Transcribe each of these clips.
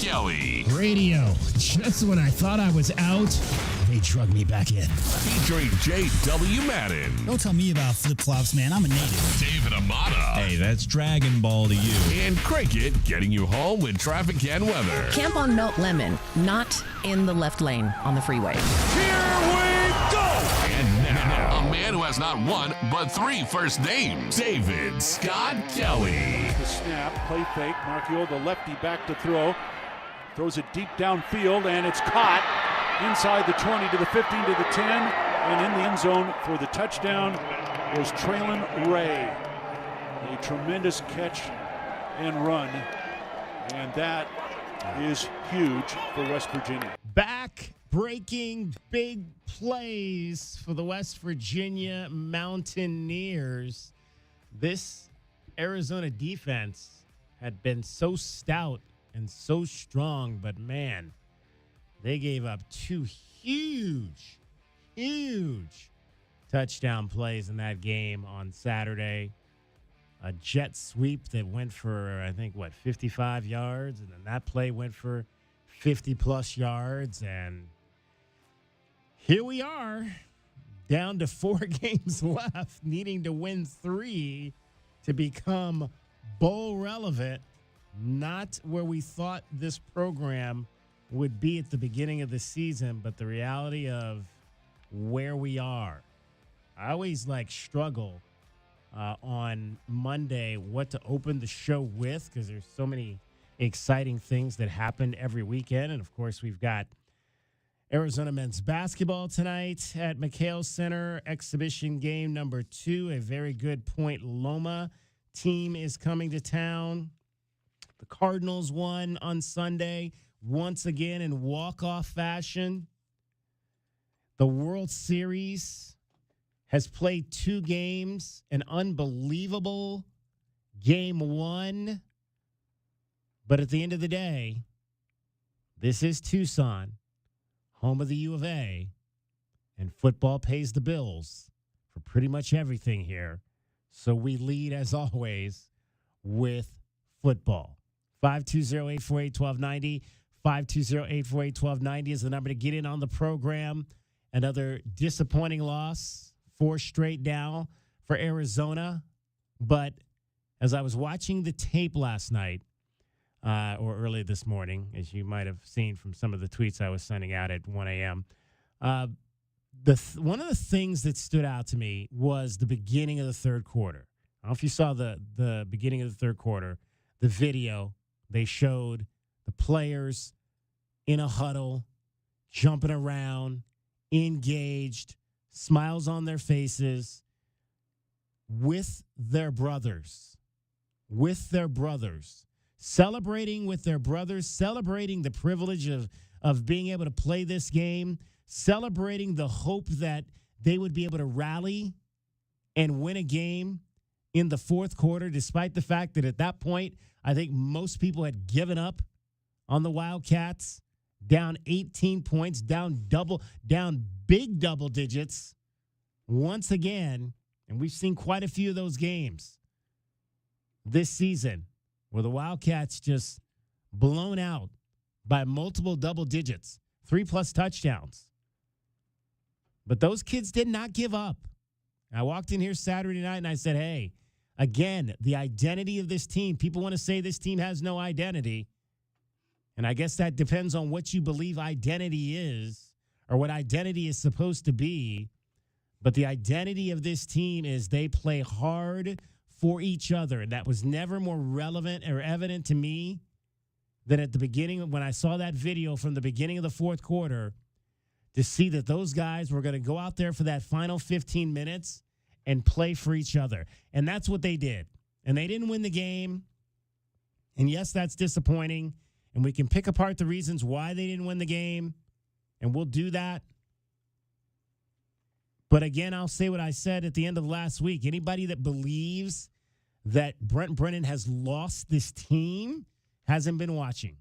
Kelly. Radio. Just when I thought I was out, they drug me back in. Featuring J.W. Madden. Don't tell me about flip-flops, man. I'm a native. David Amata. Hey, that's Dragon Ball to you. And Cricket getting you home with traffic and weather. Camp on Melt Lemon, not in the left lane on the freeway. Here we go! And now, a man who has not one, but three first names. David Scott Kelly. The snap, play fake. Marchiol, the lefty, back to throw. Throws it deep downfield, and it's caught inside the 20 to the 15 to the 10. And in the end zone for the touchdown was Traylon Ray. A tremendous catch and run. And that is huge for West Virginia. Back-breaking big plays for the West Virginia Mountaineers. This Arizona defense had been so stout and so strong, but man, they gave up two huge touchdown plays in that game on Saturday. A jet sweep that went for, I think, 55 yards, and then that play went for 50-plus yards, and here we are, down to 4 games left, needing to win 3 to become bowl relevant. Not where we thought this program would be at the beginning of the season, but the reality of where we are. I always struggle on Monday what to open the show with, because there's so many exciting things that happen every weekend. And, of course, we've got Arizona men's basketball tonight at McHale Center, exhibition game number 2. A very good Point Loma team is coming to town. The Cardinals won on Sunday, once again in walk-off fashion. The World Series has played 2 games, an unbelievable game 1. But at the end of the day, this is Tucson, home of the U of A, and football pays the bills for pretty much everything here. So we lead, as always, with football. 520-848-1290. 520-848-1290 is the number to get in on the program. Another disappointing loss, 4 straight now for Arizona. But as I was watching the tape last night, or early this morning, as you might have seen from some of the tweets I was sending out at 1 a.m., one of the things that stood out to me was the beginning of the third quarter. I don't know if you saw the beginning of the third quarter, the video. They showed the players in a huddle, jumping around, engaged, smiles on their faces, with their brothers, celebrating with their brothers, celebrating the privilege of being able to play this game, celebrating the hope that they would be able to rally and win a game in the fourth quarter, despite the fact that at that point, I think most people had given up on the Wildcats, down 18 points, down big double digits once again. And we've seen quite a few of those games this season where the Wildcats just blown out by multiple double digits, 3+ touchdowns. But those kids did not give up. I walked in here Saturday night and I said, hey, again, the identity of this team. People want to say this team has no identity. And I guess that depends on what you believe identity is or what identity is supposed to be. But the identity of this team is they play hard for each other. And that was never more relevant or evident to me than at the beginning when I saw that video from the beginning of the fourth quarter, to see that those guys were going to go out there for that final 15 minutes and play for each other. And that's what they did. And they didn't win the game. And yes, that's disappointing. And we can pick apart the reasons why they didn't win the game. And we'll do that. But again, I'll say what I said at the end of last week. Anybody that believes that Brent Brennan has lost this team hasn't been watching.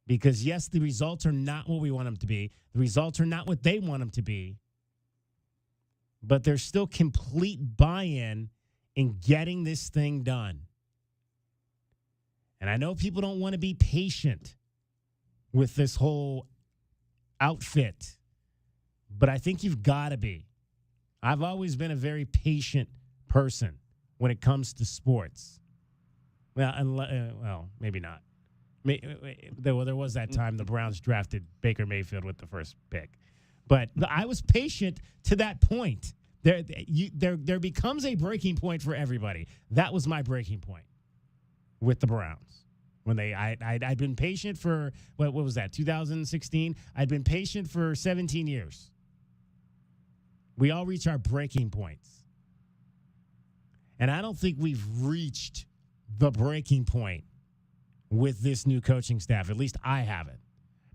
Because, yes, the results are not what we want them to be. The results are not what they want them to be. But there's still complete buy-in in getting this thing done. And I know people don't want to be patient with this whole outfit, but I think you've got to be. I've always been a very patient person when it comes to sports. Well, maybe not. There was that time the Browns drafted Baker Mayfield with the first pick. But I was patient to that point. There becomes a breaking point for everybody. That was my breaking point with the Browns. When I'd been patient for, what was that, 2016? I'd been patient for 17 years. We all reach our breaking points. And I don't think we've reached the breaking point with this new coaching staff. At least I haven't.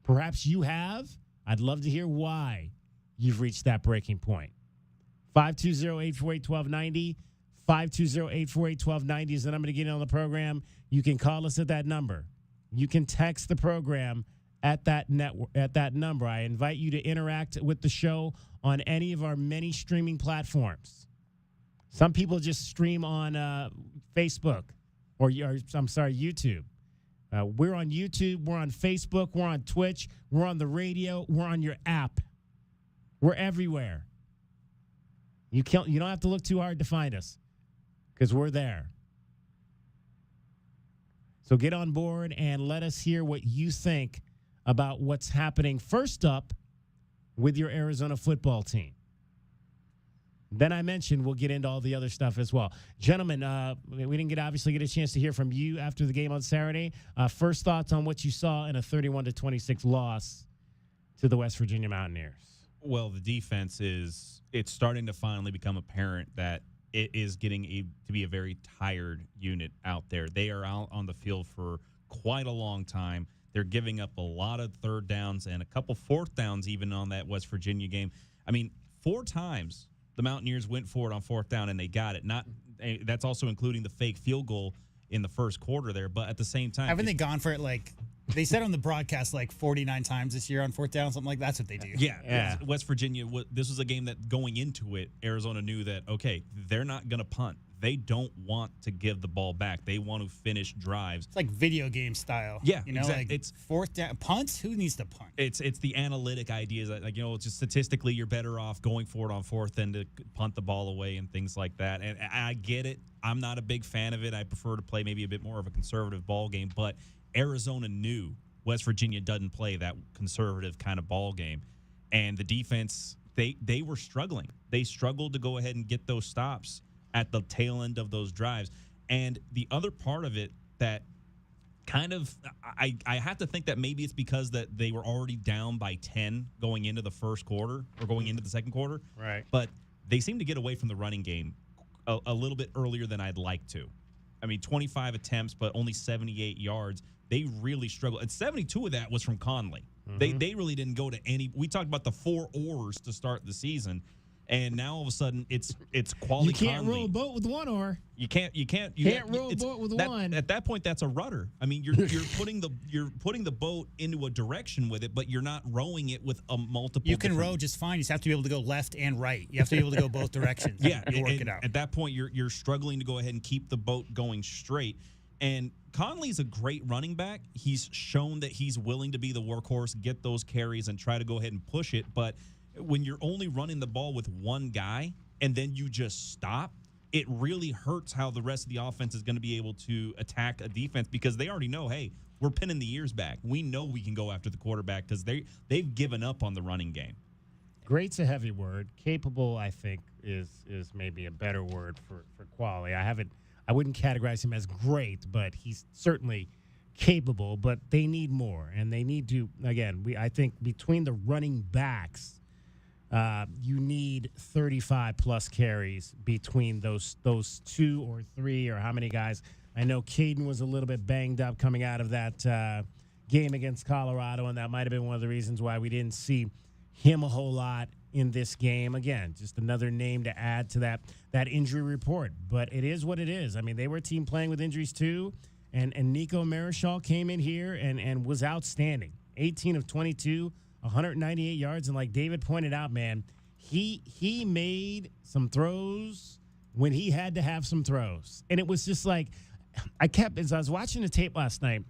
Perhaps you have. I'd love to hear why you've reached that breaking point. 520-848-1290. 520-848-1290 is the number to get in on the program. You can call us at that number. You can text the program at that number. I invite you to interact with the show on any of our many streaming platforms. Some people just stream on Facebook or YouTube. We're on YouTube. We're on Facebook. We're on Twitch. We're on the radio. We're on your app. We're everywhere. You don't have to look too hard to find us because we're there. So get on board and let us hear what you think about what's happening first up with your Arizona football team. Then I mentioned we'll get into all the other stuff as well. Gentlemen, we didn't obviously get a chance to hear from you after the game on Saturday. First thoughts on what you saw in a 31-26 loss to the West Virginia Mountaineers. Well, the defense it's starting to finally become apparent that it is getting to be a very tired unit out there. They are out on the field for quite a long time. They're giving up a lot of third downs and a couple fourth downs even on that West Virginia game. I mean, 4 times the Mountaineers went for it on fourth down and they got it. That's also including the fake field goal in the first quarter there. But at the same time, haven't they gone for it they said on the broadcast 49 times this year on fourth down, something like that? That's what they do. Yeah. West Virginia, this was a game that going into it, Arizona knew that, okay, they're not going to punt. They don't want to give the ball back. They want to finish drives. It's like video game style. Yeah, exactly. It's fourth down. Punts? Who needs to punt? It's the analytic ideas that, it's just statistically you're better off going for it on fourth than to punt the ball away and things like that. And I get it. I'm not a big fan of it. I prefer to play maybe a bit more of a conservative ball game. But Arizona knew West Virginia doesn't play that conservative kind of ball game. And the defense, they were struggling. They struggled to go ahead and get those stops at the tail end of those drives. And the other part of it that kind of I have to think that maybe it's because that they were already down by 10 going into the first quarter or going into the second quarter. Right. But they seem to get away from the running game a little bit earlier than I'd like to. I mean, 25 attempts, but only 78 yards. They really struggled. And 72 of that was from Conley. Mm-hmm. They really didn't go to any. We talked about the 4 oars to start the season. And now all of a sudden it's quality. You can't Conley. row a boat with 1 oar. You can't row a boat with 1. At that point, that's a rudder. I mean, you're putting the boat into a direction with it, but you're not rowing it with a multiple. You can row just fine. You just have to be able to go left and right. You have to be able to go both directions. Yeah, you work it out. At that point, you're struggling to go ahead and keep the boat going straight. And Conley's a great running back. He's shown that he's willing to be the workhorse, get those carries, and try to go ahead and push it. But when you're only running the ball with one guy and then you just stop, it really hurts how the rest of the offense is going to be able to attack a defense because they already know, hey, we're pinning the ears back. We know we can go after the quarterback because they've given up on the running game. Great's a heavy word. Capable, I think, is maybe a better word for quality. I wouldn't categorize him as great, but he's certainly capable. But they need more, and they need to. Again, I think between the running backs, you need 35-plus carries between those 2 or 3 or how many guys. I know Caden was a little bit banged up coming out of that game against Colorado, and that might have been one of the reasons why we didn't see him a whole lot in this game. Again, just another name to add to that injury report. But it is what it is. I mean, they were a team playing with injuries too, and Nico Marichal came in here and was outstanding. 18 of 22, 198 yards, and like David pointed out, man, he made some throws when he had to have some throws. And it was just like, as I was watching the tape last night,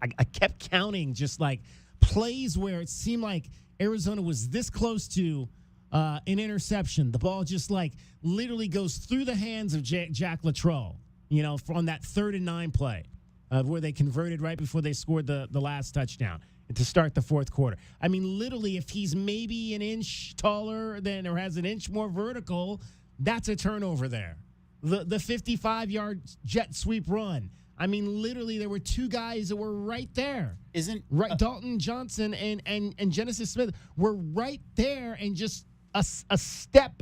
I kept counting just like plays where it seemed like Arizona was this close to an interception. The ball just like literally goes through the hands of Jack Latrell, on that 3rd and 9 play where they converted right before they scored the last touchdown to start the fourth quarter. I mean, literally, if he's maybe an inch taller or has an inch more vertical, that's a turnover there. The 55-yard jet sweep run. I mean, literally, there were 2 guys that were right there. Dalton Johnson and Genesis Smith were right there and just a step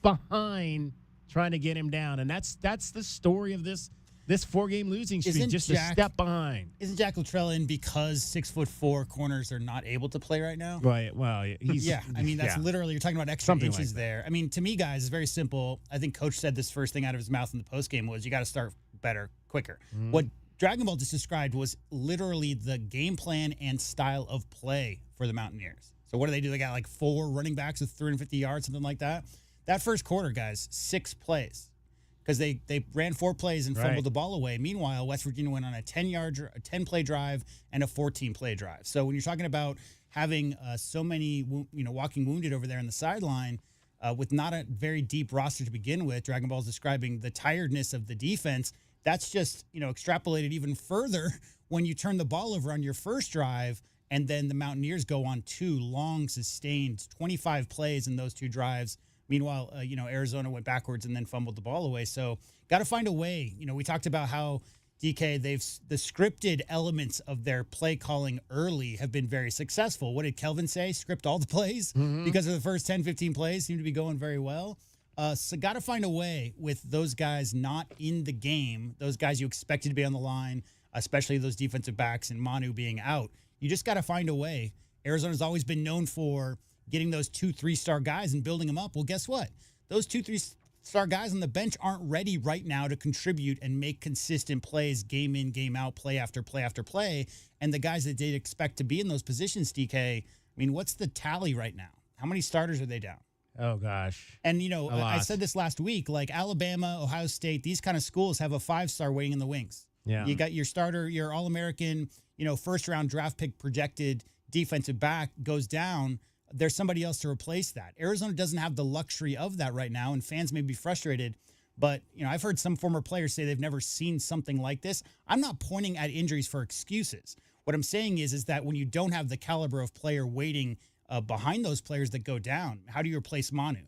behind trying to get him down. And that's the story of this 4-game losing streak, a step behind. Isn't Jack Latrell in because 6'4" corners are not able to play right now? Right. Well, he's I mean, that's literally, you're talking about extra something inches like there. I mean, to me, guys, it's very simple. I think Coach said this first thing out of his mouth in the postgame was you got to start better, quicker. Mm-hmm. What Dragon Ball just described was literally the game plan and style of play for the Mountaineers. So what do? They got like 4 running backs with 350 yards, something like that. That first quarter, guys, 6 plays. Because they ran 4 plays and fumbled the ball away. Meanwhile, West Virginia went on a 10-play drive and a 14-play drive. So when you're talking about having so many, walking wounded over there on the sideline with not a very deep roster to begin with, Dragon Ball's describing the tiredness of the defense. That's just, extrapolated even further when you turn the ball over on your first drive and then the Mountaineers go on 2 long, sustained 25 plays in those 2 drives. Meanwhile, Arizona went backwards and then fumbled the ball away. So got to find a way. We talked about how DK, the scripted elements of their play calling early have been very successful. What did Kelvin say? Script all the plays because of the first 10, 15 plays seem to be going very well. So got to find a way with those guys not in the game, those guys you expected to be on the line, especially those defensive backs and Manu being out. You just got to find a way. Arizona's always been known for getting those 2 3-star guys and building them up. Well, guess what? Those 2 3-star guys on the bench aren't ready right now to contribute and make consistent plays, game in, game out, play after play after play. And the guys that they'd expect to be in those positions, DK, I mean, what's the tally right now? How many starters are they down? Oh, gosh. And, I said this last week, like Alabama, Ohio State, these kind of schools have a 5-star waiting in the wings. Yeah. You got your starter, your All-American, first-round draft pick projected defensive back goes down. There's somebody else to replace that. Arizona doesn't have the luxury of that right now, and fans may be frustrated. But, I've heard some former players say they've never seen something like this. I'm not pointing at injuries for excuses. What I'm saying is that when you don't have the caliber of player waiting behind those players that go down, how do you replace Manu?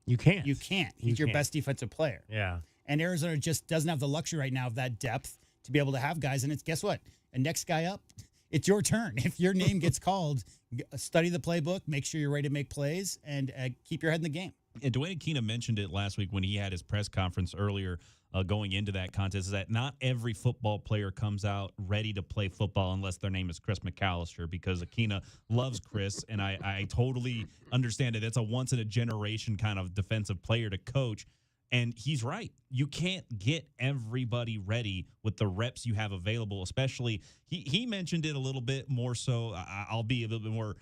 You can't. You can't. He's your best defensive player. Yeah. And Arizona just doesn't have the luxury right now of that depth to be able to have guys. And guess what? The next guy up, it's your turn. If your name gets called, study the playbook, make sure you're ready to make plays, and keep your head in the game. And Dwayne Aquino mentioned it last week when he had his press conference earlier going into that contest, is that not every football player comes out ready to play football unless their name is Chris McAllister, because Aquino loves Chris, and I totally understand it. It's a once-in-a-generation kind of defensive player to coach. And he's right. You can't get everybody ready with the reps you have available, especially he mentioned it a little bit more so. I'll be a little bit more,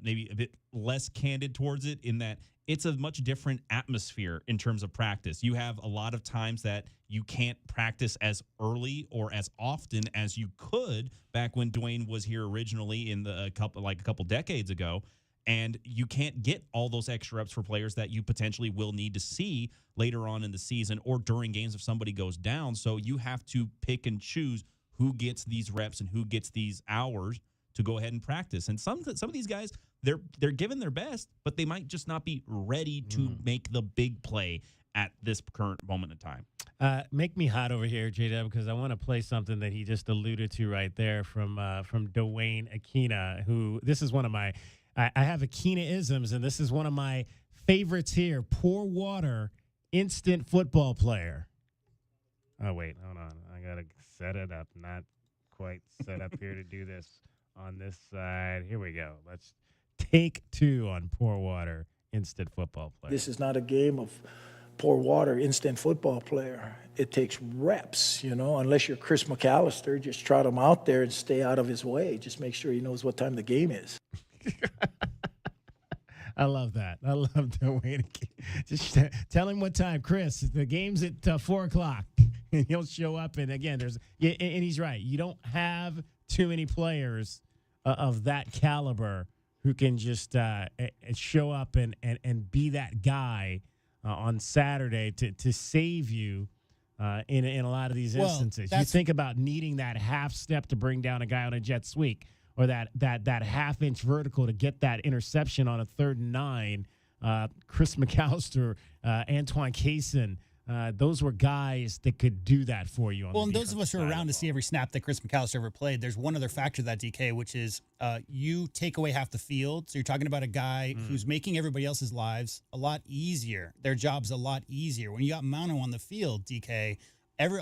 maybe a bit less candid towards it, in that it's a much different atmosphere in terms of practice. You have a lot of times that you can't practice as early or as often as you could back when Dwayne was here originally in a couple decades ago. And you can't get all those extra reps for players that you potentially will need to see later on in the season or during games if somebody goes down. So you have to pick and choose who gets these reps and who gets these hours to go ahead and practice. And some of these guys, they're giving their best, but they might just not be ready to make the big play at this current moment in time. Make me hot over here, J-Dub, because I want to play something that he just alluded to right there from Dwayne Aquino, who this is one of my – I have Aquina-isms, and this is one of my favorites here. Pour water, instant football player. Oh, wait, hold on. I got to set it up. Not quite set up here to do this on this side. Here we go. Let's take 2 on pour water, instant football player. This is not a game of pour water, instant football player. It takes reps, unless you're Chris McAllister. Just trot him out there and stay out of his way. Just make sure he knows what time the game is. I love that. I love Dwayne. Just tell him what time, Chris. The game's at 4 o'clock. and he'll show up. And again, and he's right. You don't have too many players of that caliber who can just show up and be that guy on Saturday to save you in a lot of these instances. You think about needing that half step to bring down a guy on a jet sweep, or that half-inch vertical to get that interception on a 3rd and 9. Chris McAllister, Antoine Cason, those were guys that could do that for you. And those of us who are around to see every snap that Chris McAllister ever played, there's one other factor to that, DK, which is you take away half the field. So you're talking about a guy who's making everybody else's lives a lot easier, their jobs a lot easier. When you got Mano on the field, DK,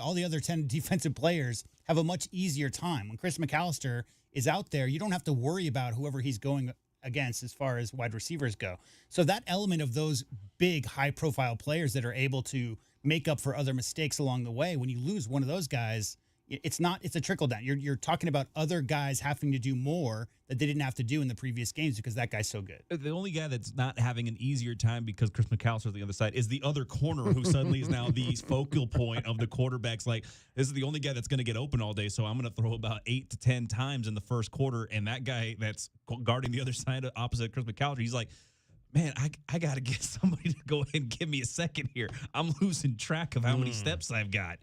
all the other 10 defensive players have a much easier time. When Chris McAllister is out there, you don't have to worry about whoever he's going against as far as wide receivers go. So that element of those big, high-profile players that are able to make up for other mistakes along the way, when you lose one of those guys, it's a trickle-down. You're talking about other guys having to do more that they didn't have to do in the previous games because that guy's so good. The only guy that's not having an easier time because Chris McAllister's on the other side is the other corner who suddenly is now the focal point of the quarterbacks. Like, this is the only guy that's going to get open all day, so I'm going to throw about 8 to 10 times in the first quarter, and that guy that's guarding the other side opposite Chris McAllister, he's like, man, I got to get somebody to go ahead and give me a second here. I'm losing track of how many steps I've got.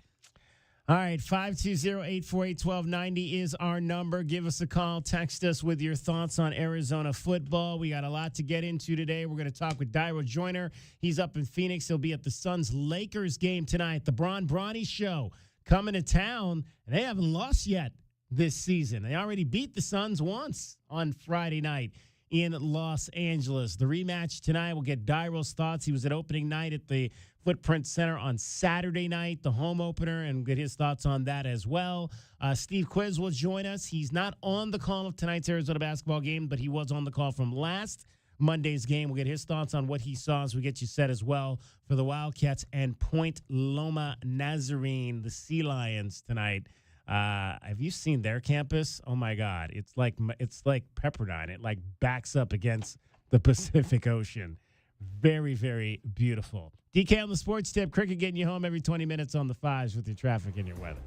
All right, 520-848-1290 is our number. Give us a call. Text us with your thoughts on Arizona football. We got a lot to get into today. We're going to talk with Dairo Joyner. He's up in Phoenix. He'll be at the Suns-Lakers game tonight. The Bronny Show coming to town, and they haven't lost yet this season. They already beat the Suns once on Friday night in Los Angeles. The rematch tonight, we'll get Dairo's thoughts. He was at opening night at the Footprint Center on Saturday night, the home opener, and get his thoughts on that as well. Steve Quiz will join us. He's not on the call of tonight's Arizona basketball game, but he was on the call from last Monday's game. We'll get his thoughts on what he saw as we get you set as well for the Wildcats and Point Loma Nazarene, the Sea Lions tonight. Have you seen their campus? Oh my God, it's like Pepperdine. It like backs up against the Pacific Ocean. Very, very beautiful. DK on the Sports Tip. Cricket getting you home every 20 minutes on the 5s with your traffic and your weather.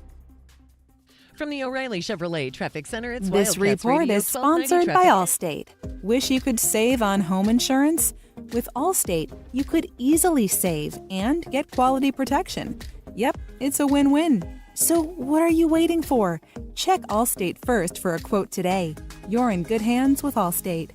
From the O'Reilly Chevrolet Traffic Center, it's This Wildcats report Radio is sponsored 1290 by traffic. Allstate. Wish you could save on home insurance? With Allstate, you could easily save and get quality protection. Yep, it's a win-win. So what are you waiting for? Check Allstate first for a quote today. You're in good hands with Allstate.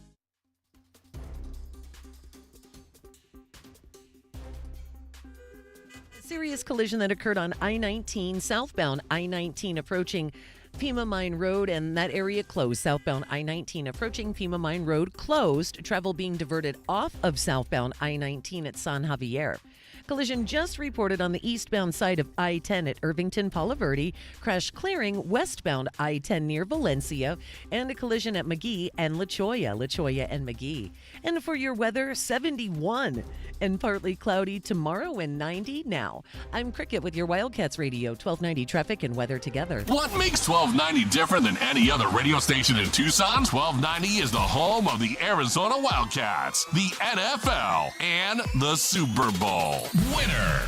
Serious collision that occurred on I-19, southbound I-19 approaching Pima Mine Road, and that area closed. Southbound I-19 approaching Pima Mine Road closed. Travel being diverted off of southbound I-19 at San Javier. Collision just reported on the eastbound side of I-10 at Irvington Palo Verde. Crash clearing westbound I-10 near Valencia. And a collision at McGee and La Cholla and McGee. And for your weather, 71 and partly cloudy tomorrow and 90 now. I'm Cricket with your Wildcats Radio, 1290 traffic and weather together. What makes 1290 different than any other radio station in Tucson? 1290 is the home of the Arizona Wildcats, the NFL, and the Super Bowl. Winner.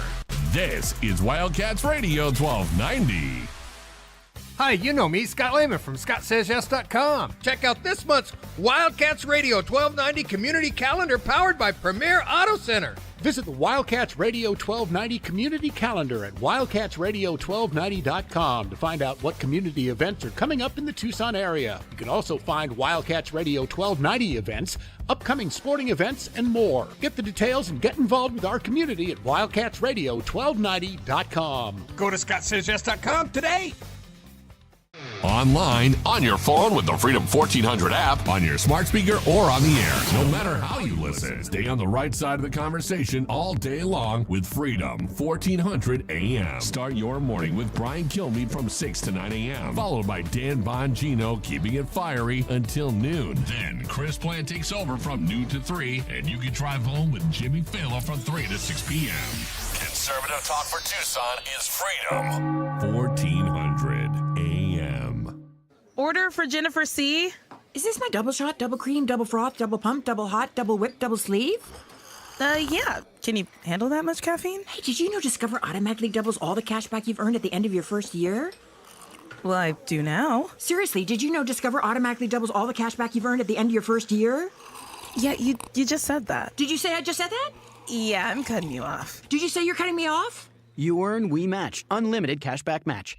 This is Wildcats Radio 1290. Hi, you know me, Scott Lehman from ScottSaysYes.com. Check out this month's Wildcats Radio 1290 Community Calendar powered by Premier Auto Center. Visit the Wildcats Radio 1290 Community Calendar at wildcatsradio1290.com to find out what community events are coming up in the Tucson area. You can also find Wildcats Radio 1290 events, upcoming sporting events, and more. Get the details and get involved with our community at wildcatsradio1290.com. Go to ScottSaysYes.com today. Online, on your phone with the Freedom 1400 app, on your smart speaker, or on the air. No matter how you listen, stay on the right side of the conversation all day long with Freedom 1400 AM. Start your morning with Brian Kilmeade from 6 to 9 a.m. Followed by Dan Bongino keeping it fiery until noon. Then Chris Plant takes over from noon to 3, and you can drive home with Jimmy Fallon from 3 to 6 p.m. Conservative talk for Tucson is Freedom 1400 AM. Order for Jennifer C. Is this my double shot, double cream, double froth, double pump, double hot, double whip, double sleeve? Yeah. Can you handle that much caffeine? Hey, did you know Discover automatically doubles all the cash back you've earned at the end of your first year? Well, I do now. Seriously, did you know Discover automatically doubles all the cash back you've earned at the end of your first year? Yeah, you just said that. Did you say I just said that? Yeah, I'm cutting you off. Did you say you're cutting me off? You earn, we match. Unlimited cashback match.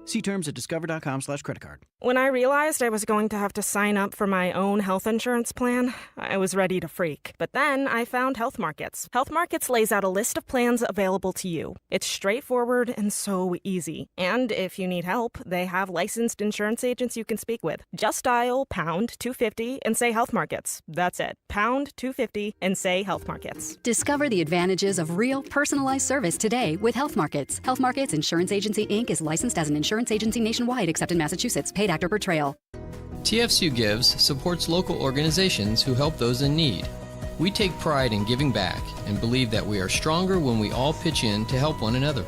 See terms at discover.com/creditcard. When I realized I was going to have to sign up for my own health insurance plan, I was ready to freak. But then I found Health Markets. Health Markets lays out a list of plans available to you. It's straightforward and so easy. And if you need help, they have licensed insurance agents you can speak with. Just dial pound 250 and say Health Markets. That's it. Pound 250 and say Health Markets. Discover the advantages of real, personalized service today with Health Markets. Health Markets Insurance Agency, Inc. is licensed as an insurance agency nationwide except in Massachusetts. Paid actor portrayal. TFCU Gives supports local organizations who help those in need. We take pride in giving back and believe that we are stronger when we all pitch in to help one another.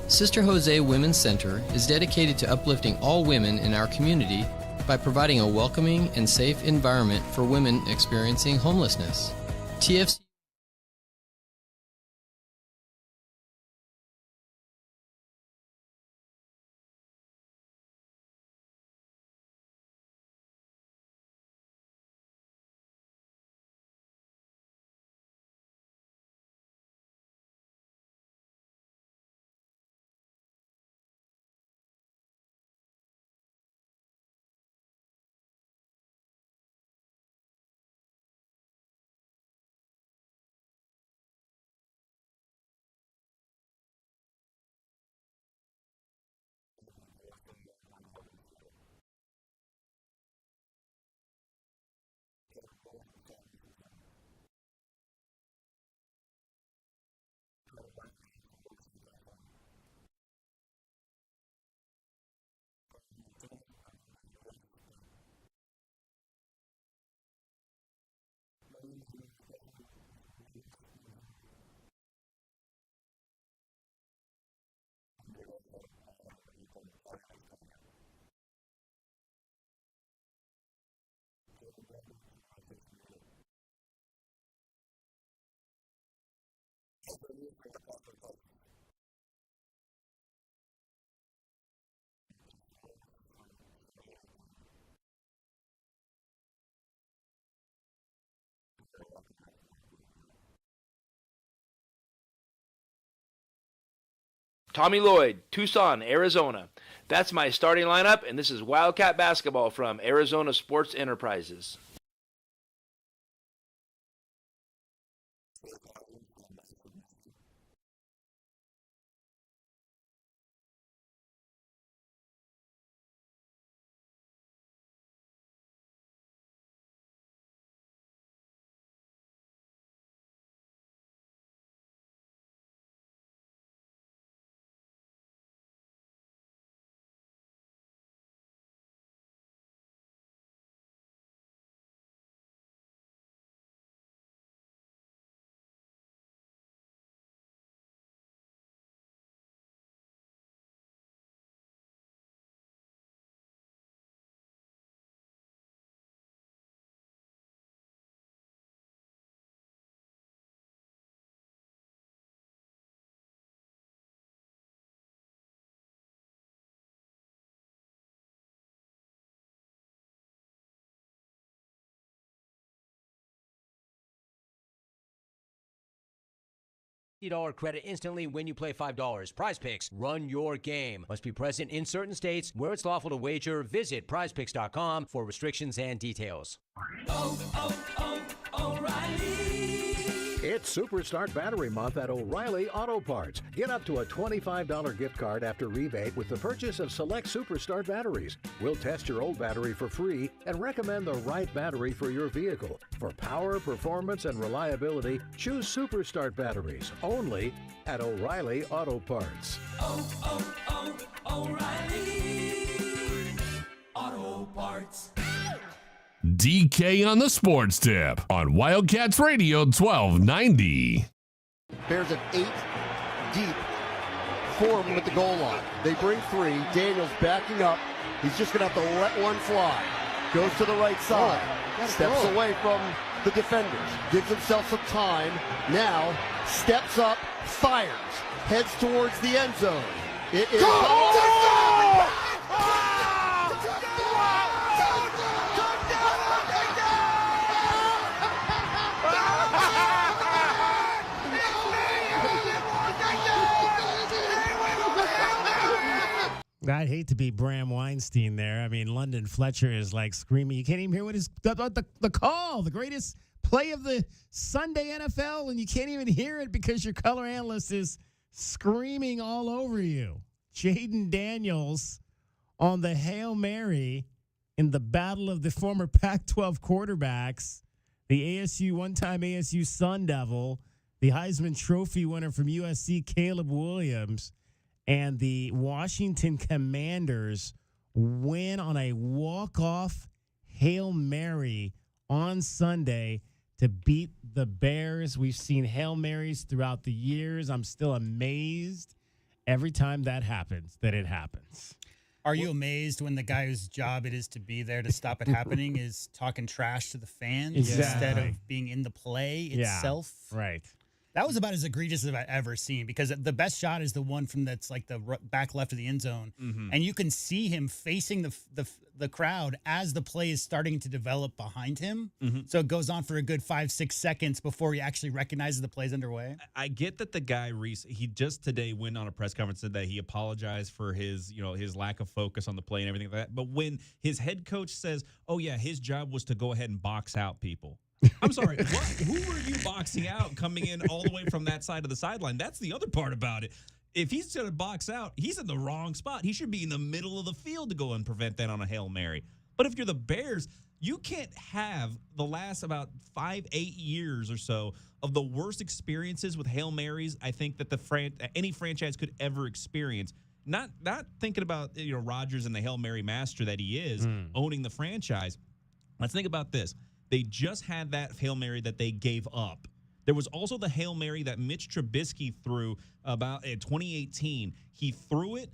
Sister Jose Women's Center is dedicated to uplifting all women in our community by providing a welcoming and safe environment for women experiencing homelessness. TFC Tommy Lloyd, Tucson, Arizona. That's my starting lineup, and this is Wildcat Basketball from Arizona Sports Enterprises. $50 credit instantly when you play $5. Prize Picks, run your game. Must be present in certain states where it's lawful to wager. Visit prizepicks.com for restrictions and details. O'Reilly. It's Superstart Battery Month at O'Reilly Auto Parts. Get up to a $25 gift card after rebate with the purchase of select Superstart batteries. We'll test your old battery for free and recommend the right battery for your vehicle. For power, performance, and reliability, choose Superstart batteries only at O'Reilly Auto Parts. O'Reilly Auto Parts. DK on the Sports Tip on Wildcats Radio 1290. Bears at 8 deep, 4 of them at the goal line. They bring 3. Daniels backing up. He's just going to have to let one fly. Goes to the right side. Steps away from the defenders, gives himself some time, now steps up, fires, heads towards the end zone. It is I'd hate to be Bram Weinstein there. I mean, London Fletcher is like screaming. You can't even hear what his the call, the greatest play of the Sunday NFL, and you can't even hear it because your color analyst is screaming all over you. Jaden Daniels on the Hail Mary in the battle of the former Pac-12 quarterbacks, the one-time ASU Sun Devil, the Heisman Trophy winner from USC, Caleb Williams, and the Washington Commanders win on a walk-off Hail Mary on Sunday to beat the Bears. We've seen Hail Marys throughout the years. I'm still amazed every time that happens, that it happens. Are you amazed when the guy whose job it is to be there to stop it happening is talking trash to the fans instead of being in the play itself? Yeah, right. That was about as egregious as I've ever seen, because the best shot is the one from that's like the back left of the end zone, and you can see him facing the crowd as the play is starting to develop behind him. So it goes on for a good 5-6 seconds before he actually recognizes the play's underway. I get that the guy he just today went on a press conference and said that he apologized for his lack of focus on the play and everything like that. But when his head coach says, "Oh yeah, his job was to go ahead and box out people." I'm sorry, what? Who were you boxing out coming in all the way from that side of the sideline? That's the other part about it. If he's going to box out, he's in the wrong spot. He should be in the middle of the field to go and prevent that on a Hail Mary. But if you're the Bears, you can't have the last about 5-8 years or so of the worst experiences with Hail Marys I think that any franchise could ever experience. Not thinking about Rodgers and the Hail Mary master that he is owning the franchise. Let's think about this. They just had that Hail Mary that they gave up. There was also the Hail Mary that Mitch Trubisky threw about in 2018. He threw it.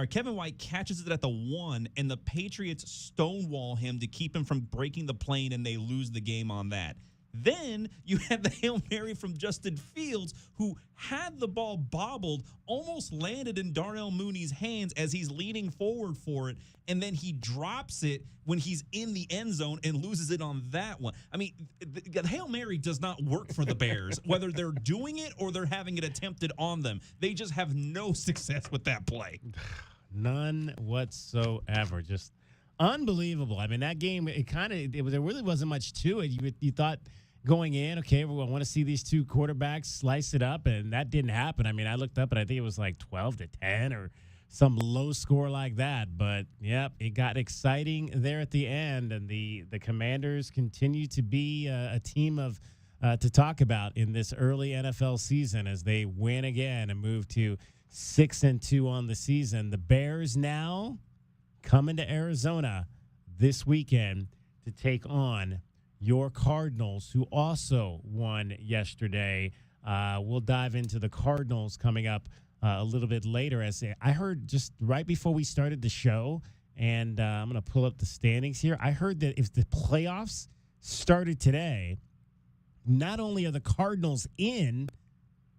Kevin White catches it at the 1, and the Patriots stonewall him to keep him from breaking the plane, and they lose the game on that. Then you had the Hail Mary from Justin Fields, who had the ball bobbled, almost landed in Darnell Mooney's hands as he's leaning forward for it, and then he drops it when he's in the end zone and loses it on that one. I mean, the Hail Mary does not work for the Bears, whether they're doing it or they're having it attempted on them. They just have no success with that play. None whatsoever. Just unbelievable. I mean, that game, there really wasn't much to it. You thought going in, okay, well, I want to see these two quarterbacks slice it up, and that didn't happen. I mean, I looked up, and I think it was like 12-10 or some low score like that. But, yep, it got exciting there at the end, and the Commanders continue to be a team of to talk about in this early NFL season as they win again and move to 6-2 on the season. The Bears now coming to Arizona this weekend to take on your Cardinals, who also won yesterday. We'll dive into the Cardinals coming up a little bit later. As I heard just right before we started the show, and I'm going to pull up the standings here. I heard that if the playoffs started today, not only are the Cardinals in,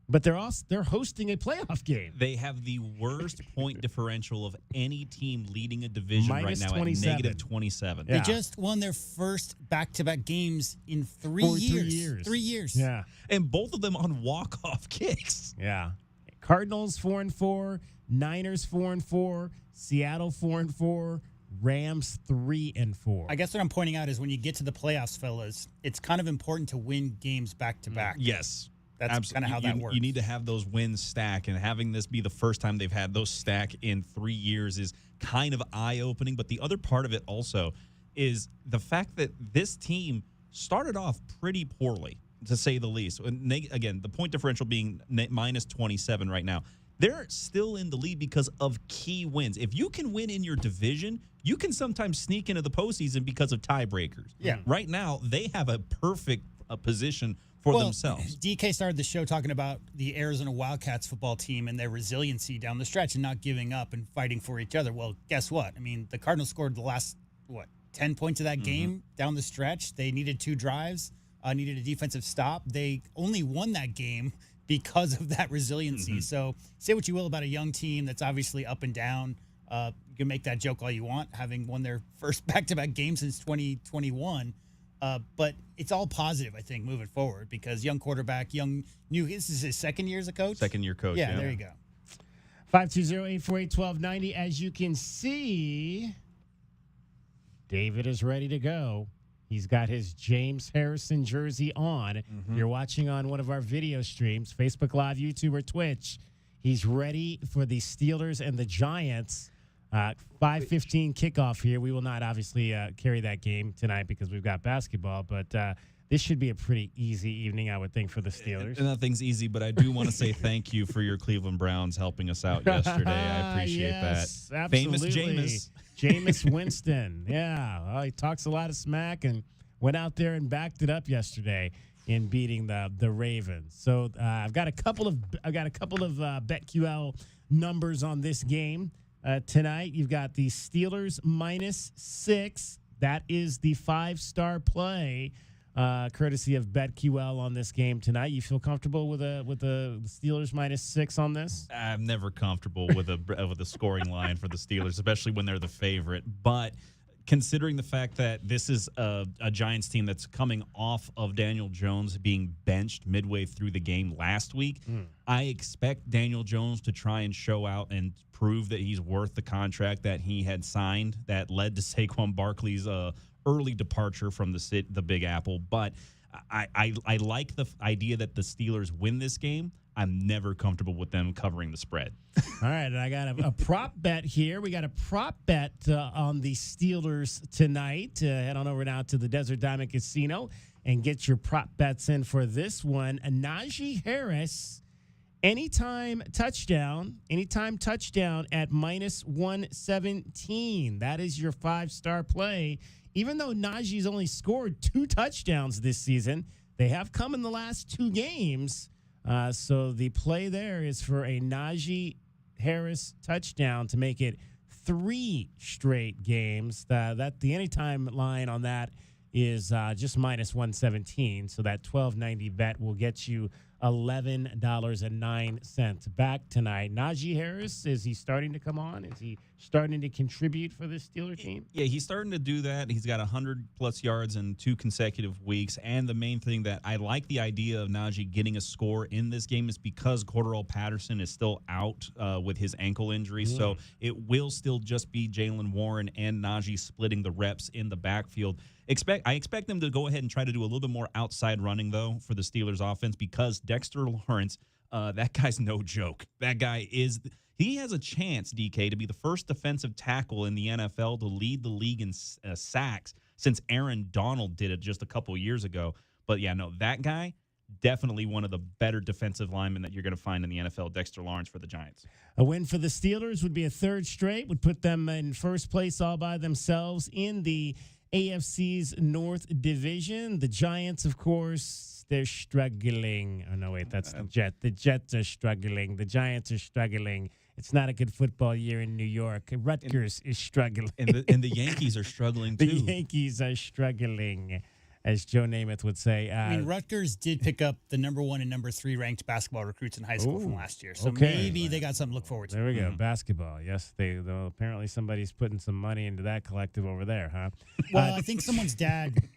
but they're hosting a playoff game. They have the worst point differential of any team leading a division right now at negative 27. They just won their first back-to-back games in 3 years. 3 years. Yeah. And both of them on walk-off kicks. Yeah. Cardinals 4-4, Niners 4-4, Seattle 4-4, Rams 3-4. I guess what I'm pointing out is when you get to the playoffs, fellas, it's kind of important to win games back-to-back. Yes. That's kind of how that works. You need to have those wins stack, and having this be the first time they've had those stack in 3 years is kind of eye-opening. But the other part of it also is the fact that this team started off pretty poorly, to say the least. Again, the point differential being minus 27 right now. They're still in the lead because of key wins. If you can win in your division, you can sometimes sneak into the postseason because of tiebreakers. Yeah. Right now, they have a perfect position for themselves. DK started the show talking about the Arizona Wildcats football team and their resiliency down the stretch and not giving up and fighting for each other. Well, guess what? I mean, the Cardinals scored the last, 10 points of that game down the stretch. They needed 2 drives, needed a defensive stop. They only won that game because of that resiliency. So say what you will about a young team that's obviously up and down. You can make that joke all you want, having won their first back-to-back game since 2021. But it's all positive, I think, moving forward because young quarterback, this is his second year as a coach? Second-year coach, yeah. There you go. 520-848-1290. As you can see, David is ready to go. He's got his James Harrison jersey on. You're watching on one of our video streams, Facebook Live, YouTube, or Twitch. He's ready for the Steelers and the Giants. 5:15 kickoff here. We will not obviously carry that game tonight because we've got basketball, but this should be a pretty easy evening, I would think, for the Steelers. Nothing's easy, but I do want to say thank you for your Cleveland Browns helping us out yesterday. I appreciate that. Absolutely. Famous Jameis Winston. Yeah. Well, he talks a lot of smack and went out there and backed it up yesterday in beating the Ravens. So I've got a couple of BetQL numbers on this game. Tonight, you've got the Steelers -6. That is the 5-star play, courtesy of BetQL on this game tonight. You feel comfortable with the Steelers -6 on this? I'm never comfortable with a scoring line for the Steelers, especially when they're the favorite. But considering the fact that this is a Giants team that's coming off of Daniel Jones being benched midway through the game last week, I expect Daniel Jones to try and show out and prove that he's worth the contract that he had signed that led to Saquon Barkley's early departure from the Big Apple. But I like the idea that the Steelers win this game. I'm never comfortable with them covering the spread. All right, and I got a prop bet here. We got a prop bet on the Steelers tonight. Head on over now to the Desert Diamond Casino and get your prop bets in for this one. Najee Harris, anytime touchdown at -117. That is your 5-star play. Even though Najee's only scored 2 touchdowns this season, they have come in the last 2 games. So the play there is for a Najee Harris touchdown to make it 3 straight games. The anytime line on that is just -117. So that $12.90 bet will get you $11.09 back tonight. Najee Harris, is he starting to come on? Is he starting to contribute for this Steeler team? Yeah, he's starting to do that. He's got 100-plus yards in 2 consecutive weeks. And the main thing that I like the idea of Najee getting a score in this game is because Cordarrelle Patterson is still out with his ankle injury. So it will still just be Jaylen Warren and Najee splitting the reps in the backfield. I expect them to go ahead and try to do a little bit more outside running, though, for the Steelers offense because Dexter Lawrence, that guy's no joke. That guy he has a chance, DK, to be the first defensive tackle in the NFL to lead the league in sacks since Aaron Donald did it just a couple years ago. But, yeah, no, that guy, definitely one of the better defensive linemen that you're going to find in the NFL, Dexter Lawrence for the Giants. A win for the Steelers would be a 3rd straight, would put them in first place all by themselves in the AFC's North Division. The Giants, of course, they're struggling. Oh, no, wait, that's the Jets. The Jets are struggling. The Giants are struggling. It's not a good football year in New York. Rutgers is struggling. And the Yankees are struggling, too. The Yankees are struggling, as Joe Namath would say. I mean, Rutgers did pick up the number 1 and number 3 ranked basketball recruits in high school from last year. So maybe they got something to look forward to. There we go. Basketball. Yes, apparently somebody's putting some money into that collective over there, huh? Well, I think someone's dad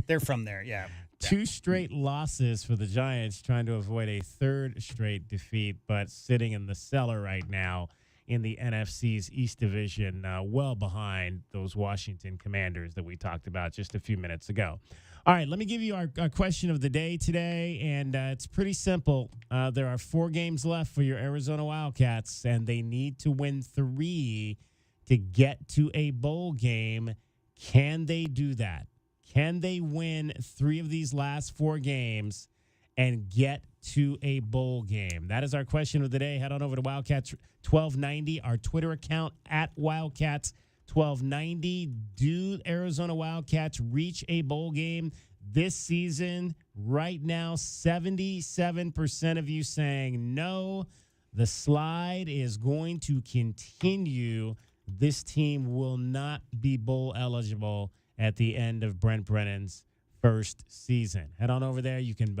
they're from there, yeah. 2 straight losses for the Giants, trying to avoid a 3rd straight defeat, but sitting in the cellar right now in the NFC's East Division, well behind those Washington Commanders that we talked about just a few minutes ago. All right, let me give you our question of the day today, and it's pretty simple. There are 4 games left for your Arizona Wildcats, and they need to win 3 to get to a bowl game. Can they do that? Can they win 3 of these last 4 games and get to a bowl game? That is our question of the day. Head on over to Wildcats 1290, our Twitter account at Wildcats 1290. Do Arizona Wildcats reach a bowl game this season? Right now, 77% of you saying no. The slide is going to continue. This team will not be bowl eligible, at the end of Brent Brennan's first season. Head on over there. You can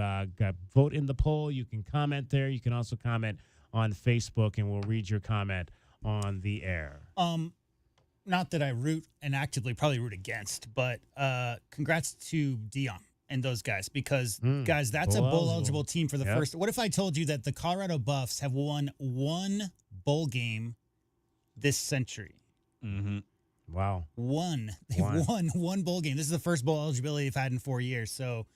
vote in the poll. You can comment there. You can also comment on Facebook, and we'll read your comment on the air. Not that I root and actively probably root against, but congrats to Dion and those guys, because guys, that's a bowl eligible team for the first. What if I told you that the Colorado Buffs have won one bowl game this century? Mm-hmm. Wow. They've won one bowl game. This is the first bowl eligibility they've had in 4 years. So,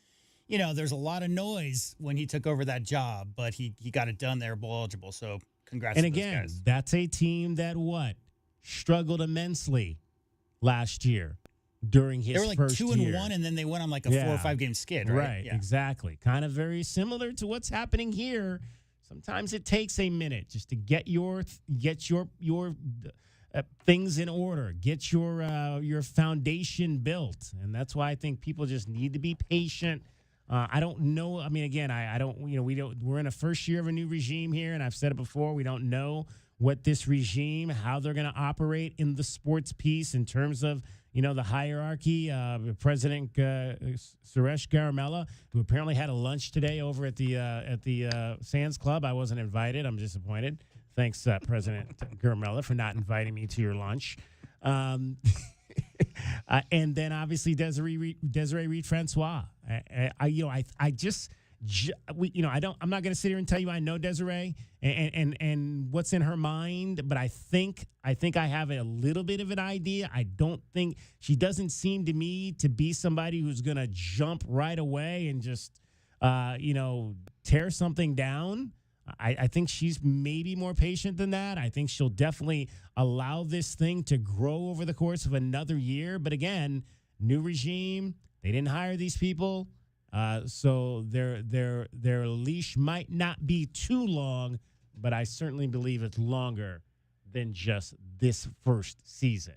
there's a lot of noise when he took over that job, but he got it done there, bowl eligible. So congrats to those guys. And again, that's a team that struggled immensely last year during his first year. They were 2-1, and then they went on like a 4 or 5 game skid, right? Right, exactly. Kind of very similar to what's happening here. Sometimes it takes a minute just to get your things in order, get your foundation built, and that's why I think people just need to be patient. I don't know. I mean, again, I don't. We're in a first year of a new regime here, and I've said it before. We don't know what this regime, how they're going to operate in the sports piece in terms of, the hierarchy. President Suresh Garamella, who apparently had a lunch today over at the Sands Club. I wasn't invited. I'm disappointed. Thanks, President Garamella, for not inviting me to your lunch. And then obviously Desiree Reed-Francois. I'm not going to sit here and tell you I know Desiree and what's in her mind, but I think I have a little bit of an idea. I don't think she doesn't seem to me to be somebody who's going to jump right away and just tear something down. I think she's maybe more patient than that. I think she'll definitely allow this thing to grow over the course of another year. But again, new regime, they didn't hire these people. So their leash might not be too long, but I certainly believe it's longer than just this first season.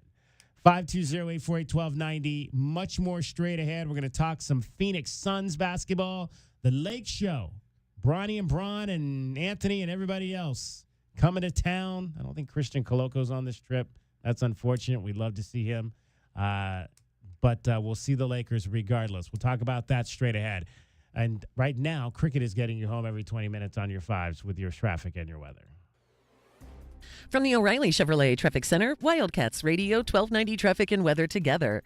520-848-1290. Much more straight ahead. We're going to talk some Phoenix Suns basketball. The Lake Show. Bronny and Bron and Anthony and everybody else coming to town. I don't think Christian Coloco's on this trip. That's unfortunate. We'd love to see him. But we'll see the Lakers regardless. We'll talk about that straight ahead. And right now, cricket is getting you home every 20 minutes on your fives with your traffic and your weather. From the O'Reilly Chevrolet Traffic Center, Wildcats Radio 1290 traffic and weather together.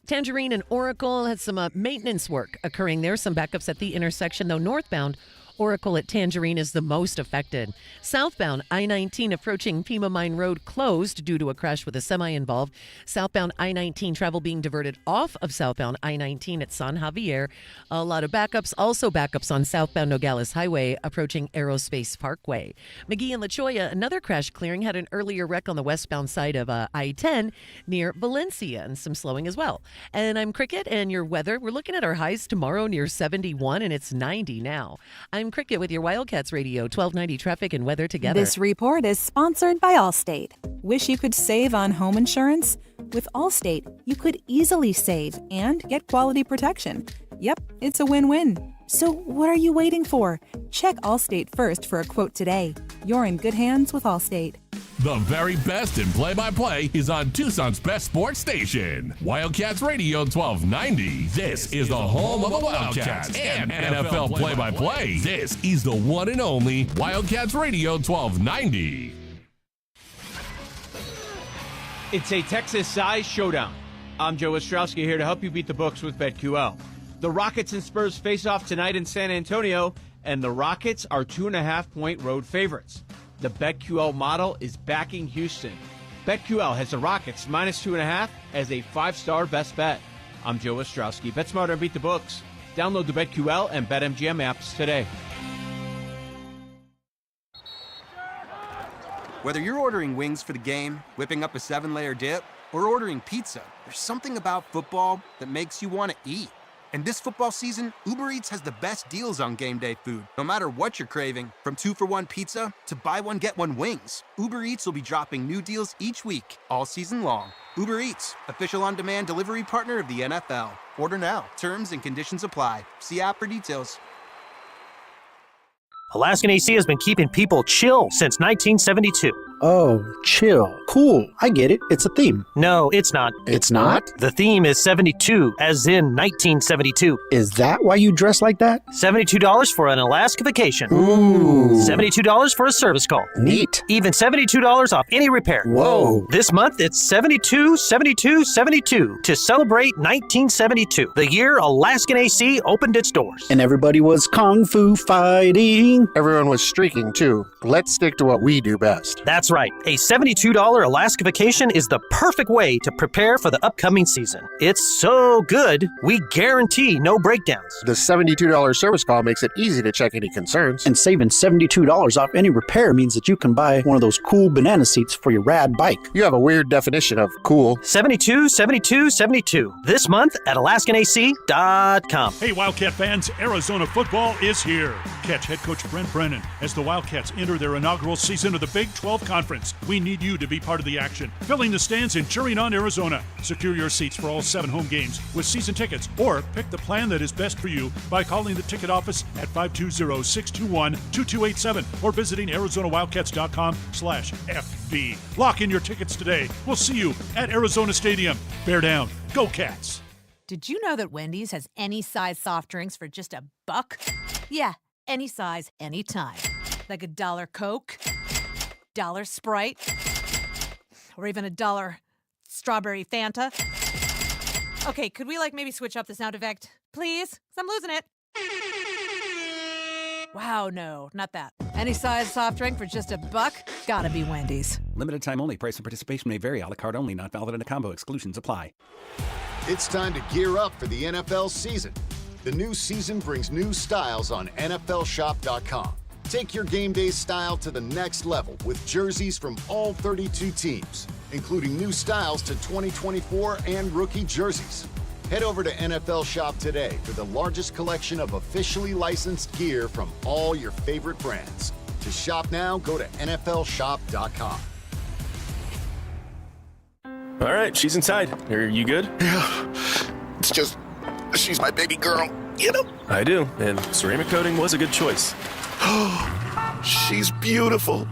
Tangerine and Oracle had some maintenance work occurring there. Some backups at the intersection, though northbound. Oracle at Tangerine is the most affected. Southbound I-19 approaching Pima Mine Road closed due to a crash with a semi involved. Southbound I-19 travel being diverted off of southbound I-19 at San Javier. A lot of backups. Also backups on southbound Nogales Highway approaching Aerospace Parkway. McGee and La Cholla, another crash clearing, had an earlier wreck on the westbound side of I-10 near Valencia, and some slowing as well. And I'm Cricket, and your weather. We're looking at our highs tomorrow near 71, and it's 90 now. I'm Cricket with your Wildcats Radio 1290 traffic and weather together. This report is sponsored by Allstate. Wish you could save on home insurance? With Allstate, you could easily save and get quality protection. Yep, it's a win-win. So what are you waiting for? Check Allstate first for a quote today. You're in good hands with Allstate. The very best in play-by-play is on Tucson's best sports station, Wildcats Radio 1290. This is the home of the Wildcats and NFL play-by-play. This is the one and only Wildcats Radio 1290. It's a Texas size showdown. I'm Joe Ostrowski here to help you beat the books with BetQL. The Rockets and Spurs face off tonight in San Antonio, and the Rockets are 2.5-point road favorites. The BetQL model is backing Houston. BetQL has the Rockets minus 2.5 as a 5-star best bet. I'm Joe Ostrowski. Bet smarter and beat the books. Download the BetQL and BetMGM apps today. Whether you're ordering wings for the game, whipping up a 7-layer dip, or ordering pizza, there's something about football that makes you want to eat. And this football season, Uber Eats has the best deals on game day food. No matter what you're craving, from 2-for-1 pizza to buy one, get one wings, Uber Eats will be dropping new deals each week, all season long. Uber Eats, official on-demand delivery partner of the NFL. Order now. Terms and conditions apply. See app for details. Alaskan AC has been keeping people chill since 1972. Oh, chill. Cool. I get it. It's a theme. No, it's not. It's not? The theme is 72, as in 1972. Is that why you dress like that? $72 for an Alaska vacation. Ooh. $72 for a service call. Neat. Even $72 off any repair. Whoa. This month, it's 72, 72, 72 to celebrate 1972, the year Alaskan AC opened its doors. And everybody was kung fu fighting. Everyone was streaking, too. Let's stick to what we do best. That's right. A $72 Alaska vacation is the perfect way to prepare for the upcoming season. It's so good, we guarantee no breakdowns. The $72 service call makes it easy to check any concerns. And saving $72 off any repair means that you can buy one of those cool banana seats for your rad bike. You have a weird definition of cool. 72, 72, 72. This month at AlaskanAC.com. Hey, Wildcat fans, Arizona football is here. Catch head coach Brent Brennan as the Wildcats enter their inaugural season of the Big 12 Conference. We need you to be part of the action, filling the stands and cheering on Arizona. Secure your seats for all 7 home games with season tickets, or pick the plan that is best for you by calling the ticket office at 520-621-2287 or visiting ArizonaWildcats.com/FB. Lock in your tickets today. We'll see you at Arizona Stadium. Bear down. Go Cats. Did you know that Wendy's has any size soft drinks for just $1? Yeah, any size, anytime. Like $1 Coke, $1 Sprite, or even $1 strawberry Fanta. Okay, could we maybe switch up the sound effect? Please? 'Cause I'm losing it. Wow, no, not that. Any size soft drink for just $1? Gotta be Wendy's. Limited time only. Price and participation may vary. A la carte only. Not valid in a combo. Exclusions apply. It's time to gear up for the NFL season. The new season brings new styles on NFLShop.com. Take your game day style to the next level with jerseys from all 32 teams, including new styles to 2024 and rookie jerseys. Head over to NFL Shop today for the largest collection of officially licensed gear from all your favorite brands. To shop now, go to NFLShop.com. All right, she's inside. Are you good? Yeah, it's just, she's my baby girl, you know? I do, and ceramic coating was a good choice. She's beautiful.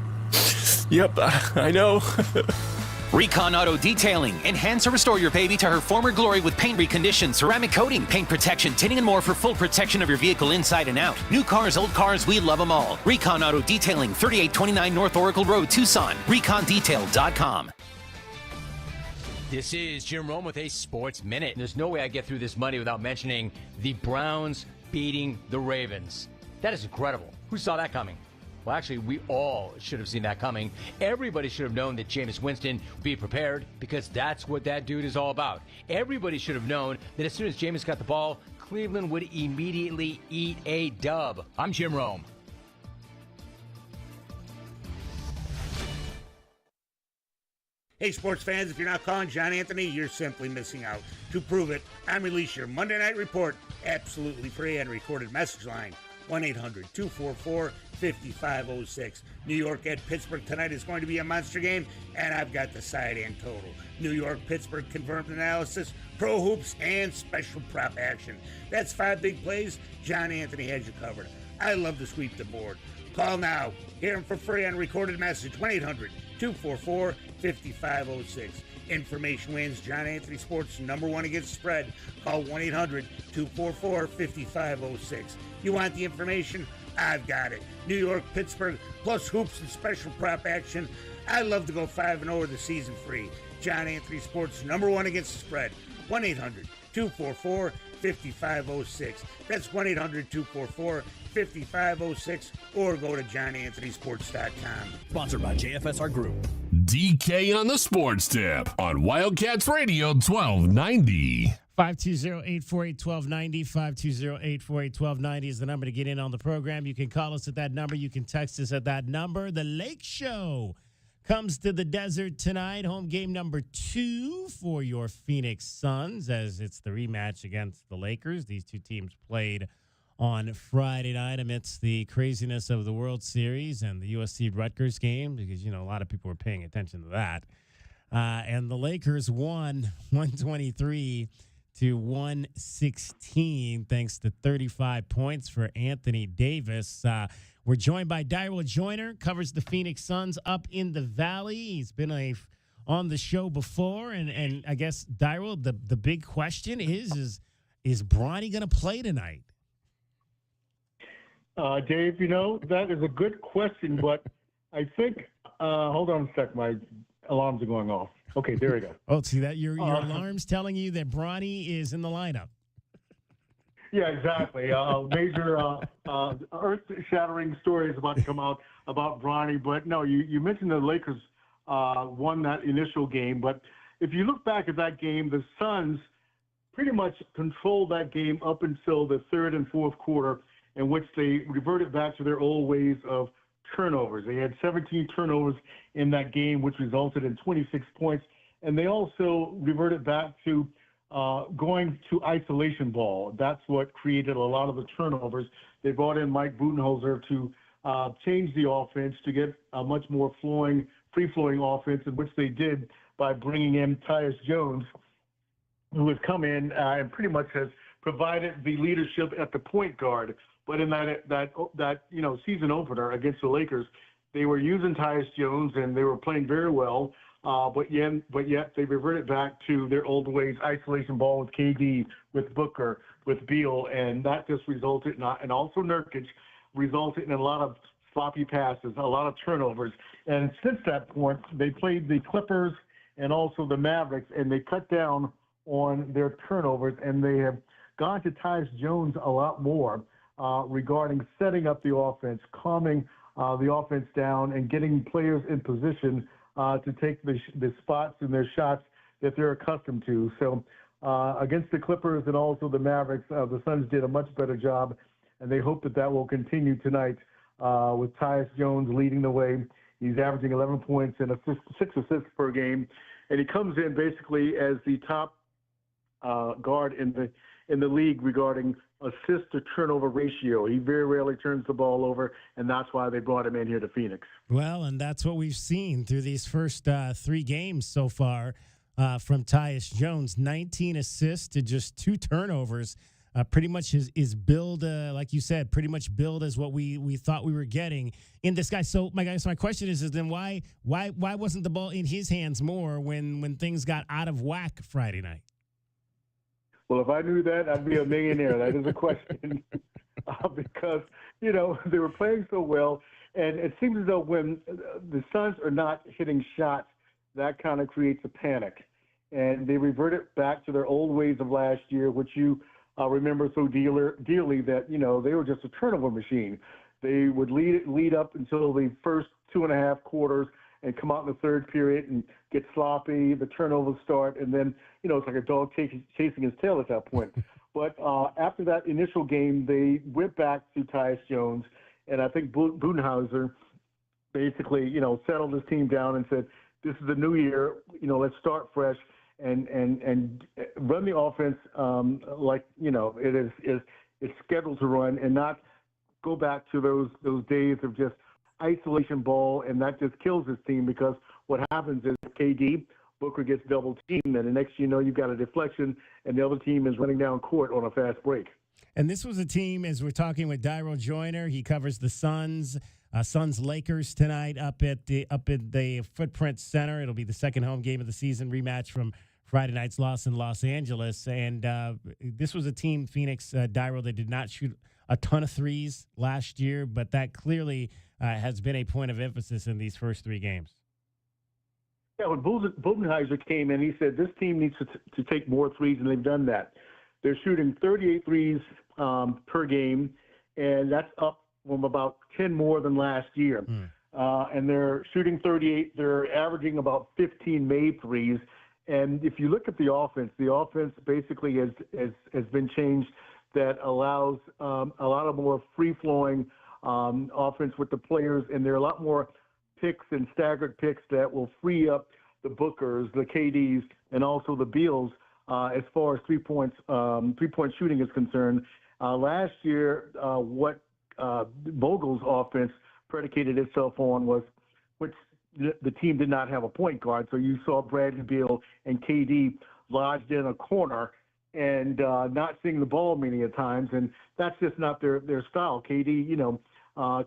Yep, I know. Recon Auto Detailing. Enhance or restore your baby to her former glory with paint recondition, ceramic coating, paint protection, tinting, and more for full protection of your vehicle inside and out. New cars, old cars, we love them all. Recon Auto Detailing, 3829 North Oracle Road, Tucson. ReconDetail.com. This is Jim Rome with a Sports Minute. There's no way I get through this Monday without mentioning the Browns beating the Ravens. That is incredible. Who saw that coming? Well, actually, we all should have seen that coming. Everybody should have known that Jameis Winston would be prepared because that's what that dude is all about. Everybody should have known that as soon as Jameis got the ball, Cleveland would immediately eat a dub. I'm Jim Rome. Hey, sports fans, if you're not calling John Anthony, you're simply missing out. To prove it, I'm release your Monday Night Report absolutely free and recorded message line. 1-800-244-5506. New York at Pittsburgh tonight is going to be a monster game, and I've got the side and total. New York, Pittsburgh, confirmed analysis, pro hoops, and special prop action. That's 5 big plays. John Anthony has you covered. I love to sweep the board. Call now. Hear him for free on recorded message. 1-800-244-5506. Information wins. John Anthony Sports, #1 against the spread. Call 1-800-244-5506. You want the information? I've got it. New York, Pittsburgh, plus hoops and special prop action. I love to go 5-0 with the season free. John Anthony Sports, #1 against the spread. 1-800-244-5506. That's 1-800-244-5506, or go to johnanthonysports.com. Sponsored by JFSR Group. DK on the Sports Tip on Wildcats Radio 1290. 520-848-1290, 520-848-1290 is the number to get in on the program. You can call us at that number. You can text us at that number. The Lake Show comes to the desert tonight. Home game #2 for your Phoenix Suns, as it's the rematch against the Lakers. These two teams played on Friday night amidst the craziness of the World Series and the USC-Rutgers game, because, you know, a lot of people were paying attention to that. And the Lakers won 123-116, thanks to 35 points for Anthony Davis. We're joined by Daryl Joyner, covers the Phoenix Suns up in the Valley. He's been on the show before, and I guess, Daryl, the big question is Bronny going to play tonight? Dave, that is a good question, but I think, hold on a sec, my alarms are going off. Okay, there we go. Oh, see that? Your alarm's telling you that Bronny is in the lineup. Yeah, exactly. Major earth-shattering stories about to come out about Bronny, but no, you mentioned the Lakers won that initial game, but if you look back at that game, the Suns pretty much controlled that game up until the third and fourth quarter, in which they reverted back to their old ways of turnovers. They had 17 turnovers in that game, which resulted in 26 points, and they also reverted back to going to isolation ball. That's what created a lot of the turnovers. They brought in Mike Budenholzer to change the offense to get a much more free-flowing offense, in which they did by bringing in Tyus Jones, who has come in and pretty much has provided the leadership at the point guard. But in that season opener against the Lakers, they were using Tyus Jones and they were playing very well. But yet they reverted back to their old ways, isolation ball with KD, with Booker, with Beal, and that just resulted and also Nurkic resulted in a lot of sloppy passes, a lot of turnovers. And since that point, they played the Clippers and also the Mavericks, and they cut down on their turnovers, and they have gone to Tyus Jones a lot more regarding setting up the offense, calming the offense down, and getting players in position to take the spots and their shots that they're accustomed to. So against the Clippers and also the Mavericks, the Suns did a much better job, and they hope that will continue tonight with Tyus Jones leading the way. He's averaging 11 points and 6 assists per game, and he comes in basically as the top guard in the league regarding assist to turnover ratio. He very rarely turns the ball over, and that's why they brought him in here to Phoenix. Well, and that's what we've seen through these first 3 games so far from Tyus Jones. 19 assists to just 2 turnovers. Pretty much is billed, like you said, pretty much billed as what we thought we were getting in this guy. So my question is then why wasn't the ball in his hands more when things got out of whack Friday night? Well, if I knew that, I'd be a millionaire. That is a question because, they were playing so well. And it seems as though when the Suns are not hitting shots, that kind of creates a panic. And they reverted back to their old ways of last year, which you remember so dearly that, they were just a turnover machine. They would lead up until the first 2.5 quarters and come out in the third period and get sloppy, the turnovers start, and then, it's like a dog chasing his tail at that point. But after that initial game, they went back to Tyus Jones, and I think Budenholzer basically, settled his team down and said, this is a new year, let's start fresh and run the offense like, it's scheduled to run, and not go back to those days of just isolation ball, and that just kills his team, because what happens is KD, Booker gets double teamed, and the next you've got a deflection, and the other team is running down court on a fast break. And this was a team, as we're talking with Daryl Joyner, he covers the Suns Lakers tonight up at the Footprint Center. It'll be the second home game of the season, rematch from Friday night's loss in Los Angeles. And this was a team, Phoenix, Daryl, that did not shoot a ton of threes last year, but that clearly has been a point of emphasis in these first 3 games. Yeah, when Budenholzer came in, he said this team needs to take more threes, and they've done that. They're shooting 38 threes per game, and that's up from about 10 more than last year. And they're shooting 38. They're averaging about 15 made threes. And if you look at the offense basically has been changed, that allows a lot of more free-flowing offense with the players, and there are a lot more picks and staggered picks that will free up the Bookers, the KDs, and also the Beals as far as three-point shooting is concerned. Last year, what Vogel's offense predicated itself on was, which the team did not have a point guard, so you saw Bradley Beal and KD lodged in a corner and not seeing the ball many a times, and that's just not their style. KD,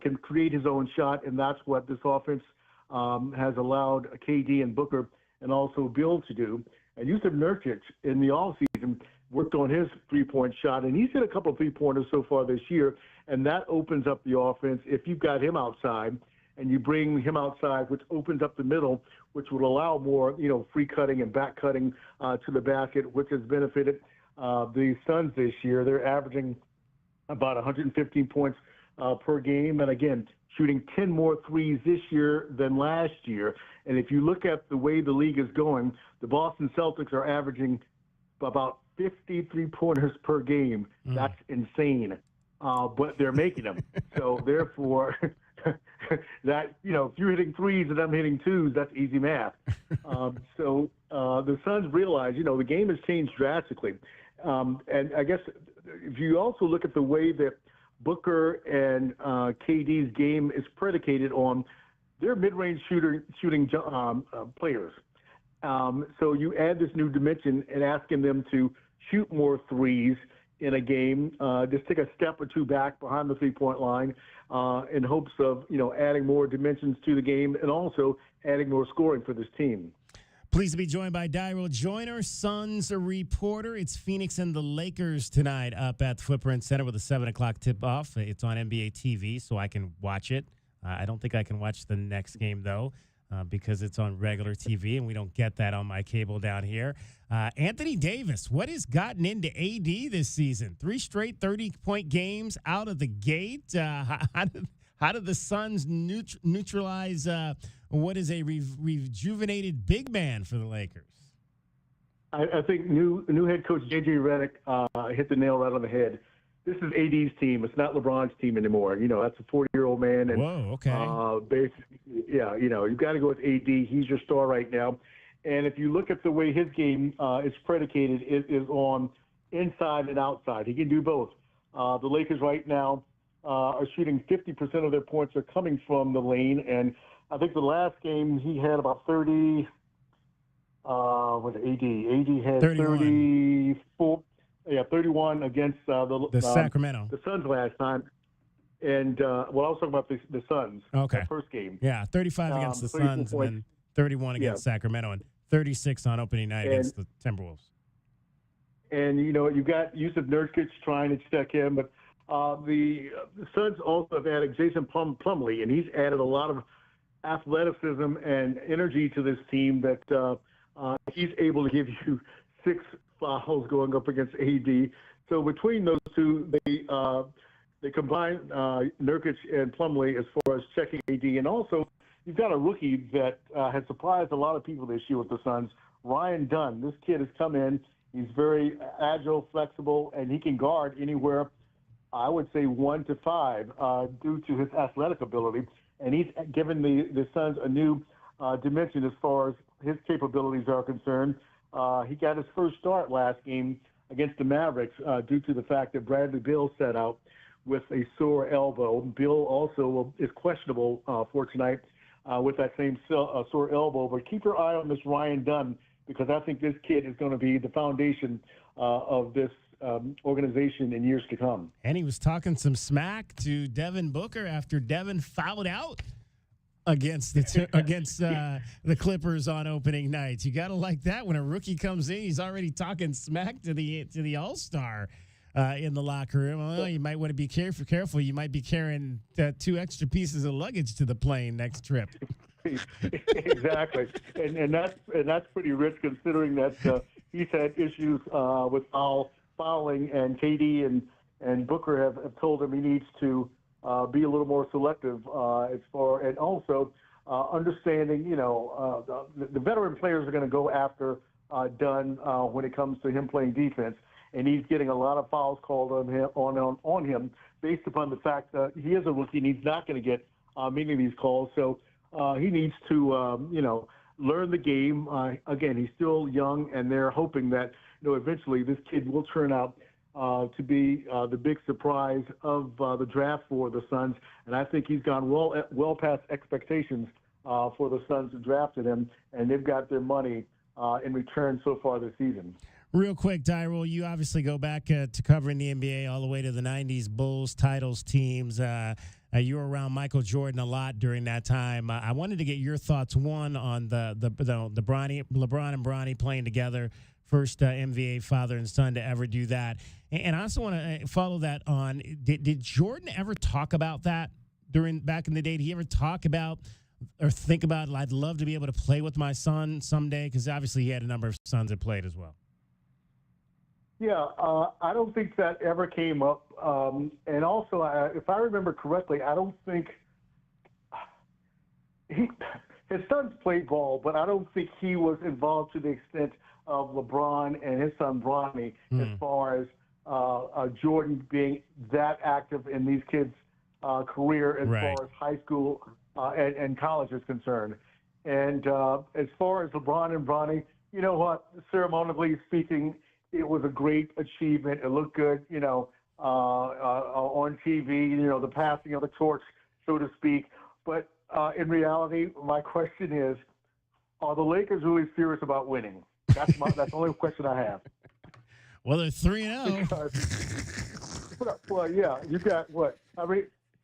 can create his own shot, and that's what this offense has allowed KD and Booker and also Bill to do. And Yusuf Nurkic in the offseason worked on his three-point shot, and he's hit a couple of three-pointers so far this year, and that opens up the offense. If you've got him outside and you bring him outside, which opens up the middle, which will allow more, free cutting and back cutting to the basket, which has benefited the Suns this year. They're averaging about 115 points per game, and again, shooting 10 more threes this year than last year. And if you look at the way the league is going, the Boston Celtics are averaging about 53 pointers per game. That's insane. But they're making them. So therefore, that, if you're hitting threes and I'm hitting twos, that's easy math. So the Suns realize, the game has changed drastically. And I guess if you also look at the way that Booker and KD's game is predicated on their mid-range shooting players. So you add this new dimension and asking them to shoot more threes in a game, just take a step or two back behind the three-point line in hopes of, adding more dimensions to the game and also adding more scoring for this team. Pleased to be joined by Daryl Joyner, Suns reporter. It's Phoenix and the Lakers tonight up at the Footprint Center with a 7 o'clock tip-off. It's on NBA TV, so I can watch it. I don't think I can watch the next game, though, because it's on regular TV, and we don't get that on my cable down here. Anthony Davis, what has gotten into AD this season? 3 straight 30-point games out of the gate. How did the Suns neutralize what is a rejuvenated big man for the Lakers? I think new head coach J.J. Redick hit the nail right on the head. This is AD's team. It's not LeBron's team anymore. That's a 40-year-old man. And, whoa, okay. Basically, you've got to go with AD. He's your star right now. And if you look at the way his game is predicated, it is on inside and outside. He can do both. The Lakers right now are shooting 50% of their points are coming from the lane. And I think the last game he had about 30 with AD. AD had 34. Yeah, 31 against the Sacramento. The Suns last time. And, I was talking about the Suns. Okay. That first game. Yeah, 35 against the Suns and then 31 against Sacramento and 36 on opening night against the Timberwolves. And, you've got Yusuf Nurkic trying to check him, but the Suns also have added Jason Plumlee, and he's added a lot of athleticism and energy to this team that he's able to give you 6 fouls going up against AD. So between those two, they combine Nurkic and Plumlee as far as checking AD. And also, you've got a rookie that has surprised a lot of people this year with the Suns, Ryan Dunn. This kid has come in. He's very agile, flexible, and he can guard anywhere, I would say 1 to 5, due to his athletic ability. And he's given the Suns a new dimension as far as his capabilities are concerned. He got his first start last game against the Mavericks due to the fact that Bradley Beal sat out with a sore elbow. Beal also is questionable for tonight with that same sore elbow. But keep your eye on this Ryan Dunn, because I think this kid is going to be the foundation of this organization in years to come. And he was talking some smack to Devin Booker after Devin fouled out against the Clippers on opening night. You got to like that when a rookie comes in, he's already talking smack to the All-Star in the locker room. Well, you might want to be careful. You might be carrying 2 extra pieces of luggage to the plane next trip. Exactly, and that's pretty rich considering that he's had issues with fouling, and KD and Booker have told him he needs to be a little more selective as far, and also understanding, the veteran players are going to go after Dunn when it comes to him playing defense, and he's getting a lot of fouls called on him based upon the fact that he is a rookie and he's not going to get many of these calls. So he needs to, learn the game. Again, he's still young, and they're hoping that, eventually this kid will turn out to be the big surprise of the draft for the Suns. And I think he's gone well past expectations for the Suns who drafted him, and they've got their money in return so far this season. Real quick, Tyrell, you obviously go back to covering the NBA all the way to the 90s Bulls titles teams. You were around Michael Jordan a lot during that time. I wanted to get your thoughts, one, on the LeBron and Bronny playing together, first NBA father and son to ever do that. And I also want to follow that on, did Jordan ever talk about that back in the day? Did he ever talk about or think about, I'd love to be able to play with my son someday? Because obviously he had a number of sons that played as well. Yeah, I don't think that ever came up. And also, if I remember correctly, I don't think his sons played ball, but I don't think he was involved to the extent of LeBron and his son Bronny as far as Jordan being that active in these kids' career as far as high school and college is concerned. And as far as LeBron and Bronny, you know what, ceremonially speaking, it was a great achievement. It looked good, on TV, the passing of the torch, so to speak. But in reality, my question is, are the Lakers really serious about winning? That's the only question I have. Well, they're 3-0. Well, yeah, you got what?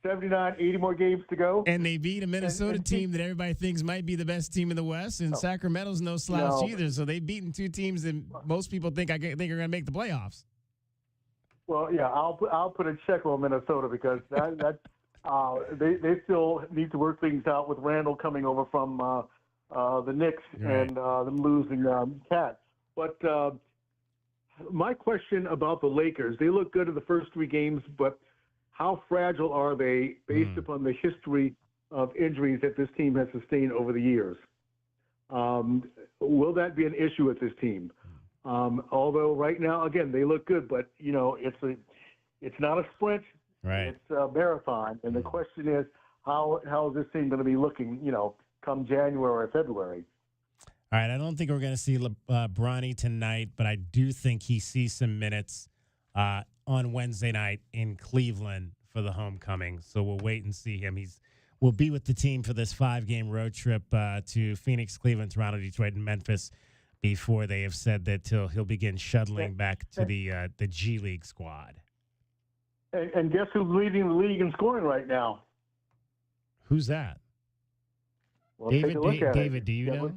79, 80 more games to go. And they beat a Minnesota team that everybody thinks might be the best team in the West, and Sacramento's no slouch either. So they've beaten two teams that most people think are going to make the playoffs. Well, yeah, I'll put a check on Minnesota because they still need to work things out with Randall coming over from the Knicks and them losing Cat. But my question about the Lakers, they look good in the first three games, but how fragile are they based upon the history of injuries that this team has sustained over the years? Will that be an issue with this team? Although right now, again, they look good, but it's not a sprint, it's a marathon. And the question is, how is this team going to be looking, come January or February? All right, I don't think we're going to see Bronny tonight, but I do think he sees some minutes on Wednesday night in Cleveland for the homecoming. So we'll wait and see him. We'll be with the team for this 5-game road trip to Phoenix, Cleveland, Toronto, Detroit, and Memphis before they have said that he'll begin shuttling back to the G League squad. And guess who's leading the league in scoring right now? Who's that? Well, take a look at David, it. do you know?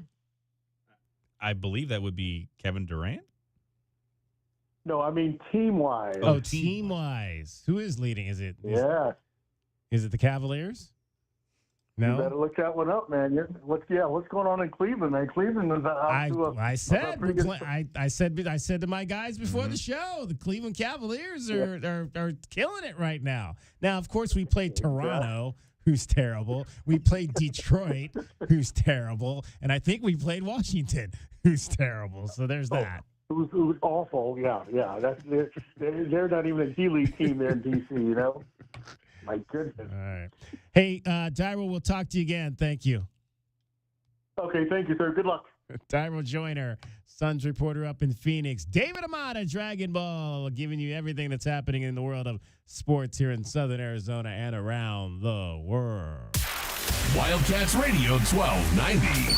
I believe that would be Kevin Durant. No, I mean team-wise. Oh, team-wise. Who is leading? Is it the Cavaliers? No? You better look that one up, man. What's going on in Cleveland, man? Cleveland is I said to my guys before the show, the Cleveland Cavaliers are killing it right now. Now, of course, we played Toronto, who's terrible. We played Detroit, who's terrible. And I think we played Washington, who's terrible. So there's that. Who's awful. Yeah. They're not even a G League team there in D.C., My goodness. All right. Hey, Dyro, we'll talk to you again. Thank you. Okay, thank you, sir. Good luck. Dyro Joyner, Suns reporter up in Phoenix. David Amata, Dragon Ball, giving you everything that's happening in the world of sports here in Southern Arizona and around the world. Wildcats Radio 1290.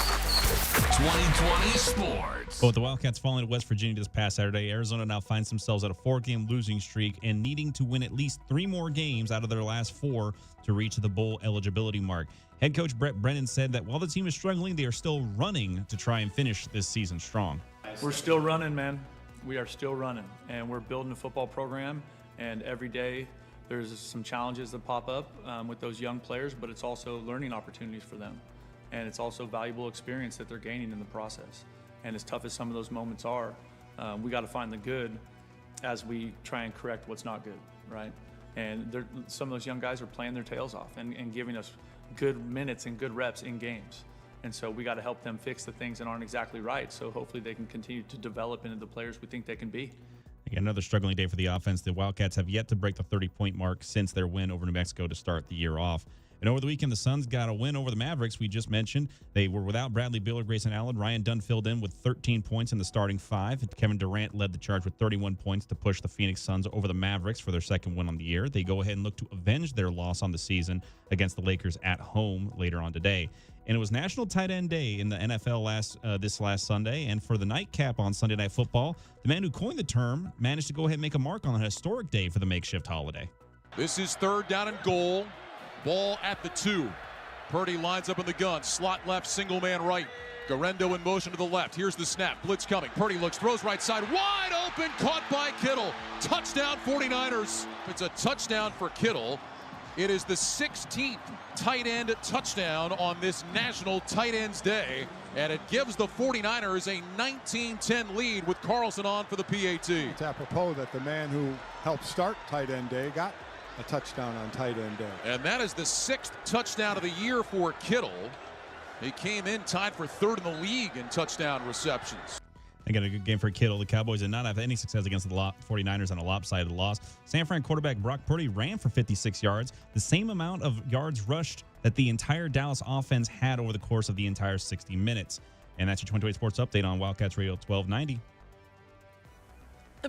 2020 Sports. But with the Wildcats falling to West Virginia this past Saturday, Arizona now finds themselves at a 4-game losing streak and needing to win at least 3 more games out of their last 4 to reach the bowl eligibility mark. Head coach Brent Brennan said that while the team is struggling, they are still running to try and finish this season strong. We're still running, man. We are still running, and we're building a football program, and every day there's some challenges that pop up with those young players, but it's also learning opportunities for them. And it's also valuable experience that they're gaining in the process. And as tough as some of those moments are, we got to find the good as we try and correct what's not good, right? And some of those young guys are playing their tails off and giving us good minutes and good reps in games. And so we got to help them fix the things that aren't exactly right, so hopefully they can continue to develop into the players we think they can be. Again, another struggling day for the offense. The Wildcats have yet to break the 30-point mark since their win over New Mexico to start the year off. And over the weekend, the Suns got a win over the Mavericks. We just mentioned they were without Bradley Beal or Grayson Allen. Ryan Dunn filled in with 13 points in the starting 5. And Kevin Durant led the charge with 31 points to push the Phoenix Suns over the Mavericks for their second win on the year. They go ahead and look to avenge their loss on the season against the Lakers at home later on today. And it was National Tight End Day in the NFL this last Sunday. And for the nightcap on Sunday Night Football, the man who coined the term managed to go ahead and make a mark on a historic day for the makeshift holiday. This is 3rd down and goal. Ball at the 2. Purdy lines up in the gun. Slot left, single man right. Garendo in motion to the left. Here's the snap. Blitz coming. Purdy looks, throws right side. Wide open, caught by Kittle. Touchdown 49ers. It's a touchdown for Kittle. It is the 16th tight end touchdown on this National Tight Ends Day, and it gives the 49ers a 19-10 lead with Carlson on for the PAT. It's apropos that the man who helped start Tight End Day got a touchdown on Tight End Day. And that is the 6th touchdown of the year for Kittle. He came in tied for 3rd in the league in touchdown receptions. Again, a good game for Kittle. The Cowboys did not have any success against the 49ers on a lopsided loss. San Fran quarterback Brock Purdy ran for 56 yards, the same amount of yards rushed that the entire Dallas offense had over the course of the entire 60 minutes. And that's your 28 Sports Update on Wildcats Radio 1290.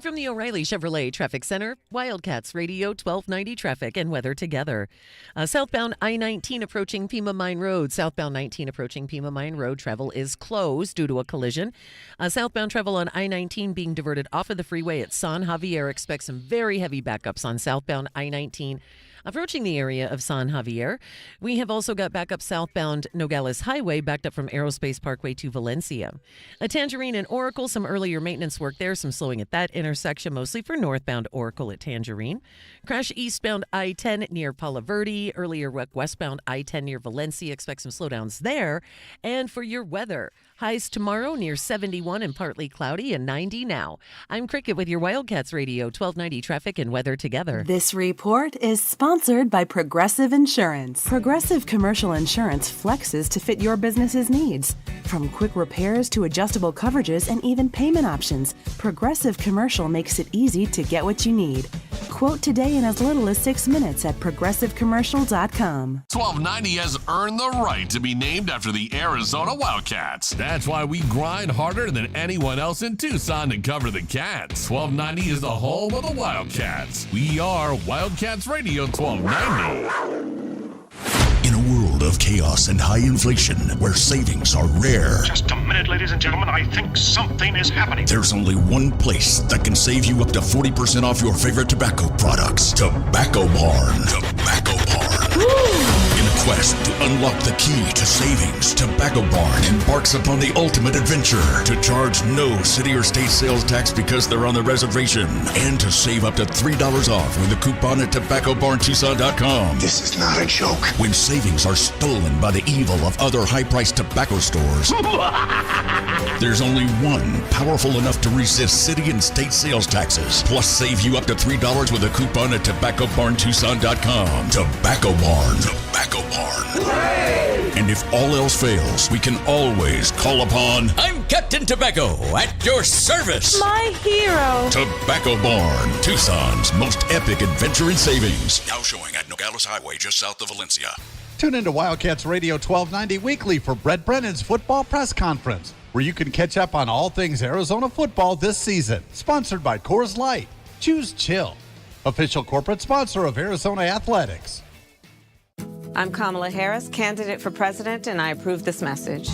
From the O'Reilly Chevrolet Traffic Center, Wildcats Radio 1290 traffic and weather together. Southbound I-19 approaching Pima Mine Road. Southbound 19 approaching Pima Mine Road. Travel is closed due to a collision. Southbound travel on I-19 being diverted off of the freeway at San Javier. Expect some very heavy backups on southbound I-19 approaching the area of San Javier. We have also got backup southbound Nogales Highway backed up from Aerospace Parkway to Valencia. A Tangerine and Oracle, some earlier maintenance work there, some slowing at that intersection, mostly for northbound Oracle at Tangerine. Crash eastbound I-10 near Palo Verde, earlier westbound I-10 near Valencia. Expect some slowdowns there. And for your weather, highs tomorrow near 71 and partly cloudy and 90 now. I'm Cricket with your Wildcats Radio 1290 traffic and weather together. This report is sponsored by Progressive Insurance. Progressive Commercial Insurance flexes to fit your business's needs. From quick repairs to adjustable coverages and even payment options, Progressive Commercial makes it easy to get what you need. Quote today in as little as 6 minutes at progressivecommercial.com. 1290 has earned the right to be named after the Arizona Wildcats. That's why we grind harder than anyone else in Tucson to cover the Cats. 1290 is the home of the Wildcats. We are Wildcats Radio 1290. In a world of chaos and high inflation, where savings are rare. Just a minute, ladies and gentlemen. I think something is happening. There's only one place that can save you up to 40% off your favorite tobacco products. Tobacco Barn. Tobacco Barn. In a quest to unlock the key to savings, Tobacco Barn embarks upon the ultimate adventure to charge no city or state sales tax because they're on the reservation, and to save up to $3 off with a coupon at tobaccobarntucson.com. This is not a joke. When savings are stolen by the evil of other high-priced tobacco stores, there's only one powerful enough to resist city and state sales taxes, plus save you up to $3 with a coupon at tobaccobarntucson.com. Tobacco Barn. Tobacco Barn. Hooray! And if all else fails, we can always call upon... I'm Captain Tobacco, at your service. My hero. Tobacco Barn, Tucson's most epic adventure in savings. Now showing at Nogales Highway, just south of Valencia. Tune into Wildcats Radio 1290 weekly for Brent Brennan's football press conference, where you can catch up on all things Arizona football this season. Sponsored by Coors Light. Choose chill. Official corporate sponsor of Arizona Athletics. I'm Kamala Harris, candidate for president, and I approve this message.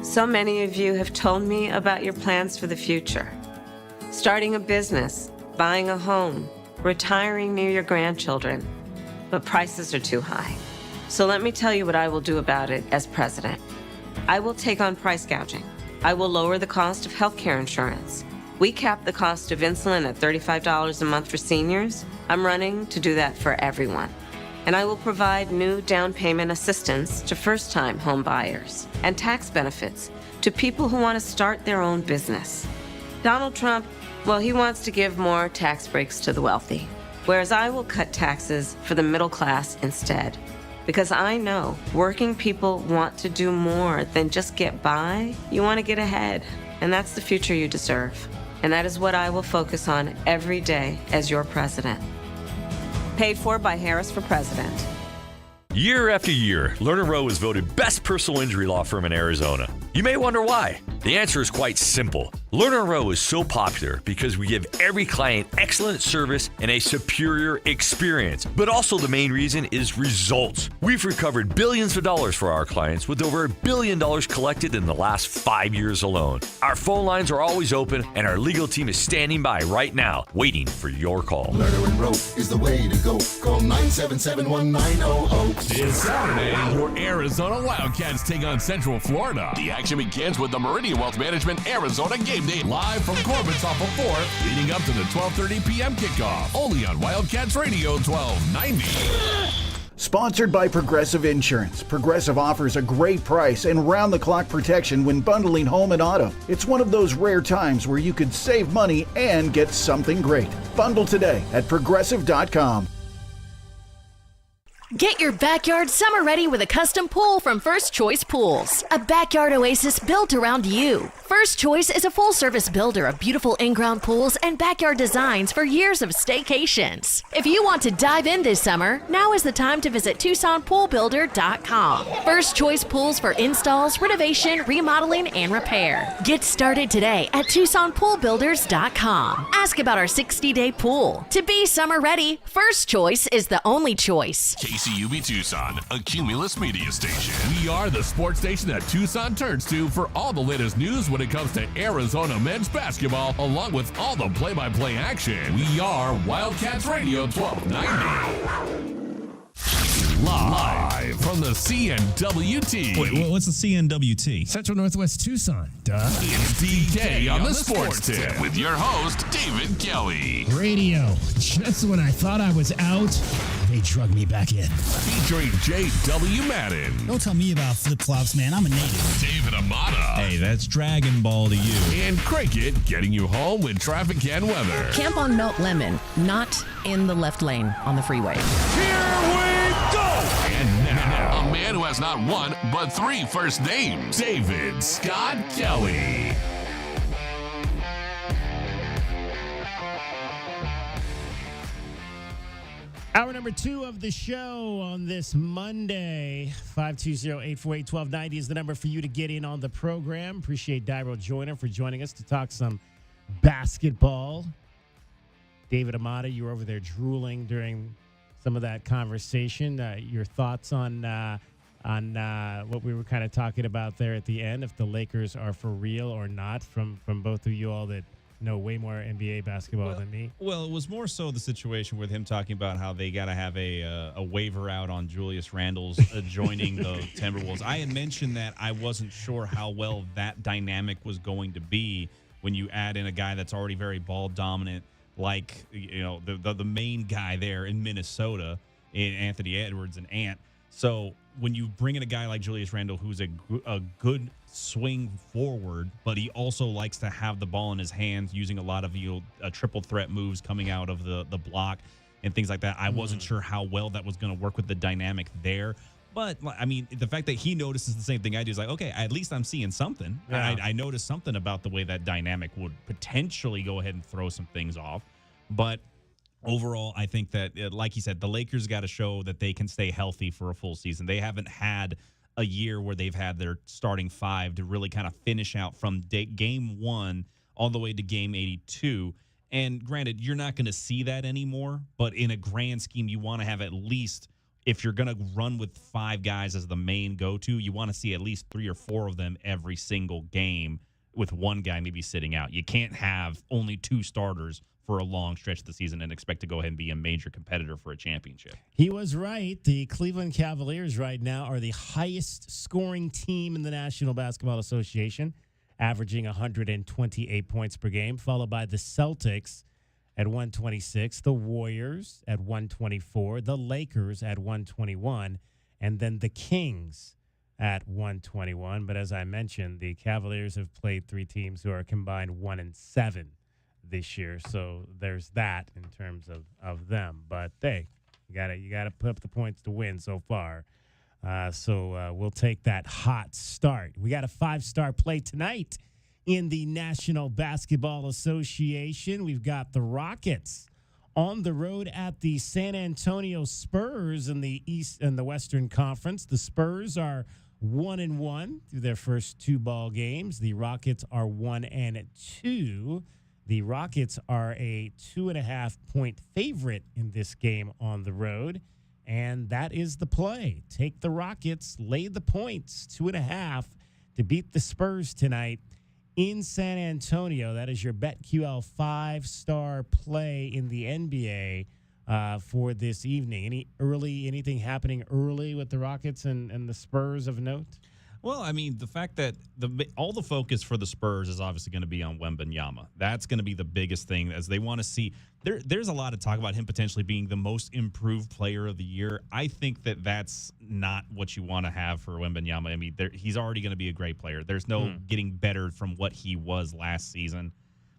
So many of you have told me about your plans for the future. Starting a business, buying a home, retiring near your grandchildren. But prices are too high. So let me tell you what I will do about it as president. I will take on price gouging. I will lower the cost of healthcare insurance. We cap the cost of insulin at $35 a month for seniors. I'm running to do that for everyone. And I will provide new down payment assistance to first-time home buyers and tax benefits to people who want to start their own business. Donald Trump, well, he wants to give more tax breaks to the wealthy, whereas I will cut taxes for the middle class instead. Because I know working people want to do more than just get by. You want to get ahead, and that's the future you deserve. And that is what I will focus on every day as your president. Paid for by Harris for President. Year after year, Lerner Rowe is voted best personal injury law firm in Arizona. You may wonder why. The answer is quite simple. Learner Row is so popular because we give every client excellent service and a superior experience. But also the main reason is results. We've recovered billions of dollars for our clients with over $1 billion collected in the last 5 years alone. Our phone lines are always open and our legal team is standing by right now, waiting for your call. Learner Row is the way to go. Call 977-1900. This Saturday, your Arizona Wildcats take on Central Florida. The action begins with the Meridian Wealth Management Arizona Game Day live from Corbett's off of 4th, leading up to the 12:30 p.m. kickoff. Only on Wildcats Radio 1290. Sponsored by Progressive Insurance. Progressive offers a great price and round-the-clock protection when bundling home and auto. It's one of those rare times where you could save money and get something great. Bundle today at Progressive.com. Get your backyard summer ready with a custom pool from First Choice Pools. A backyard oasis built around you. First Choice is a full-service builder of beautiful in-ground pools and backyard designs for years of staycations. If you want to dive in this summer, now is the time to visit TucsonPoolBuilder.com. First Choice Pools for installs, renovation, remodeling, and repair. Get started today at TucsonPoolBuilders.com. Ask about our 60-day pool. To be summer ready, First Choice is the only choice. KCUB Tucson, a Cumulus media station. We are the sports station that Tucson turns to for all the latest news when it comes to Arizona men's basketball, along with all the play-by-play action. We are Wildcats Radio 1290. Live from the CNWT. Wait, what's the CNWT? Central Northwest Tucson. Duh. It's DK on the Sports Tip with your host, David Kelly. Radio. Just when I thought I was out, they drug me back in. Featuring J.W. Madden. Don't tell me about flip-flops, man. I'm a native. David Amata. Hey, that's Dragon Ball to you. And Cricket getting you home with traffic and weather. Camp on Mount Lemon, not in the left lane on the freeway. Here we go! And now, a man who has not one, but 3 first names, David Scott Kelly. Hour number 2 of the show on this Monday. 520-848-1290 is the number for you to get in on the program. Appreciate Daryl Joyner for joining us to talk some basketball. David Amata, you were over there drooling during some of that conversation. Your thoughts on what we were kind of talking about there at the end, if the Lakers are for real or not, from both of you all that know way more NBA basketball than me. Well, it was more so the situation with him talking about how they got to have a waiver out on Julius Randle's joining the Timberwolves. I had mentioned that I wasn't sure how well that dynamic was going to be when you add in a guy that's already very ball dominant, like the main guy there in Minnesota, in Anthony Edwards and Ant. So when you bring in a guy like Julius Randle, who's a good swing forward, but he also likes to have the ball in his hands, using a lot of triple threat moves coming out of the block and things like that. I wasn't sure how well that was going to work with the dynamic there. But, I mean, the fact that he notices the same thing I do is like, okay, at least I'm seeing something. Yeah. I noticed something about the way that dynamic would potentially go ahead and throw some things off. But overall, I think that, like he said, the Lakers got to show that they can stay healthy for a full season. They haven't had a year where they've had their starting 5 to really kind of finish out from game 1 all the way to game 82. And granted, you're not going to see that anymore, but in a grand scheme, you want to have at least, if you're going to run with 5 guys as the main go-to, you want to see at least 3 or 4 of them every single game, with one guy maybe sitting out. You can't have only 2 starters for a long stretch of the season and expect to go ahead and be a major competitor for a championship. He was right. The Cleveland Cavaliers right now are the highest scoring team in the National Basketball Association, averaging 128 points per game, followed by the Celtics at 126, the Warriors at 124, the Lakers at 121, and then the Kings at 121. But as I mentioned, the Cavaliers have played 3 teams who are combined 1-7 this year, so there's that in terms of them. But hey, you gotta put up the points to win so far. So we'll take that hot start. We got a 5-star play tonight in the National Basketball Association. We've got the Rockets on the road at the San Antonio Spurs in the East and the Western Conference. The Spurs are 1-1 through their first 2 ball games. The Rockets are 1-2. The Rockets are a 2.5-point favorite in this game on the road. And that is the play. Take the Rockets, lay the points, 2.5 to beat the Spurs tonight in San Antonio. That is your BetQL 5-star play in the NBA for this evening. Anything happening early with the Rockets and the Spurs of note? Well, I mean, the fact that all the focus for the Spurs is obviously going to be on Wembanyama. That's going to be the biggest thing, as they want to see. There's a lot of talk about him potentially being the most improved player of the year. I think that's not what you want to have for Wembanyama. I mean, he's already going to be a great player. There's no getting better from what he was last season.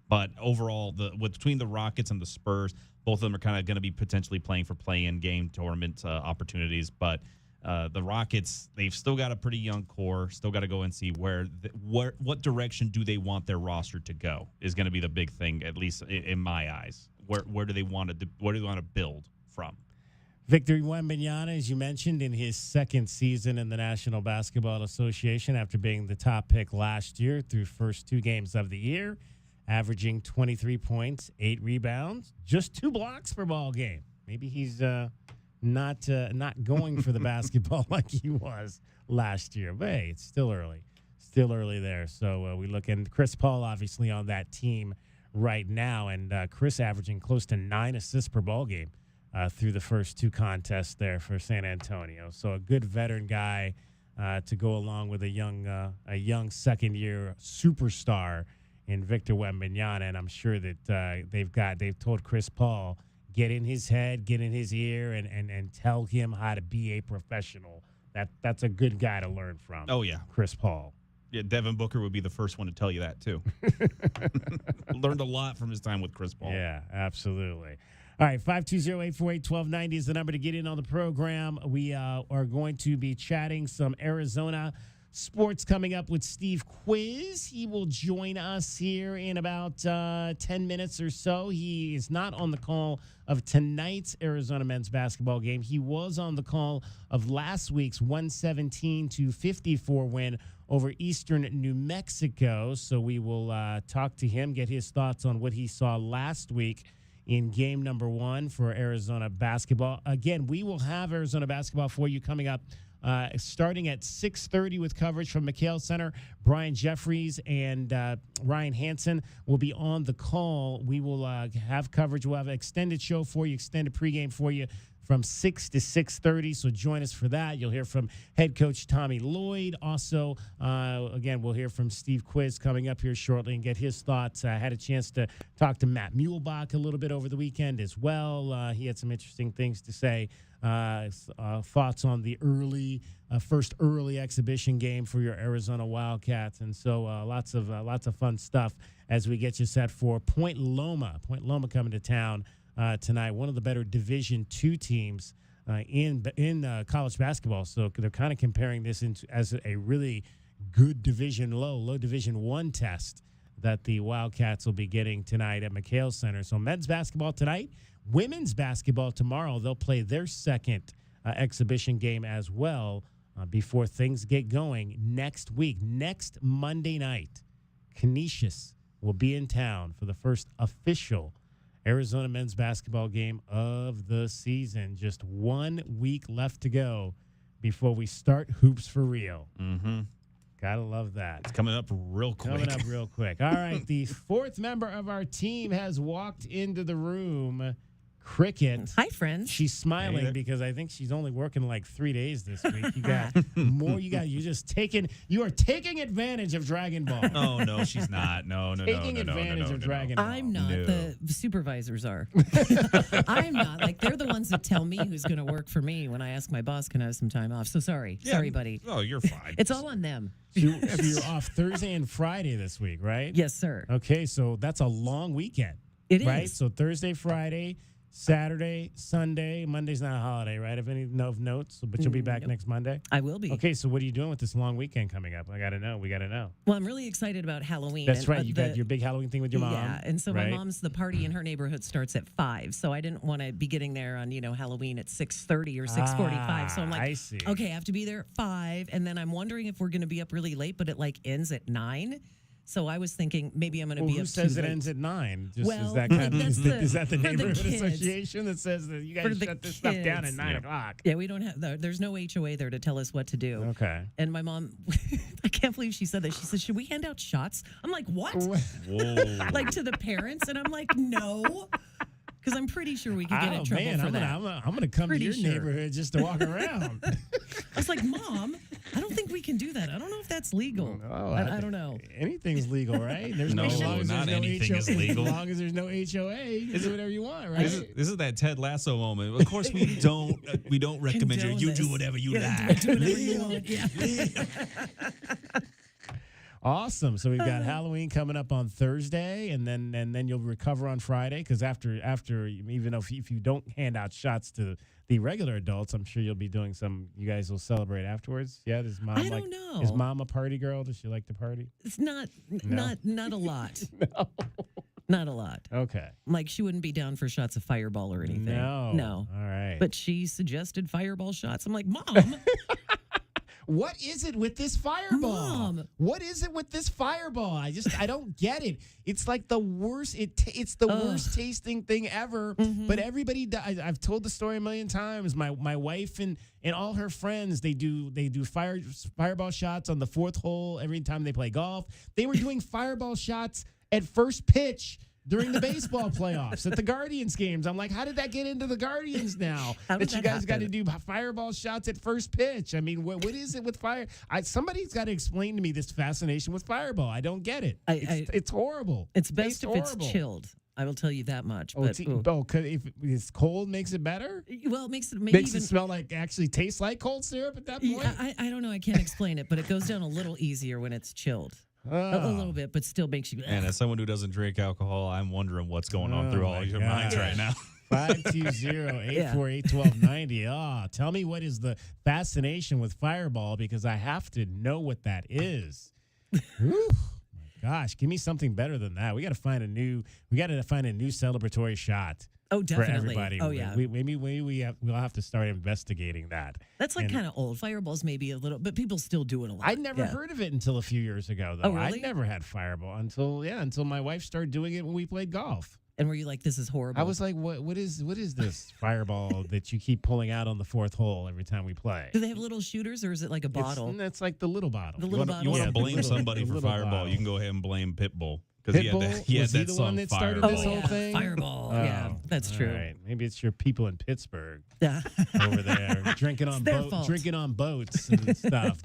But overall, between the Rockets and the Spurs, both of them are kind of going to be potentially playing for play-in game tournament opportunities. But the Rockets, they've still got a pretty young core. Still got to go and see what direction do they want their roster to go is going to be the big thing, at least in my eyes. Where do they want to build from? Victor Wembanyama, as you mentioned, in his second season in the National Basketball Association after being the top pick last year through first 2 games of the year, averaging 23 points, 8 rebounds, just 2 blocks per ball game. Maybe he's not going for the basketball like he was last year. But hey, it's still early there. So we look at Chris Paul obviously on that team right now, and Chris averaging close to 9 assists per ball game through the first 2 contests there for San Antonio. So a good veteran guy to go along with a young second-year superstar in Victor Wembanyama, and I'm sure that they've told Chris Paul, get in his head, get in his ear, and tell him how to be a professional. That's a good guy to learn from. Oh, yeah. Chris Paul. Yeah, Devin Booker would be the first one to tell you that, too. Learned a lot from his time with Chris Paul. Yeah, absolutely. All right, 520-848-1290 is the number to get in on the program. We are going to be chatting some Arizona sports coming up with Steve Quiz. He will join us here in about 10 minutes or so. He is not on the call of tonight's Arizona men's basketball game. He was on the call of last week's 117-54 win over Eastern New Mexico. So we will talk to him, get his thoughts on what he saw last week in game number 1 for Arizona basketball. Again, we will have Arizona basketball for you coming up starting at 6:30 with coverage from McHale Center. Brian Jeffries and Ryan Hansen will be on the call. We will have coverage. We'll have an extended show for you, extended pregame for you from 6 to 6:30. So join us for that. You'll hear from head coach Tommy Lloyd. Also, again, we'll hear from Steve Quiz coming up here shortly and get his thoughts. I had a chance to talk to Matt Muehlbach a little bit over the weekend as well. He had some interesting things to say. Thoughts on the first early exhibition game for your Arizona Wildcats, and so lots of fun stuff as we get you set for Point Loma. Point Loma coming to town tonight. One of the better Division II teams in college basketball. So they're kind of comparing this as a really good low Division I test that the Wildcats will be getting tonight at McHale Center. So men's basketball tonight. Women's basketball tomorrow, they'll play their second exhibition game as well before things get going next week. Next Monday night, Canisius will be in town for the first official Arizona men's basketball game of the season. Just 1 week left to go before we start hoops for real. Mm-hmm. Gotta love that. It's coming up real quick. All right, the 4th member of our team has walked into the room. Cricket. Hi, friends. She's smiling because I think she's only working like 3 days this week. You got more. You are taking advantage of Dragon Ball. Oh, no, she's not. No. Taking advantage of Dragon Ball. I'm not. No. The supervisors are. I'm not. Like, they're the ones that tell me who's going to work for me when I ask my boss, can I have some time off? So sorry. Yeah. Sorry, buddy. Oh, you're fine. It's all on them. So you're off Thursday and Friday this week, right? Yes, sir. Okay, so that's a long weekend. It is. Right? So Thursday, Friday, Saturday, Sunday. Monday's not a holiday, right? If any of notes, but you'll be back next Monday? I will be. Okay, so what are you doing with this long weekend coming up? I got to know. We got to know. Well, I'm really excited about Halloween. That's right. You got your big Halloween thing with your mom. Yeah, and so right? my mom's, the party in her neighborhood starts at 5, so I didn't want to be getting there on, Halloween at 6:30 or 6:45. So I'm like, I see. Okay, I have to be there at 5, and then I'm wondering if we're going to be up really late, but it ends at 9. So I was thinking maybe I'm going to be who up says too it late. ends at 9? Well, is that kind of, that's is that the for the neighborhood kids. association that says that you guys shut this stuff down at 9 o'clock? Yeah, we don't have. There's no HOA there to tell us what to do. Okay. And my mom, I can't believe she said that. She said, "Should we hand out shots?" I'm like, "What?" Whoa. Like to the parents, and I'm like, "No." Because I'm pretty sure we could get in trouble for that. I'm gonna come to your neighborhood just to walk around. I was like, Mom, I don't think we can do that. I don't know if that's legal. No, I don't know. Anything's legal, right? There's No, as long as not there's no anything is HOA, legal. As long as there's no HOA, you can do whatever you want, right? This is that Ted Lasso moment. Of course, we don't recommend you do whatever you like. Do whatever you want. Yeah. Awesome. So we've got Halloween coming up on Thursday, and then you'll recover on Friday. Because after even if you don't hand out shots to the regular adults, I'm sure you'll be doing some. You guys will celebrate afterwards. Yeah. Does mom I don't know. Is mom a party girl? Does she like to party? It's not a lot. No. Not a lot. Okay. Like she wouldn't be down for shots of Fireball or anything. No. All right. But she suggested Fireball shots. I'm like, Mom. What is it with this Fireball? Mom. What is it with this Fireball? I don't get it. It's like the worst. It's the worst tasting thing ever. Mm-hmm. But everybody, I've told the story a million times. My wife and all her friends, they do Fireball shots on the fourth hole every time they play golf. They were doing Fireball shots at first pitch during the baseball playoffs at the Guardians games. I'm like, how did that get into the Guardians now? That you guys got to do Fireball shots at first pitch. I mean, what is it with fire? Somebody's got to explain to me this fascination with Fireball. I don't get it. It's horrible. It's best if it's chilled. I will tell you that much. If it's cold, makes it better? Well, it makes it smell like, actually taste like cold syrup at that point? I don't know. I can't explain it, but it goes down a little easier when it's chilled. A little bit, but still makes you. And as someone who doesn't drink alcohol, I'm wondering what's going on through all your minds right now. 520-848-1290. Tell me what is the fascination with Fireball, because I have to know what that is. Whew. Gosh, give me something better than that. We got to find a new celebratory shot. Oh, definitely. For everybody. Oh, yeah. We'll have to start investigating that. That's like kind of old. Fireballs maybe a little, but people still do it a lot. I'd never heard of it until a few years ago, though. Oh, really? I'd never had Fireball until my wife started doing it when we played golf. And were you like, this is horrible? I was like, what is this Fireball that you keep pulling out on the fourth hole every time we play? Do they have little shooters, or is it like a bottle? It's like the little bottle. The little bottle. You want to blame somebody for Fireball, bottle. You can go ahead and blame Pitbull. Because he had that the song one that started Fireball. this whole thing? Fireball. Yeah, that's true. All right. Maybe it's your people in Pittsburgh Yeah. over there drinking on boats and stuff.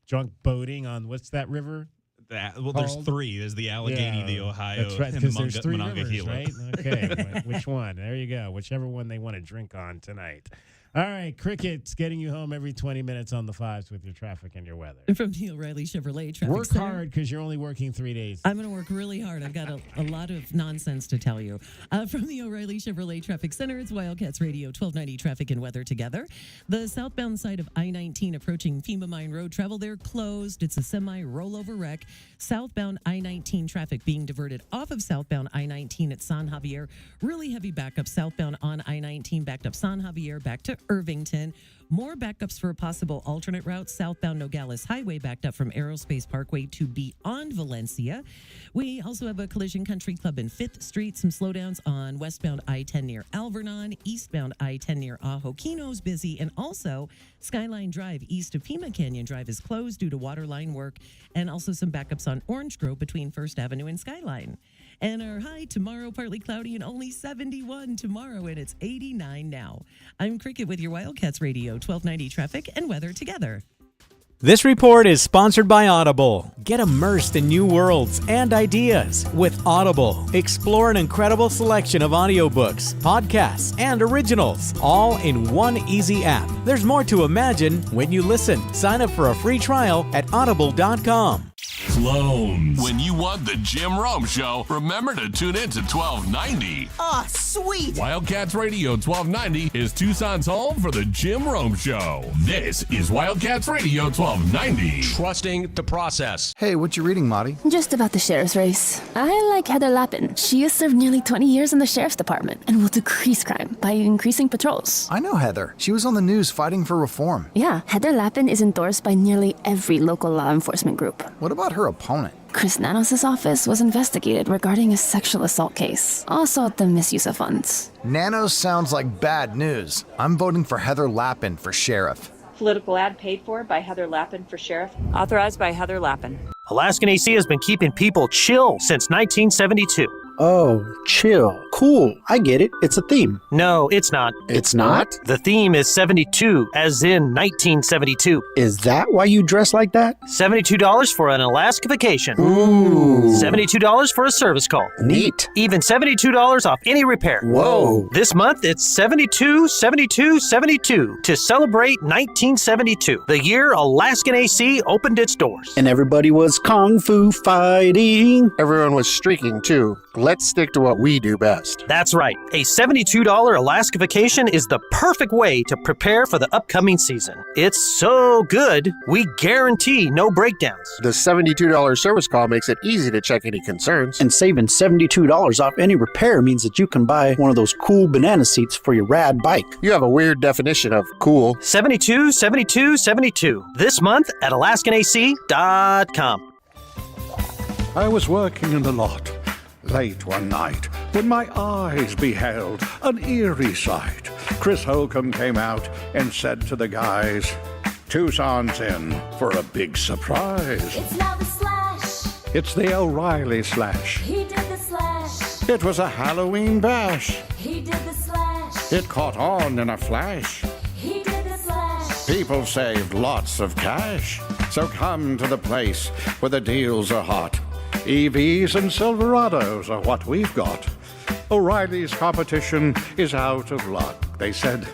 Drunk boating on what's that river? There's three. There's the Allegheny, the Ohio, that's right, and the there's three rivers, Monongahela. right? Okay, which one? There you go. Whichever one they want to drink on tonight. All right, Cricket's getting you home every 20 minutes on the fives with your traffic and your weather. From the O'Reilly Chevrolet Traffic Work Center. hard because you're only working 3 days. I'm going to work really hard. I've got a lot of nonsense to tell you. From the O'Reilly Chevrolet Traffic Center, it's Wildcats Radio 1290 Traffic and Weather together. The southbound side of I-19 approaching FEMA Mine Road, travel there closed. It's a semi-rollover wreck. Southbound I-19 traffic being diverted off of southbound I-19 at San Javier. Really heavy backup southbound on I-19, backed up San Javier, back to Irvington. More backups for a possible alternate route. Southbound Nogales Highway backed up from Aerospace Parkway to beyond Valencia. We also have a Collision Country Club in 5th Street. Some slowdowns on westbound I-10 near Alvernon. Eastbound I-10 near Ajo Quino's busy. And also Skyline Drive east of Pima Canyon Drive is closed due to waterline work. And also some backups on Orange Grove between 1st Avenue and Skyline. And our high tomorrow, partly cloudy and only 71 tomorrow, and it's 89 now. I'm Cricket with your Wildcats Radio 1290 Traffic and Weather together. This report is sponsored by Audible. Get immersed in new worlds and ideas with Audible. Explore an incredible selection of audiobooks, podcasts, and originals, all in one easy app. There's more to imagine when you listen. Sign up for a free trial at audible.com. clones. When you want the Jim Rome Show, remember to tune in to 1290. Oh, sweet. Wildcats Radio 1290 is Tucson's home for the Jim Rome Show. This is Wildcats Radio 1290. Trusting the process. Hey, what you reading, Marty? Just about the sheriff's race. I like Heather Lappin. She has served nearly 20 years in the sheriff's department and will decrease crime by increasing patrols. I know Heather. She was on the news fighting for reform. Yeah, Heather Lappin is endorsed by nearly every local law enforcement group. What about her opponent? Chris Nanos' office was investigated regarding a sexual assault case. Also, the misuse of funds. Nanos sounds like bad news. I'm voting for Heather Lappin for sheriff. Political ad paid for by Heather Lappin for sheriff. Authorized by Heather Lappin. Alaskan AC has been keeping people chill since 1972. Oh, chill. Cool. I get it. It's a theme. No, it's not. It's not? The theme is 72, as in 1972. Is that why you dress like that? $72 for an Alaska vacation. Ooh. $72 for a service call. Neat. Even $72 off any repair. Whoa. This month, it's 72, 72, 72 to celebrate 1972, the year Alaskan AC opened its doors. And everybody was kung fu fighting. Everyone was streaking, too. Let's stick to what we do best. That's right. A $72 Alaska vacation is the perfect way to prepare for the upcoming season. It's so good, we guarantee no breakdowns. The $72 service call makes it easy to check any concerns. And saving $72 off any repair means that you can buy one of those cool banana seats for your rad bike. You have a weird definition of cool. 72, 72, 72. This month at AlaskanAC.com. I was working in the lot late one night when my eyes beheld an eerie sight. Chris Holcomb came out and said to the guys, Tucson's in for a big surprise. It's now the Slash. It's the O'Reilly Slash. He did the slash. It was a Halloween bash. He did the slash. It caught on in a flash. He did the slash. People saved lots of cash. So come to the place where the deals are hot. EVs and Silverados are what we've got. O'Reilly's competition is out of luck. They said,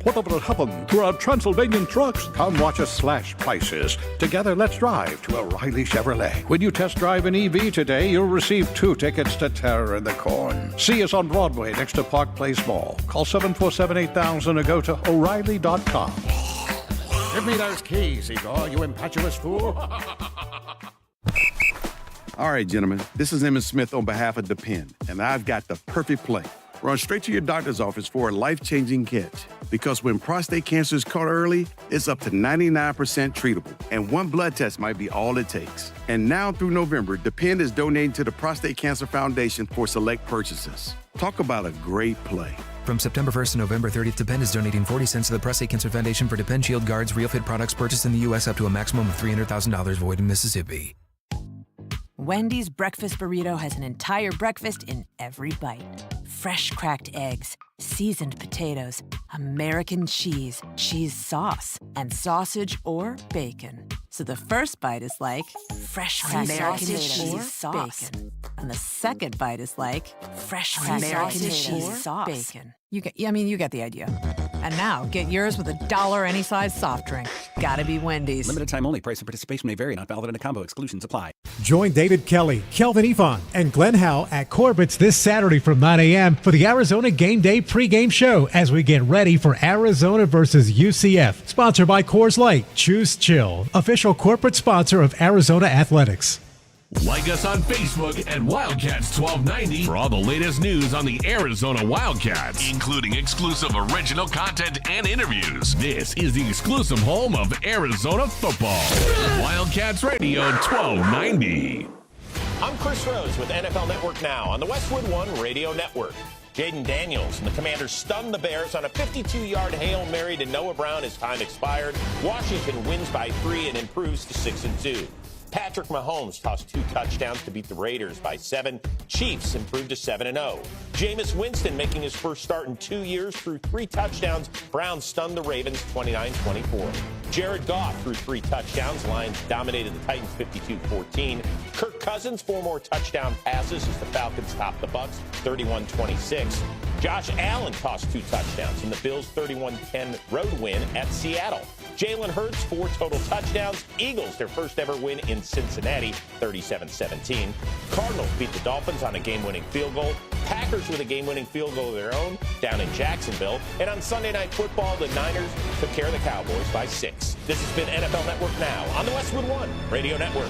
what will happen to our Transylvanian trucks? Come watch us slash prices. Together, let's drive to O'Reilly Chevrolet. When you test drive an EV today, you'll receive 2 tickets to Terror in the Corn. See us on Broadway next to Park Place Mall. Call 747-8000 or go to O'Reilly.com. Give me those keys, Igor, you impetuous fool. All right, gentlemen, this is Emmett Smith on behalf of Depend, and I've got the perfect play. Run straight to your doctor's office for a life-changing catch. Because when prostate cancer is caught early, it's up to 99% treatable, and 1 blood test might be all it takes. And now through November, Depend is donating to the Prostate Cancer Foundation for select purchases. Talk about a great play. From September 1st to November 30th, Depend is donating 40 cents to the Prostate Cancer Foundation for Depend Shield Guards Real Fit products purchased in the U.S. up to a maximum of $300,000 void in Mississippi. Wendy's breakfast burrito has an entire breakfast in every bite. Fresh cracked eggs, seasoned potatoes, American cheese, cheese sauce, and sausage or bacon. So the first bite is like fresh cracked American cheese sauce. Bacon. And the second bite is like fresh cracked American cheese sauce. Bacon. You get the idea. And now, get yours with $1 any size soft drink. Gotta be Wendy's. Limited time only. Price and participation may vary. Not valid in a combo. Exclusions apply. Join David Kelly, Kelvin Yvonne, and Glenn Howe at Corbett's this Saturday from 9 a.m. for the Arizona Game Day pregame show as we get ready for Arizona versus UCF. Sponsored by Coors Light. Choose Chill, official corporate sponsor of Arizona Athletics. Like us on Facebook at Wildcats 1290 for all the latest news on the Arizona Wildcats, including exclusive original content and interviews. This is the exclusive home of Arizona football. Wildcats Radio 1290. I'm Chris Rose with NFL Network Now on the Westwood One Radio Network. Jaden Daniels and the Commanders stunned the Bears on a 52-yard Hail Mary to Noah Brown as time expired. Washington wins by 3 and improves to 6-2. Patrick Mahomes tossed 2 touchdowns to beat the Raiders by 7. Chiefs improved to 7-0. Jameis Winston making his first start in 2 years threw 3 touchdowns. Browns stunned the Ravens 29-24. Jared Goff threw 3 touchdowns. Lions dominated the Titans 52-14. Kirk Cousins 4 more touchdown passes as the Falcons topped the Bucs 31-26. Josh Allen tossed 2 touchdowns in the Bills' 31-10 road win at Seattle. Jalen Hurts, 4 total touchdowns. Eagles, their first ever win in Cincinnati, 37-17. Cardinals beat the Dolphins on a game-winning field goal. Packers with a game-winning field goal of their own down in Jacksonville. And on Sunday Night Football, the Niners took care of the Cowboys by 6. This has been NFL Network Now on the Westwood One Radio Network.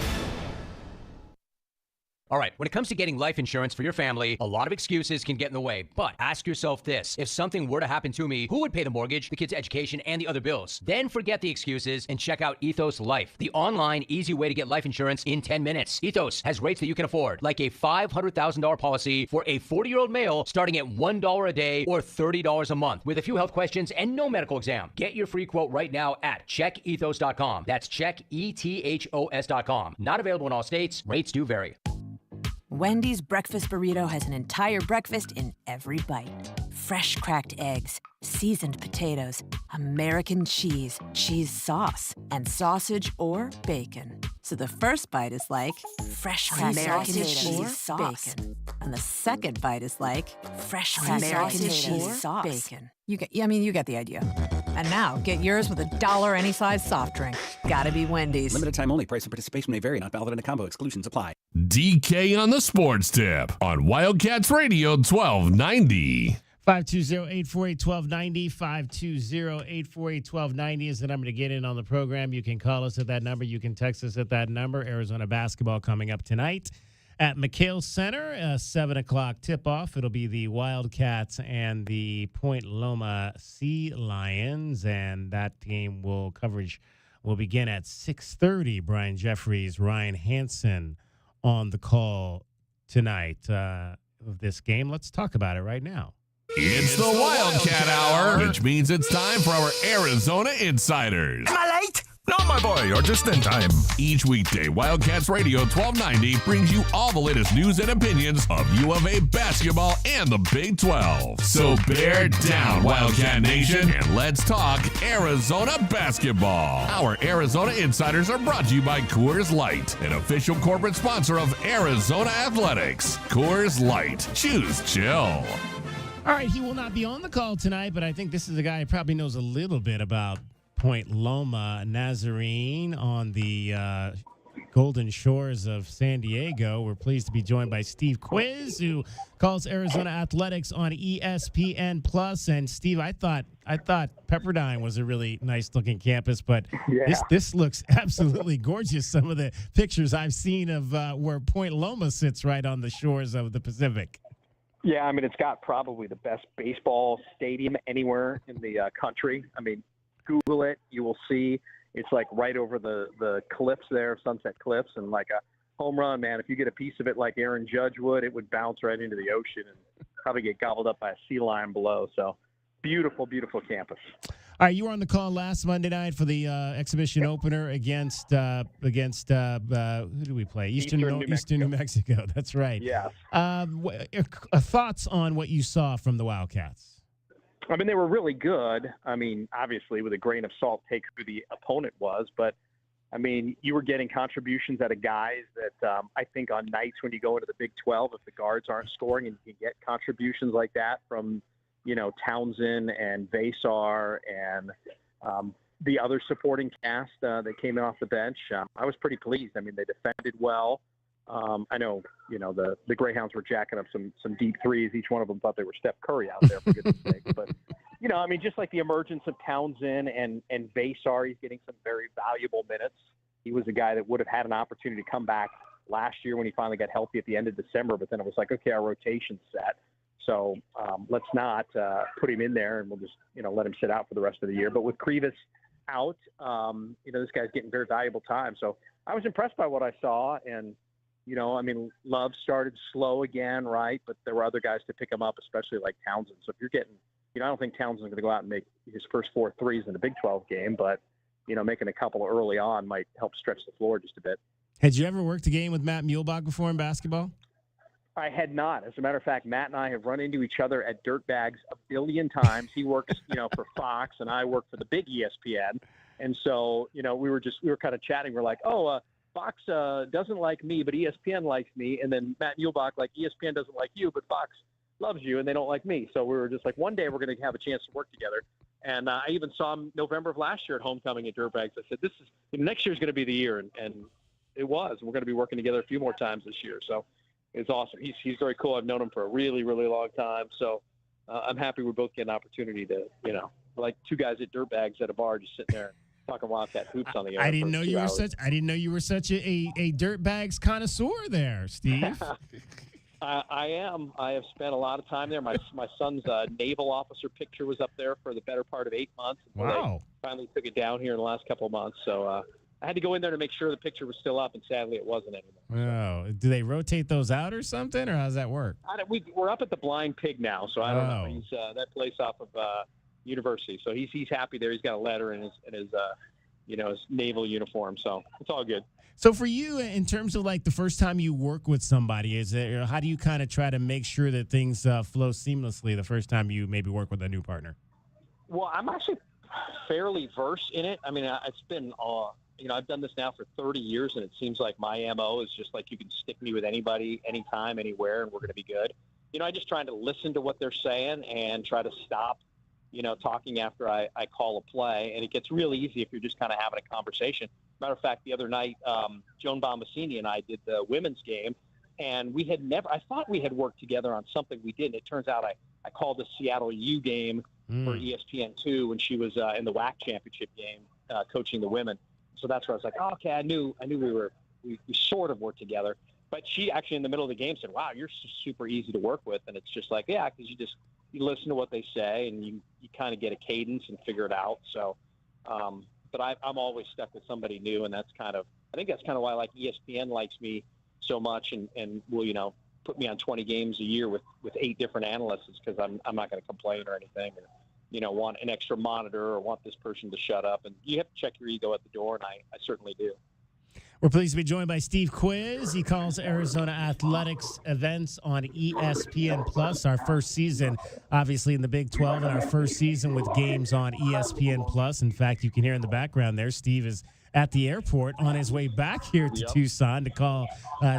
All right, when it comes to getting life insurance for your family, a lot of excuses can get in the way. But ask yourself this. If something were to happen to me, who would pay the mortgage, the kids' education, and the other bills? Then forget the excuses and check out Ethos Life, the online, easy way to get life insurance in 10 minutes. Ethos has rates that you can afford, like a $500,000 policy for a 40-year-old male starting at $1 a day or $30 a month with a few health questions and no medical exam. Get your free quote right now at checkethos.com. That's checkethos.com. Not available in all states. Rates do vary. Wendy's breakfast burrito has an entire breakfast in every bite. Fresh cracked eggs, seasoned potatoes, American cheese, cheese sauce, and sausage or bacon. So the first bite is like fresh cracked American cheese sauce. Bacon. And the second bite is like fresh cracked American cheese sauce. Bacon. You get the idea. And now, get yours with $1 any size soft drink. Gotta be Wendy's. Limited time only. Price and participation may vary. Not valid in a combo. Exclusions apply. DK on the Sports Tip on Wildcats Radio 1290. 520-848-1290, 520-848-1290 is the number to get in on the program. You can call us at that number. You can text us at that number. Arizona basketball coming up tonight at McHale Center, 7 o'clock tip-off. It'll be the Wildcats and the Point Loma Sea Lions, and that game coverage will begin at 6:30. Brian Jeffries, Ryan Hansen on the call tonight of this game. Let's talk about it right now. It's the Wildcat Hour, which means it's time for our Arizona Insiders. Am I late? No, my boy, you're just in time. Each weekday, Wildcats Radio 1290 brings you all the latest news and opinions of U of A basketball and the Big 12. So bear down, Wildcat Nation, and let's talk Arizona basketball. Our Arizona Insiders are brought to you by Coors Light, an official corporate sponsor of Arizona Athletics. Coors Light. Choose chill. All right, he will not be on the call tonight, but I think this is a guy who probably knows a little bit about Point Loma. Nazarene on the Golden Shores of San Diego. We're pleased to be joined by Steve Quiz, who calls Arizona Athletics on ESPN Plus. And Steve, I thought Pepperdine was a really nice looking campus, but this looks absolutely gorgeous. Some of the pictures I've seen of where Point Loma sits right on the shores of the Pacific. Yeah, I mean, it's got probably the best baseball stadium anywhere in the country. I mean, Google it, you will see it's like right over the cliffs there, Sunset Cliffs, and like a home run, man. If you get a piece of it like Aaron Judge would, it would bounce right into the ocean and probably get gobbled up by a sea lion below. So beautiful, beautiful campus. All right, you were on the call last Monday night for the exhibition opener against who do we play? Eastern New Mexico. That's right. Yes. Thoughts on what you saw from the Wildcats? I mean, they were really good. I mean, obviously, with a grain of salt, take who the opponent was. But, I mean, you were getting contributions out of guys that I think on nights when you go into the Big 12, if the guards aren't scoring and you can get contributions like that from, Townsend and Vasar and the other supporting cast that came in off the bench, I was pretty pleased. I mean, they defended well. I know, the Greyhounds were jacking up some deep threes. Each one of them thought they were Steph Curry out there, for goodness sake. But, I mean, just like the emergence of Townsend and Vasar, he's getting some very valuable minutes. He was a guy that would have had an opportunity to come back last year when he finally got healthy at the end of December. But then it was like, okay, our rotation's set. So let's not put him in there, and we'll just, let him sit out for the rest of the year. But with Krivas out, this guy's getting very valuable time. So I was impressed by what I saw. And, I mean, Love started slow again, right? But there were other guys to pick him up, especially like Townsend. So if you're getting, I don't think Townsend's going to go out and make his first 4 threes in the Big 12 game, but, making a couple early on might help stretch the floor just a bit. Had you ever worked a game with Matt Muehlbach before in basketball? I had not. As a matter of fact, Matt and I have run into each other at Dirtbags a billion times. He works, for Fox, and I work for the big ESPN. And so, we were kind of chatting. We're like, Fox doesn't like me, but ESPN likes me. And then Matt Muehlbach, like, ESPN doesn't like you, but Fox loves you, and they don't like me. So we were just like, one day we're going to have a chance to work together. And I even saw him November of last year at homecoming at Dirtbags. I said, next year's going to be the year. And it was. We're going to be working together a few more times this year. So it's awesome. He's very cool. I've known him for a really, really long time. So I'm happy we're both getting an opportunity to, like two guys at Dirtbags at a bar just sitting there talking Wildcat hoops on the air. I didn't know you were such a Dirtbags connoisseur there, Steve. I am. I have spent a lot of time there. My son's naval officer picture was up there for the better part of 8 months. Wow. They finally took it down here in the last couple of months. So I had to go in there to make sure the picture was still up, and sadly it wasn't anymore. Oh, do they rotate those out or something, or how does that work? We're up at the Blind Pig now, so I don't know. He's that place off of University, so he's happy there. He's got a letter in his his naval uniform, so it's all good. So for you, in terms of like the first time you work with somebody, how do you kind of try to make sure that things flow seamlessly the first time you maybe work with a new partner? Well, I'm actually fairly versed in it. I mean, it's been, I've done this now for 30 years, and it seems like my MO is just like you can stick me with anybody, anytime, anywhere, and we're going to be good. I just trying to listen to what they're saying and try to stop, talking after I call a play. And it gets really easy if you're just kind of having a conversation. Matter of fact, the other night, Joan Bombacini and I did the women's game, and I thought we had worked together on something we didn't. It turns out I called the Seattle U game for ESPN2 when she was in the WAC championship game coaching the women. So that's where I was like, oh, okay, I knew we sort of worked together. But she actually in the middle of the game said, wow, you're super easy to work with. And it's just like, yeah, because you listen to what they say and you kind of get a cadence and figure it out. So, but I'm always stuck with somebody new, and I think that's kind of why like ESPN likes me so much and will, put me on 20 games a year with 8 different analysts, because I'm not going to complain or anything, or, want an extra monitor or want this person to shut up. And you have to check your ego at the door, and I certainly do. We're pleased to be joined by Steve Quiz. He calls Arizona athletics events on ESPN Plus. Our first season, obviously, in the Big 12, and our first season with games on ESPN Plus. In fact, you can hear in the background there, Steve is at the airport on his way back here to Tucson to call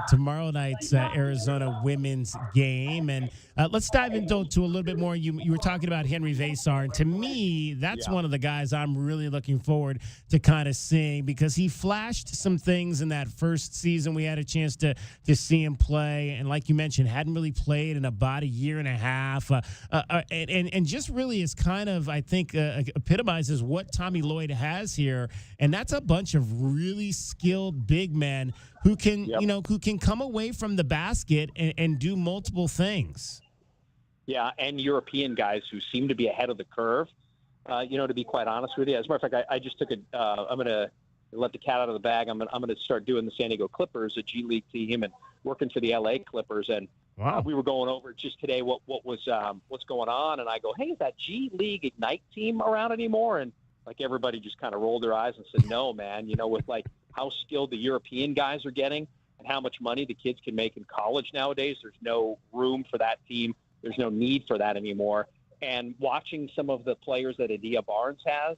tomorrow night's Arizona women's game. And let's dive into a little bit more. You were talking about Henry Vasar, and to me, that's one of the guys I'm really looking forward to kind of seeing, because he flashed some things in that first season. We had a chance to see him play, and like you mentioned, hadn't really played in about a year and a half, and just really is kind of, I think, epitomizes what Tommy Lloyd has here, and that's a bunch of really skilled big men who can, who can come away from the basket and do multiple things. Yeah, and European guys who seem to be ahead of the curve, to be quite honest with you. As a matter of fact, I just took I'm going to let the cat out of the bag. I'm going to start doing the San Diego Clippers, a G League team, and working for the LA Clippers. And we were going over just today what's going on. And I go, hey, is that G League Ignite team around anymore? And like everybody just kind of rolled their eyes and said, no, man, with like how skilled the European guys are getting and how much money the kids can make in college nowadays, there's no room for that team. There's no need for that anymore. And watching some of the players that Adia Barnes has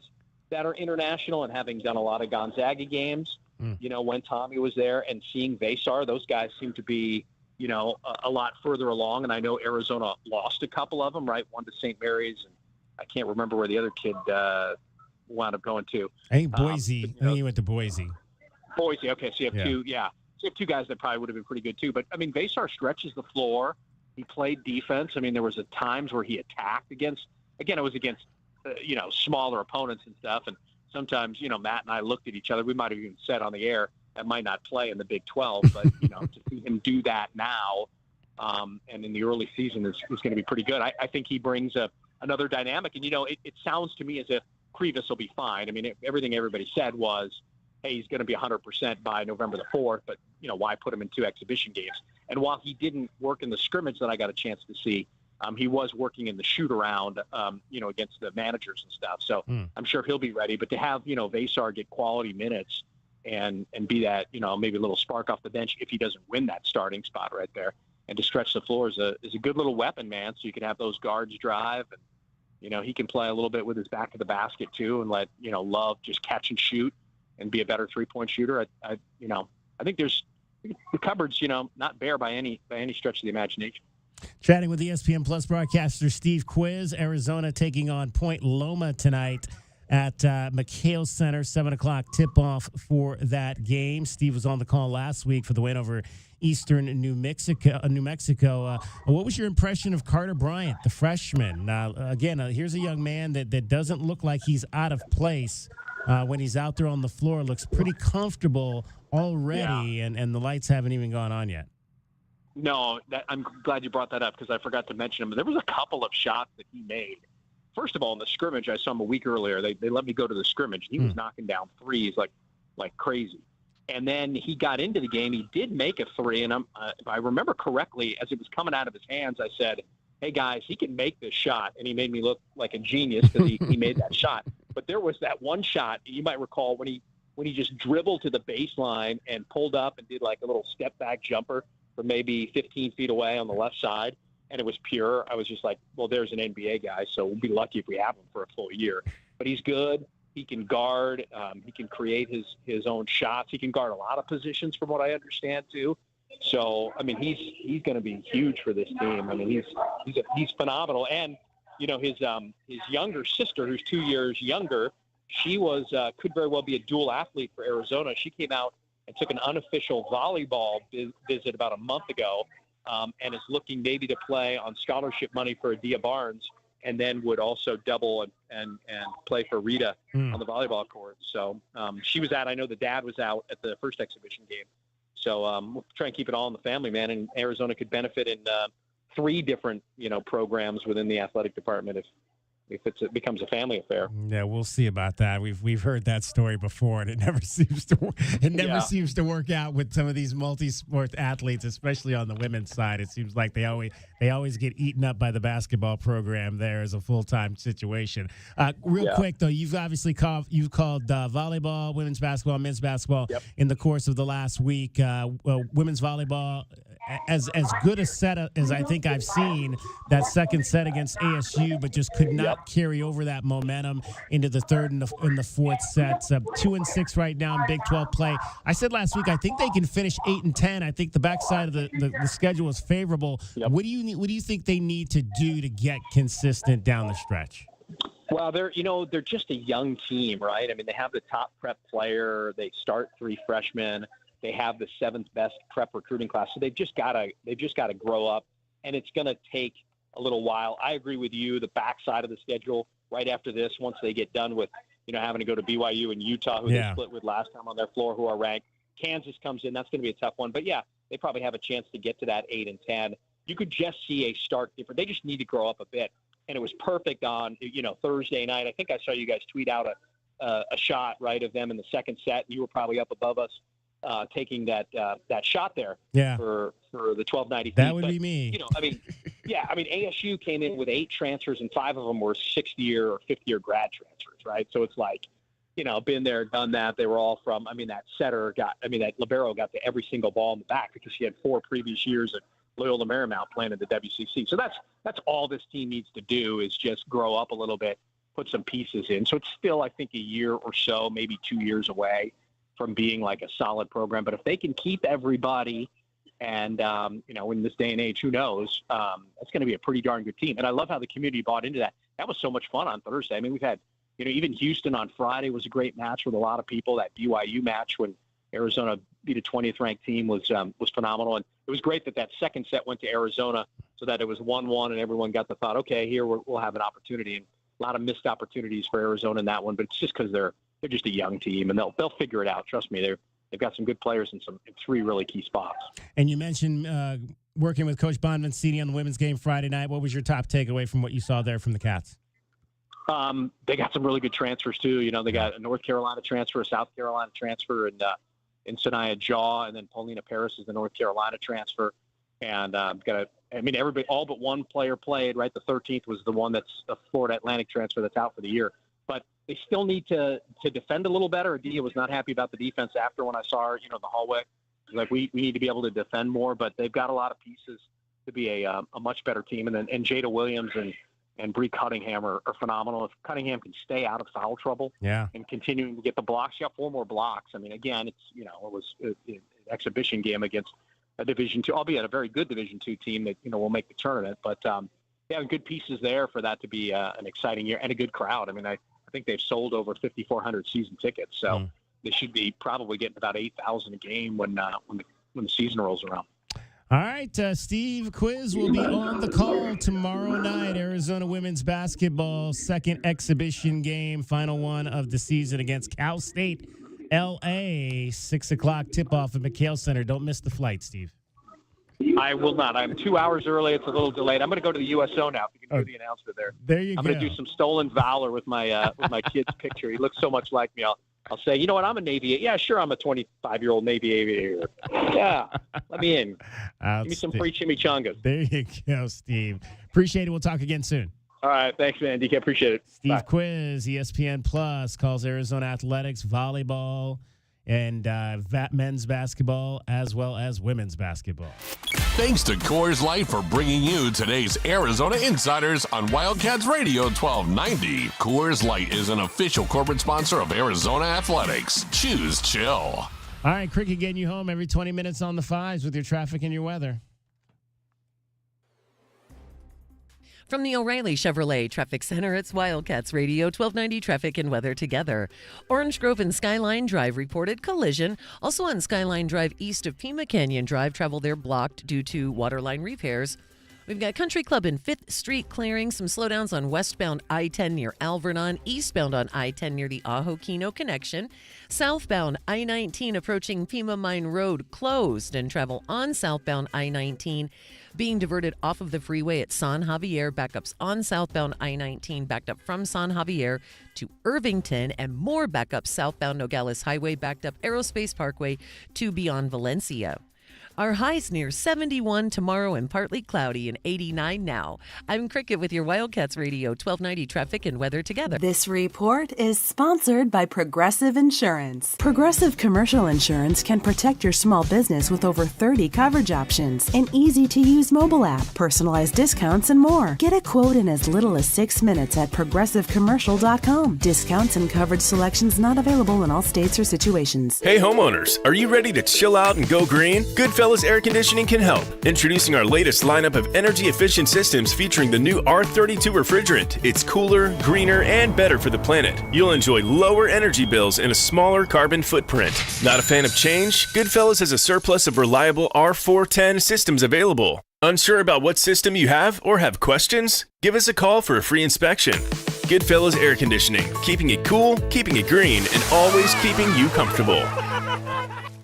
that are international, and having done a lot of Gonzaga games, when Tommy was there, and seeing Vasar, those guys seem to be, a lot further along. And I know Arizona lost a couple of them, right? One to St. Mary's, and I can't remember where the other kid wound up going to. I think Boise. I think he went to Boise. Boise. Okay, so you have two. Yeah, so you have two guys that probably would have been pretty good too. But I mean, Vasar stretches the floor. He played defense. I mean, there was times where he attacked against. Again, it was against smaller opponents and stuff. And sometimes Matt and I looked at each other. We might have even said on the air that might not play in the Big 12, but to see him do that now and in the early season is going to be pretty good. I think he brings another dynamic. And it sounds to me as if Krivas will be fine. I mean, everything everybody said was, hey, he's going to be 100% by November the 4th, but, why put him in 2 exhibition games? And while he didn't work in the scrimmage that I got a chance to see, he was working in the shoot-around, against the managers and stuff. So I'm sure he'll be ready. But to have, Vasar get quality minutes and be that, maybe a little spark off the bench if he doesn't win that starting spot right there, and to stretch the floor is a good little weapon, man. So you can have those guards drive, and he can play a little bit with his back to the basket too, and let Love just catch and shoot and be a better 3-point shooter. I think the cupboard's not bare by any stretch of the imagination. Chatting with ESPN Plus broadcaster Steve Quiz. Arizona taking on Point Loma tonight at McHale Center, 7 o'clock tip-off for that game. Steve was on the call last week for the win over Eastern New Mexico. What was your impression of Carter Bryant, the freshman? Again, here's a young man that doesn't look like he's out of place when he's out there on the floor. Looks pretty comfortable already, and the lights haven't even gone on yet. No, I'm glad you brought that up because I forgot to mention him. There was a couple of shots that he made. First of all, in the scrimmage, I saw him a week earlier. They let me go to the scrimmage. He was knocking down threes like crazy. And then he got into the game. He did make a three, and if I remember correctly, as it was coming out of his hands, I said, hey, guys, he can make this shot. And he made me look like a genius because he made that shot. But there was that one shot, you might recall, when he just dribbled to the baseline and pulled up and did like a little step-back jumper from maybe 15 feet away on the left side, and it was pure. I was just like, well, there's an NBA guy, so we'll be lucky if we have him for a full year. But he's good. He can guard. He can create his own shots. He can guard a lot of positions from what I understand, too. So, I mean, he's going to be huge for this team. I mean, he's phenomenal. And, you know, his younger sister, who's 2 years younger, she could very well be a dual athlete for Arizona. She came out and took an unofficial volleyball visit about a month ago, and is looking maybe to play on scholarship money for Adia Barnes, and then would also double and play for Rita on the volleyball court. So she was I know the dad was out at the first exhibition game. So we'll try and keep it all in the family, man. And Arizona could benefit in 3 different, programs within the athletic department if it becomes a family affair. Yeah, we'll see about that. We've heard that story before, and it never seems to work out with some of these multi-sport athletes, especially on the women's side. It seems like they always get eaten up by the basketball program there as a full-time situation. Real quick though, you've obviously called volleyball, women's basketball, men's basketball in the course of the last week. Women's volleyball, as good a set as I think I've seen, that second set against ASU, but just could not carry over that momentum into the third and the fourth sets. 2-6 right now in Big 12 play. I said last week I think they can finish 8-10. I think the backside of the schedule is favorable. What do you think they need to do to get consistent down the stretch? Well, they're just a young team, right? I mean, they have the top prep player. They start 3 freshmen. They have the 7th best prep recruiting class. So they've just got to grow up, and it's going to take a little while. I agree with you. The backside of the schedule right after this, once they get done with, having to go to BYU and Utah, who they split with last time on their floor, who are ranked. Kansas comes in. That's going to be a tough one. But, yeah, they probably have a chance to get to that 8-10. You could just see a stark difference. They just need to grow up a bit. And it was perfect on, Thursday night. I think I saw you guys tweet out a shot, right, of them in the second set. You were probably up above us taking that shot there for the 1290. That would be me. ASU came in with 8 transfers, and 5 of them were 6th-year or 5th-year grad transfers, right? So it's like, been there, done that. They were all from, that libero got to every single ball in the back because she had 4 previous years at Loyola Marymount playing in the WCC. So that's all this team needs to do is just grow up a little bit, put some pieces in. So it's still, I think, a year or so, maybe 2 years away from being like a solid program. But if they can keep everybody and, in this day and age, who knows, it's going to be a pretty darn good team. And I love how the community bought into that. That was so much fun on Thursday. I mean, we've had, even Houston on Friday was a great match with a lot of people. That BYU match when Arizona beat a 20th ranked team was phenomenal. And it was great that second set went to Arizona so that it was 1-1 and everyone got the thought, okay, here we'll have an opportunity. And a lot of missed opportunities for Arizona in that one, but it's just because they're just a young team, and they'll figure it out. Trust me, they've got some good players in 3 really key spots. And you mentioned working with Coach Bonvincini on the women's game Friday night. What was your top takeaway from what you saw there from the Cats? They got some really good transfers too. They got a North Carolina transfer, a South Carolina transfer, and Sanaya Jaw, and then Paulina Paris is the North Carolina transfer. And everybody, all but one player played. Right, the 13th was the one that's a Florida Atlantic transfer that's out for the year. But they still need to defend a little better. Adia was not happy about the defense after when I saw her, the hallway. Like we need to be able to defend more, but they've got a lot of pieces to be a much better team. And Jada Williams and Bree Cunningham are phenomenal. If Cunningham can stay out of foul trouble and continuing to get the blocks, she got 4 more blocks. I mean, again, it's, it was an exhibition game against a Division II, albeit a very good Division II team that will make the tournament. But having good pieces there for that to be an exciting year and a good crowd. I mean, I think they've sold over 5,400 season tickets, so they should be probably getting about 8,000 a game when the season rolls around. All right, Steve Quiz will be on the call tomorrow night. Arizona women's basketball, second exhibition game, final one of the season against Cal State, L.A., 6 o'clock tip-off at McHale Center. Don't miss the flight, Steve. I will not. I'm 2 hours early. It's a little delayed. I'm going to go to the USO now. If you can hear the announcement there. There you go. I'm going to do some stolen valor with my kid's picture. He looks so much like me. I'll say, you know what? I'm a Navy. Yeah, sure. I'm a 25-year-old Navy aviator. Yeah, let me in. Give me some free chimichangas. There you go, Steve. Appreciate it. We'll talk again soon. All right. Thanks, man. DK, appreciate it. Steve Bye. Quiz, ESPN Plus, calls Arizona athletics, volleyball, and men's basketball, as well as women's basketball. Thanks to Coors Light for bringing you today's Arizona Insiders on Wildcats Radio 1290. Coors Light is an official corporate sponsor of Arizona Athletics. Choose chill. All right, Cricket getting you home every 20 minutes on the fives with your traffic and your weather. From the O'Reilly Chevrolet Traffic Center, it's Wildcats Radio 1290 traffic and weather together. Orange Grove and Skyline Drive reported collision. Also on Skyline Drive east of Pima Canyon Drive, travel there blocked due to waterline repairs. We've got Country Club and 5th Street clearing. Some slowdowns on westbound I-10 near Alvernon, eastbound on I-10 near the Ajo-Kino connection. Southbound I-19 approaching Pima Mine Road closed, and travel on southbound I-19 being diverted off of the freeway at San Javier. Backups on southbound I-19 backed up from San Javier to Irvington, and more backups southbound Nogales Highway backed up Aerospace Parkway to beyond Valencia. Our highs near 71 tomorrow and partly cloudy and 89 now. I'm Cricket with your Wildcats Radio 1290 traffic and weather together. This report is sponsored by Progressive Insurance. Progressive Commercial Insurance can protect your small business with over 30 coverage options, an easy-to-use mobile app, personalized discounts, and more. Get a quote in as little as 6 minutes at progressivecommercial.com. Discounts and coverage selections not available in all states or situations. Hey homeowners, are you ready to chill out and go green? Goodfellas Air Conditioning can help. Introducing our latest lineup of energy-efficient systems featuring the new R32 refrigerant. It's cooler, greener, and better for the planet. You'll enjoy lower energy bills and a smaller carbon footprint. Not a fan of change? Goodfellas has a surplus of reliable R410 systems available. Unsure about what system you have or have questions? Give us a call for a free inspection. Goodfellas Air Conditioning, keeping it cool, keeping it green, and always keeping you comfortable.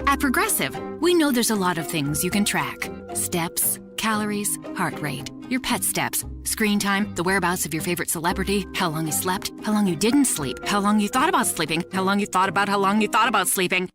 At Progressive, we know there's a lot of things you can track. Steps, calories, heart rate, your pet steps, screen time, the whereabouts of your favorite celebrity, how long you slept, how long you didn't sleep, how long you thought about sleeping, how long you thought about sleeping.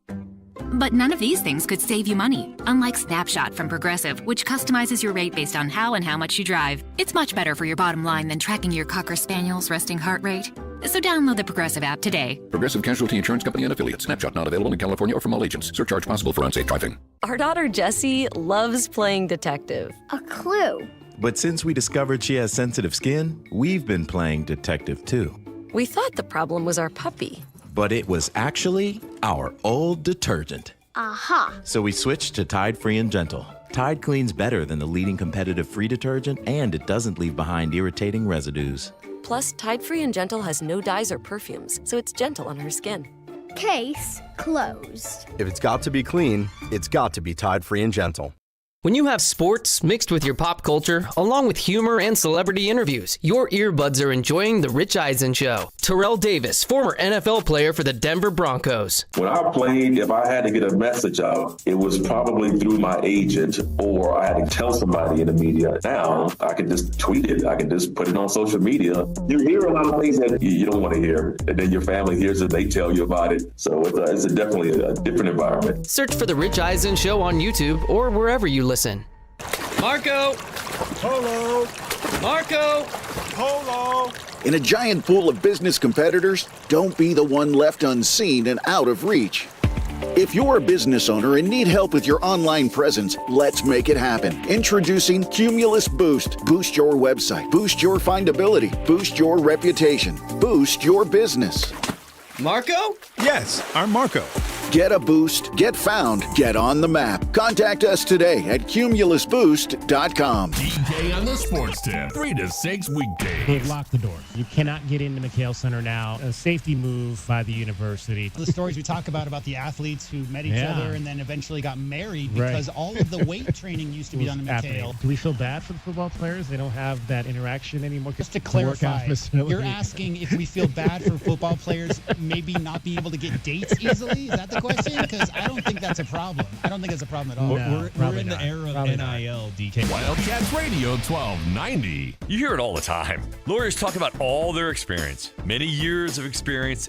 But none of these things could save you money, unlike Snapshot from Progressive, which customizes your rate based on how and how much you drive. It's much better for your bottom line than tracking your Cocker Spaniel's resting heart rate. So download the Progressive app today. Progressive Casualty Insurance Company and Affiliates. Snapshot not available in California or from all agents. Surcharge possible for unsafe driving. Our daughter Jessie loves playing detective. A clue. But since we discovered she has sensitive skin, we've been playing detective too. We thought the problem was our puppy. But it was actually our old detergent. Aha. So we switched to Tide Free and Gentle. Tide cleans better than the leading competitive free detergent, and it doesn't leave behind irritating residues. Plus, Tide Free and Gentle has no dyes or perfumes, so it's gentle on her skin. Case closed. If it's got to be clean, it's got to be Tide Free and Gentle. When you have sports mixed with your pop culture, along with humor and celebrity interviews, your earbuds are enjoying The Rich Eisen Show. Terrell Davis, former NFL player for the Denver Broncos. When I played, if I had to get a message out, it was probably through my agent, or I had to tell somebody in the media. Now, I can just tweet it. I can just put it on social media. You hear a lot of things that you don't want to hear, and then your family hears it, they tell you about it. So it's definitely a different environment. Search for The Rich Eisen Show on YouTube or wherever you listen. Marco! Polo! Marco! Polo! In a giant pool of business competitors, don't be the one left unseen and out of reach. If you're a business owner and need help with your online presence, let's make it happen. Introducing Cumulus Boost. Boost your website. Boost your findability. Boost your reputation. Boost your business. Marco? Yes, I'm Marco. Get a boost, get found, get on the map. Contact us today at cumulusboost.com. DK on the Sports Tip, 3 to 6 weekdays. They've locked the doors. You cannot get into McHale Center now. A safety move by the university. The stories we talk about the athletes who met each other and then eventually got married because all of the weight training used to be done in McHale. Do we feel bad for the football players? They don't have that interaction anymore. Just to clarify, you're asking if we feel bad for football players maybe not being able to get dates easily? Is that the question? Because I don't think that's a problem. I don't think it's a problem at all. No, we're in the era of NIL, DK. Wildcats Radio 1290. You hear it all the time. Lawyers talk about all their experience. Many years of experience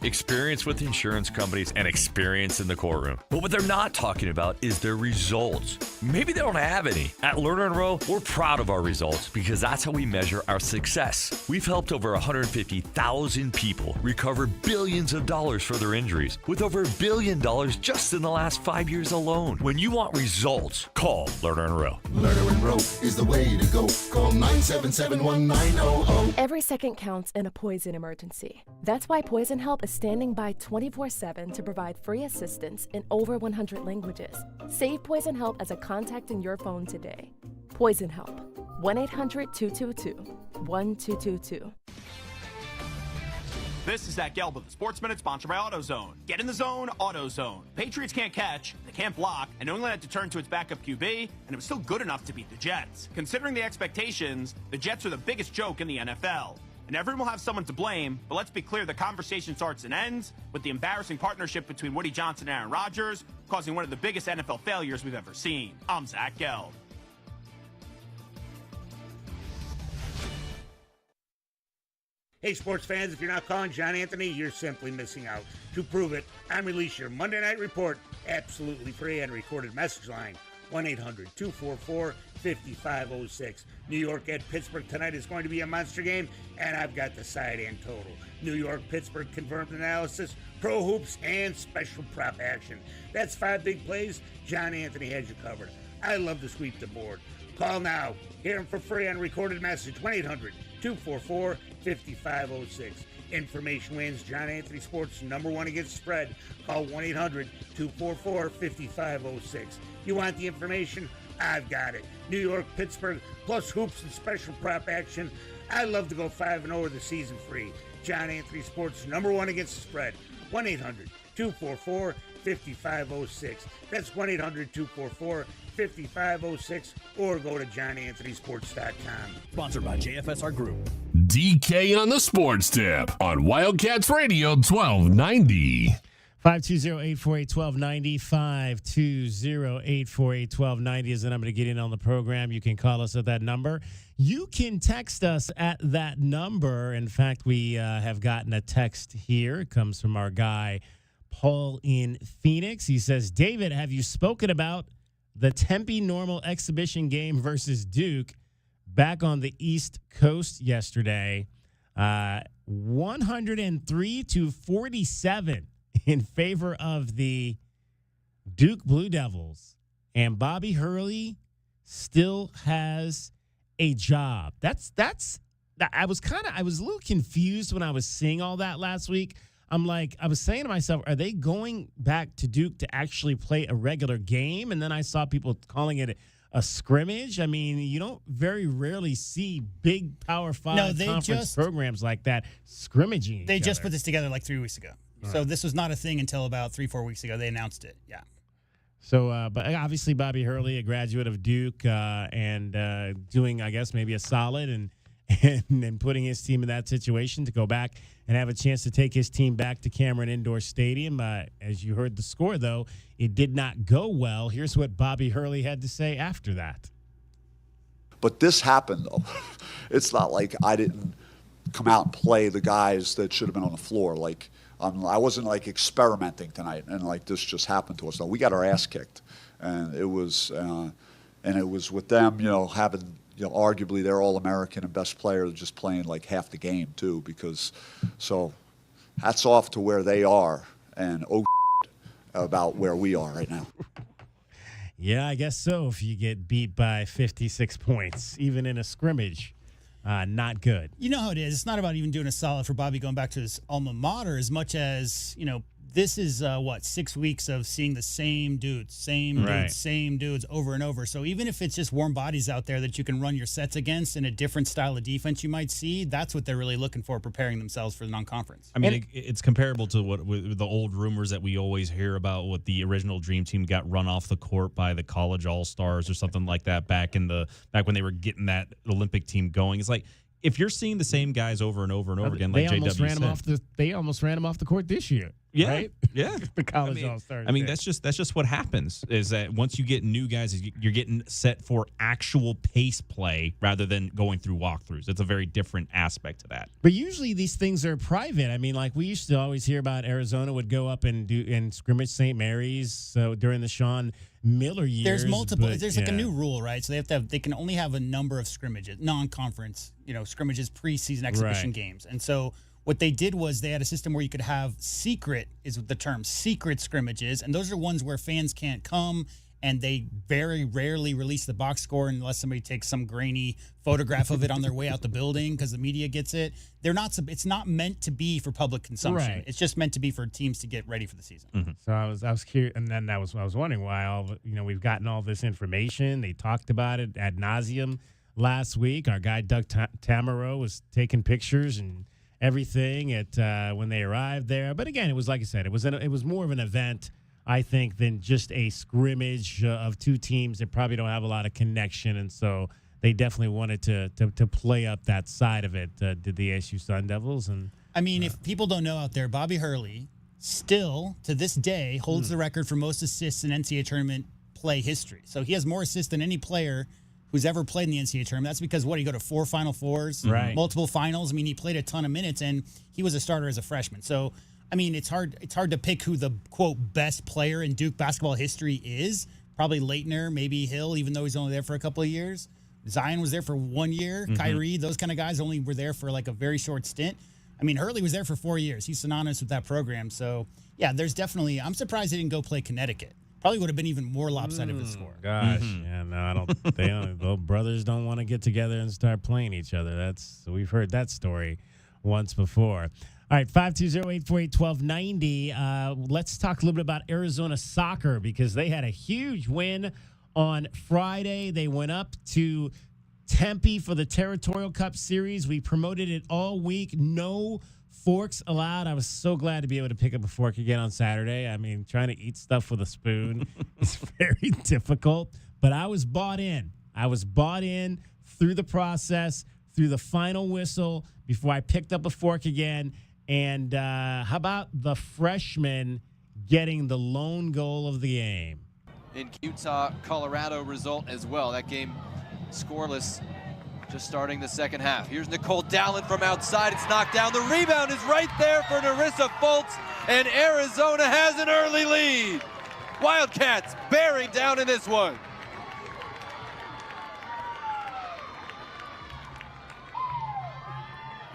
with insurance companies, and experience in the courtroom. But what they're not talking about is their results. Maybe they don't have any. At Lerner & Rowe, we're proud of our results because that's how we measure our success. We've helped over 150,000 people recover billions of dollars for their injuries, with over $1 billion just in the last 5 years alone. When you want results, call Lerner & Rowe. Lerner & Rowe is the way to go. Call 977-1900. Every second counts in a poison emergency. That's why Poison Help is standing by 24/7 to provide free assistance in over 100 languages. Save Poison Help as a contact in your phone today. Poison Help. 1-800-222-1222. This is Zach Gelb with the Sports Minute, sponsored by AutoZone. Get in the zone, AutoZone. Patriots can't catch, they can't block, and New England had to turn to its backup QB, and it was still good enough to beat the Jets. Considering the expectations, the Jets are the biggest joke in the NFL. And everyone will have someone to blame, but let's be clear, the conversation starts and ends with the embarrassing partnership between Woody Johnson and Aaron Rodgers, causing one of the biggest NFL failures we've ever seen. I'm Zach Gelb. Hey, sports fans, if you're not calling John Anthony, you're simply missing out. To prove it, I'm release your Monday Night Report, absolutely free and recorded message line, 1-800-244-5506. New York at Pittsburgh tonight is going to be a monster game, and I've got the side and total. New York-Pittsburgh confirmed analysis, pro hoops, and special prop action. That's 5 big plays. John Anthony has you covered. I love to sweep the board. Call now. Hear him for free on recorded message, 1-800-244-5506. Information wins. John Anthony Sports, #1 against the spread. Call 1-800-244-5506. You want the information? I've got it. New York, Pittsburgh, plus hoops and special prop action. I love to go 5-0 with the season free. John Anthony Sports, #1 against the spread. 1-800-244-5506. That's 1-800-244-5506, or go to johnanthonysports.com. Sponsored by JFSR Group. DK on the Sports Tip on Wildcats Radio 1290. 520-848-1290, 520-848-1290 is the number to get in on the program. You can call us at that number. You can text us at that number. In fact, we have gotten a text here. It comes from our guy, Paul in Phoenix. He says, David, have you spoken about the Tempe Normal exhibition game versus Duke back on the East Coast yesterday? 103-47 in favor of the Duke Blue Devils, and Bobby Hurley still has a job. I was a little confused when I was seeing all that last week. I was saying to myself, are they going back to Duke to actually play a regular game? And then I saw people calling it a scrimmage. I mean, you don't very rarely see big Power 5 conference programs like that scrimmaging. They just put this together like 3 weeks ago. So this was not a thing until about 3-4 weeks ago. They announced it. Yeah. So, but obviously Bobby Hurley, a graduate of Duke, and doing, I guess, maybe a solid and putting his team in that situation to go back and have a chance to take his team back to Cameron Indoor Stadium. As you heard the score, though, it did not go well. Here's what Bobby Hurley had to say after that. But this happened, though. It's not like I didn't come out and play the guys that should have been on the floor. I wasn't experimenting tonight, and this just happened to us. No, we got our ass kicked, and it was with them, having, arguably their All-American and best player just playing half the game too. So hats off to where they are, and about where we are right now. Yeah, I guess so. If you get beat by 56 points, even in a scrimmage. Not good. You know how it is. It's not about even doing a solid for Bobby going back to his alma mater as much as, this is 6 weeks of seeing the same dudes, same dudes over and over. So even if it's just warm bodies out there that you can run your sets against in a different style of defense you might see, that's what they're really looking for, preparing themselves for the non-conference. I mean, it's comparable to what with the old rumors that we always hear about what the original Dream Team got run off the court by the college all-stars or something like that back when they were getting that Olympic team going. It's like, if you're seeing the same guys over and over and over again, like JW said. They almost ran him off the court this year. Yeah, right? Yeah. The college all-stars. I mean, that's just what happens, is that once you get new guys, you're getting set for actual pace play rather than going through walkthroughs. It's a very different aspect to that. But usually these things are private. I mean, like we used to always hear about Arizona would go up and scrimmage St. Mary's. So during the Sean Miller years. There's multiple. There's like a new rule, right? So they can only have a number of scrimmages, non-conference, scrimmages, preseason exhibition games. And so what they did was they had a system where you could have secret scrimmages, and those are ones where fans can't come, and they very rarely release the box score unless somebody takes some grainy photograph of it on their way out the building because the media gets it. It's not meant to be for public consumption. Right. It's just meant to be for teams to get ready for the season. Mm-hmm. So I was curious, and then I was wondering why we've gotten all this information. They talked about it ad nauseum last week. Our guy Doug Tamaro was taking pictures and everything at when they arrived there. But again, it was like I said, it was more of an event, I think, than just a scrimmage of two teams that probably don't have a lot of connection, and so they definitely wanted to play up that side of it. Did the ASU Sun Devils? And I mean, if people don't know out there, Bobby Hurley still to this day holds the record for most assists in NCAA tournament play history. So he has more assists than any player who's ever played in the NCAA tournament. That's because he go to 4 Final Fours, multiple finals. I mean, he played a ton of minutes, and he was a starter as a freshman. So, I mean, it's hard to pick who the, quote, best player in Duke basketball history is. Probably Leitner, maybe Hill, even though he's only there for a couple of years. Zion was there for 1 year. Kyrie, those kind of guys only were there for like a very short stint. I mean, Hurley was there for 4 years. He's synonymous with that program. So, yeah, there's definitely – I'm surprised they didn't go play Connecticut. Probably would have been even more lopsided of a score. Gosh, yeah, no, I don't. They don't. Well, brothers don't want to get together and start playing each other. We've heard that story once before. All right, 520-848-1290. Let's talk a little bit about Arizona soccer because they had a huge win on Friday. They went up to Tempe for the Territorial Cup Series. We promoted it all week. No forks allowed. I was so glad to be able to pick up a fork again on Saturday. I mean, trying to eat stuff with a spoon is very difficult, but I was bought in. I was bought in through the process, through the final whistle, before I picked up a fork again. And how about the freshman getting the lone goal of the game? In Utah-Colorado result as well. That game scoreless. Just starting the second half. Here's Nicole Dallin from outside. It's knocked down. The rebound is right there for Narissa Fultz, and Arizona has an early lead. Wildcats bearing down in this one.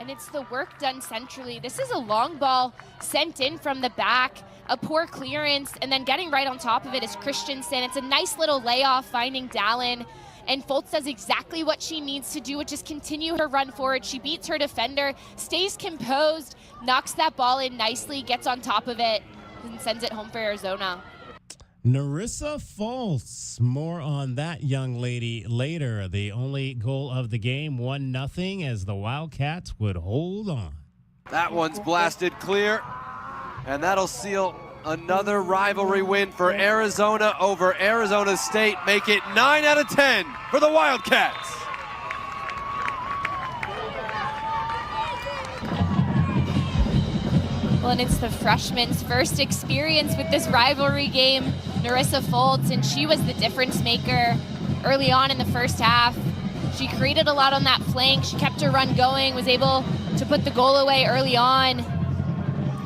And it's the work done centrally. This is a long ball sent in from the back, a poor clearance, and then getting right on top of it is Christensen. It's a nice little layoff finding Dallin. And Fultz does exactly what she needs to do, which is continue her run forward. She beats her defender, stays composed, knocks that ball in nicely, gets on top of it, and sends it home for Arizona. Narissa Fultz. More on that young lady later. The only goal of the game, 1-0, as the Wildcats would hold on. That one's blasted clear, and that'll seal another rivalry win for Arizona over Arizona State. Make it 9 out of 10 for the Wildcats. Well, and it's the freshman's first experience with this rivalry game, Narissa Fultz, and she was the difference maker early on in the first half. She created a lot on that flank. She kept her run going, was able to put the goal away early on,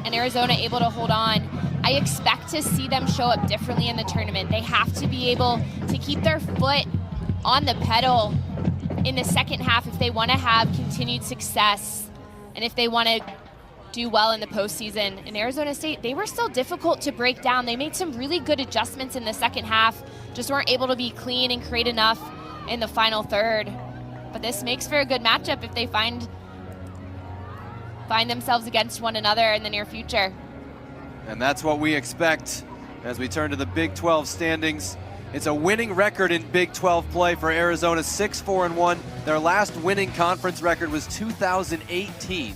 and Arizona able to hold on. I expect to see them show up differently in the tournament. They have to be able to keep their foot on the pedal in the second half if they want to have continued success and if they want to do well in the postseason. In Arizona State, they were still difficult to break down. They made some really good adjustments in the second half, just weren't able to be clean and create enough in the final third. But this makes for a good matchup if they find themselves against one another in the near future. And that's what we expect as we turn to the Big 12 standings. It's a winning record in Big 12 play for Arizona, 6-4-1. Their last winning conference record was 2018.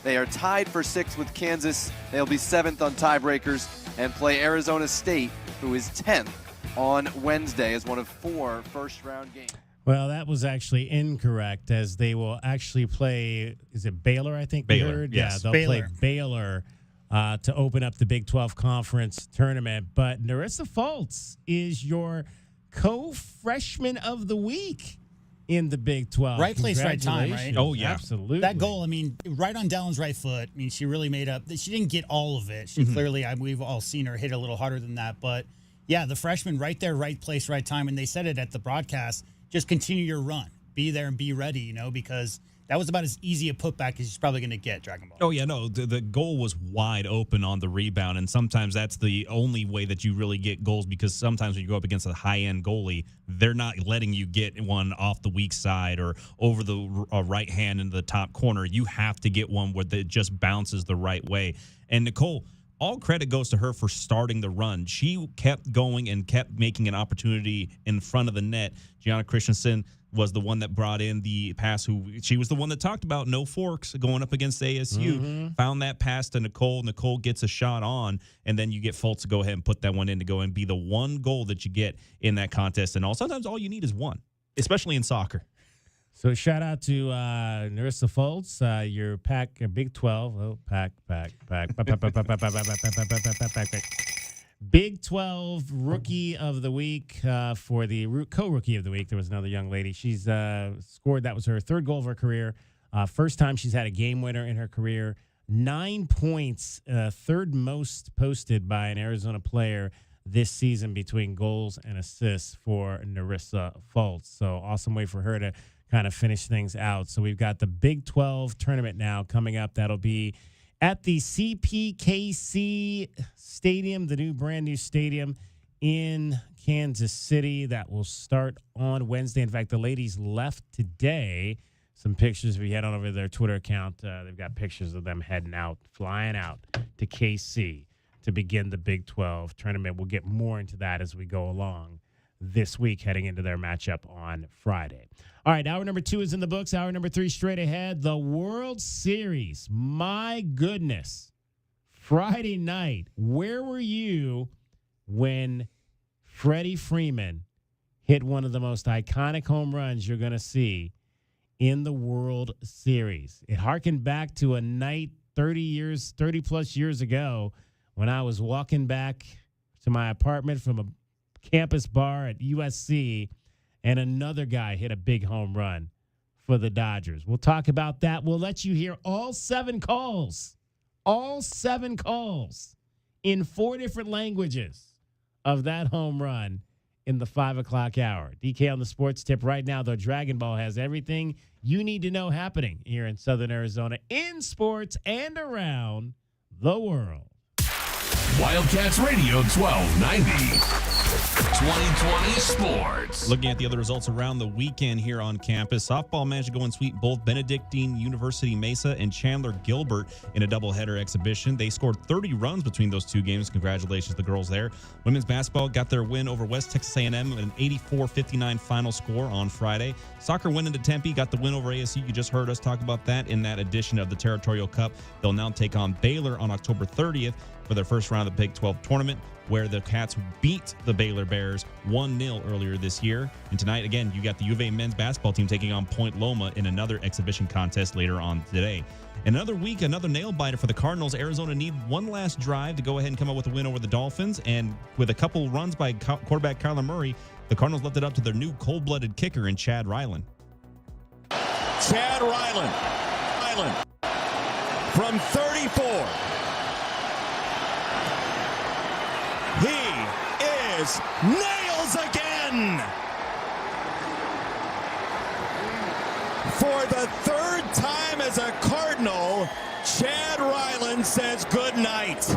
They are tied for 6th with Kansas. They'll be 7th on tiebreakers and play Arizona State, who is 10th on Wednesday as one of 4 first-round games. Well, that was actually incorrect, as they will actually play, is it Baylor, I think? Baylor, we heard? yes. Yeah, they'll Baylor. play Baylor to open up the Big 12 Conference Tournament. But Nerissa Fultz is your co-freshman of the week in the Big 12. Right place, right time, right? Oh, yeah. Absolutely. That goal, I mean, right on Dallin's right foot. I mean, she really made up. She didn't get all of it. She clearly, we've all seen her hit a little harder than that. But, yeah, the freshman right there, right place, right time. And they said it at the broadcast, just continue your run. Be there and be ready, because that was about as easy a putback as she's probably going to get, Dragon Ball. Oh, yeah, no, the goal was wide open on the rebound, and sometimes that's the only way that you really get goals, because sometimes when you go up against a high-end goalie, they're not letting you get one off the weak side or over the right hand into the top corner. You have to get one where it just bounces the right way. And Nicole, all credit goes to her for starting the run. She kept going and kept making an opportunity in front of the net. Gianna Christensen was the one that brought in the pass. She was the one that talked about no forks going up against ASU. Found that pass to Nicole. Nicole gets a shot on, and then you get Fultz to go ahead and put that one in to go and be the one goal that you get in that contest. And sometimes all you need is one, especially in soccer. So shout out to Nerissa Fultz, your Big 12. Pack. Big 12 Rookie of the Week for the co-Rookie of the Week. There was another young lady. She's scored. That was her 3rd goal of her career. First time she's had a game winner in her career. 9 points, 3rd most posted by an Arizona player this season between goals and assists for Nerissa Fultz. So awesome way for her to kind of finish things out. So we've got the Big 12 tournament now coming up. That'll be at the CPKC Stadium, the brand new stadium in Kansas City. That will start on Wednesday. In fact, the ladies left today. Some pictures, if you head on over to their Twitter account, they've got pictures of them heading out, flying out to KC to begin the Big 12 tournament. We'll get more into that as we go along this week, heading into their matchup on Friday. All right, hour number 2 is in the books. Hour number 3 straight ahead. The World Series. My goodness. Friday night. Where were you when Freddie Freeman hit one of the most iconic home runs you're going to see in the World Series? It harkened back to a night 30 plus years ago when I was walking back to my apartment from a campus bar at USC, and another guy hit a big home run for the Dodgers. We'll talk about that. We'll let you hear all 7 calls in 4 different languages of that home run in the 5 o'clock hour. DK on the sports tip right now, though. Dragon Ball has everything you need to know happening here in Southern Arizona in sports and around the world. Wildcats Radio 1290. 2020 Sports. Looking at the other results around the weekend here on campus, softball managed to go and sweep both Benedictine University Mesa and Chandler Gilbert in a doubleheader exhibition. They scored 30 runs between those 2 games. Congratulations to the girls there. Women's basketball got their win over West Texas A&M with an 84-59 final score on Friday. Soccer went into Tempe, got the win over ASU. You just heard us talk about that in that edition of the Territorial Cup. They'll now take on Baylor on October 30th for their first round of the Big 12 tournament, where the Cats beat the Baylor Bears 1-0 earlier this year. And tonight, again, you got the U of A men's basketball team taking on Point Loma in another exhibition contest later on today. Another week, another nail-biter for the Cardinals. Arizona need one last drive to go ahead and come up with a win over the Dolphins. And with a couple runs by quarterback Kyler Murray, the Cardinals left it up to their new cold-blooded kicker in Chad Ryland. Chad Ryland from 34. He is nails again. For the 3rd time as a Cardinal, Chad Ryland says good night.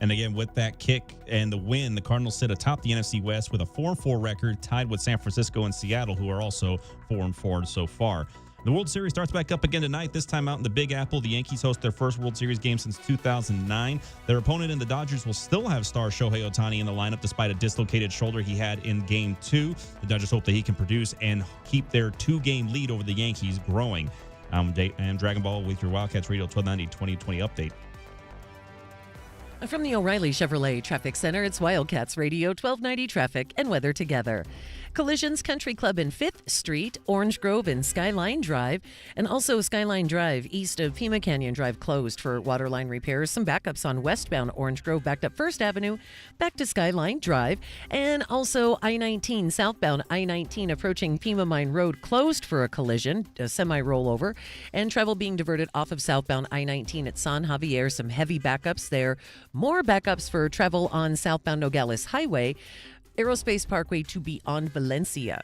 And again, with that kick and the win, the Cardinals sit atop the NFC West with a 4-4 record, tied with San Francisco and Seattle, who are also 4-4 so far. The World Series starts back up again tonight, this time out in the Big Apple. The Yankees host their first World Series game since 2009. Their opponent in the Dodgers will still have star Shohei Ohtani in the lineup despite a dislocated shoulder he had in Game 2. The Dodgers hope that he can produce and keep their 2-game lead over the Yankees growing. I'm Dragon Ball with your Wildcats Radio 1290 2020 update. From the O'Reilly Chevrolet Traffic Center, it's Wildcats Radio 1290 traffic and weather together. Collisions Country Club in 5th Street, Orange Grove and Skyline Drive, and also Skyline Drive east of Pima Canyon Drive closed for waterline repairs. Some backups on westbound Orange Grove, backed up 1st Avenue, back to Skyline Drive, and also I-19, southbound I-19 approaching Pima Mine Road closed for a collision, a semi-rollover, and travel being diverted off of southbound I-19 at San Javier. Some heavy backups there. More backups for travel on southbound Nogales Highway, Aerospace Parkway to beyond Valencia.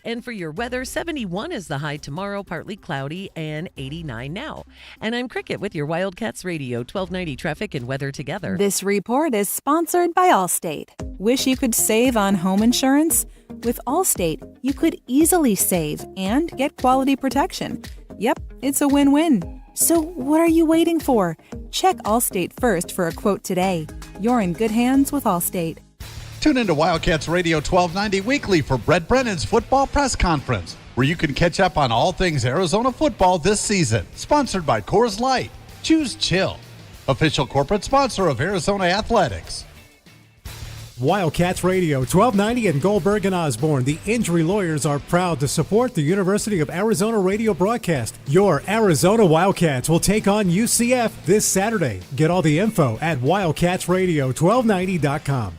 And for your weather, 71 is the high tomorrow, partly cloudy, and 89 now. And I'm Cricket with your Wildcats Radio 1290 traffic and weather together. This report is sponsored by Allstate. Wish you could save on home insurance? With Allstate, you could easily save and get quality protection. Yep, it's a win-win. So what are you waiting for? Check Allstate first for a quote today. You're in good hands with Allstate. Tune into Wildcats Radio 1290 weekly for Brent Brennan's football press conference, where you can catch up on all things Arizona football this season. Sponsored by Coors Light. Choose chill. Official corporate sponsor of Arizona Athletics. Wildcats Radio 1290 and Goldberg and Osborne. The injury lawyers are proud to support the University of Arizona radio broadcast. Your Arizona Wildcats will take on UCF this Saturday. Get all the info at wildcatsradio1290.com.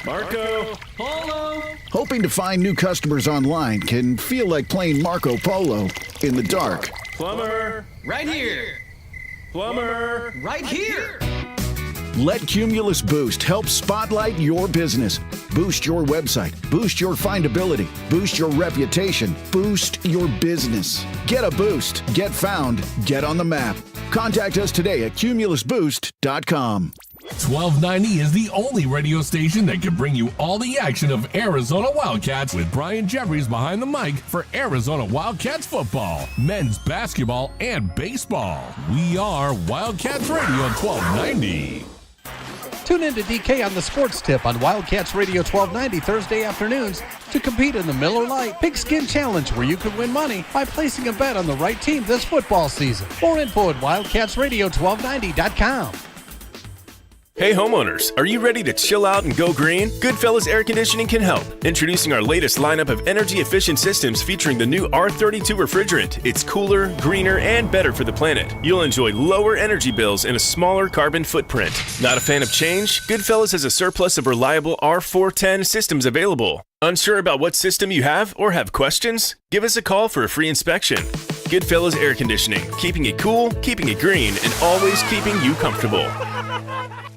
Marco Polo. Hoping to find new customers online can feel like playing Marco Polo in the dark. Plumber, right here. Plumber, Right here. Let Cumulus Boost help spotlight your business. Boost your website. Boost your findability. Boost your reputation. Boost your business. Get a boost. Get found. Get on the map. Contact us today at cumulusboost.com. 1290 is the only radio station that can bring you all the action of Arizona Wildcats with Brian Jeffries behind the mic for Arizona Wildcats football, men's basketball, and baseball. We are Wildcats Radio 1290. Tune in to DK on the Sports Tip on Wildcats Radio 1290 Thursday afternoons to compete in the Miller Lite Pigskin Challenge, where you can win money by placing a bet on the right team this football season. More info at wildcatsradio1290.com. Hey homeowners, are you ready to chill out and go green? Goodfellas Air Conditioning can help. Introducing our latest lineup of energy-efficient systems featuring the new R32 refrigerant. It's cooler, greener, and better for the planet. You'll enjoy lower energy bills and a smaller carbon footprint. Not a fan of change? Goodfellas has a surplus of reliable R410 systems available. Unsure about what system you have or have questions? Give us a call for a free inspection. Goodfellas Air Conditioning, keeping it cool, keeping it green, and always keeping you comfortable.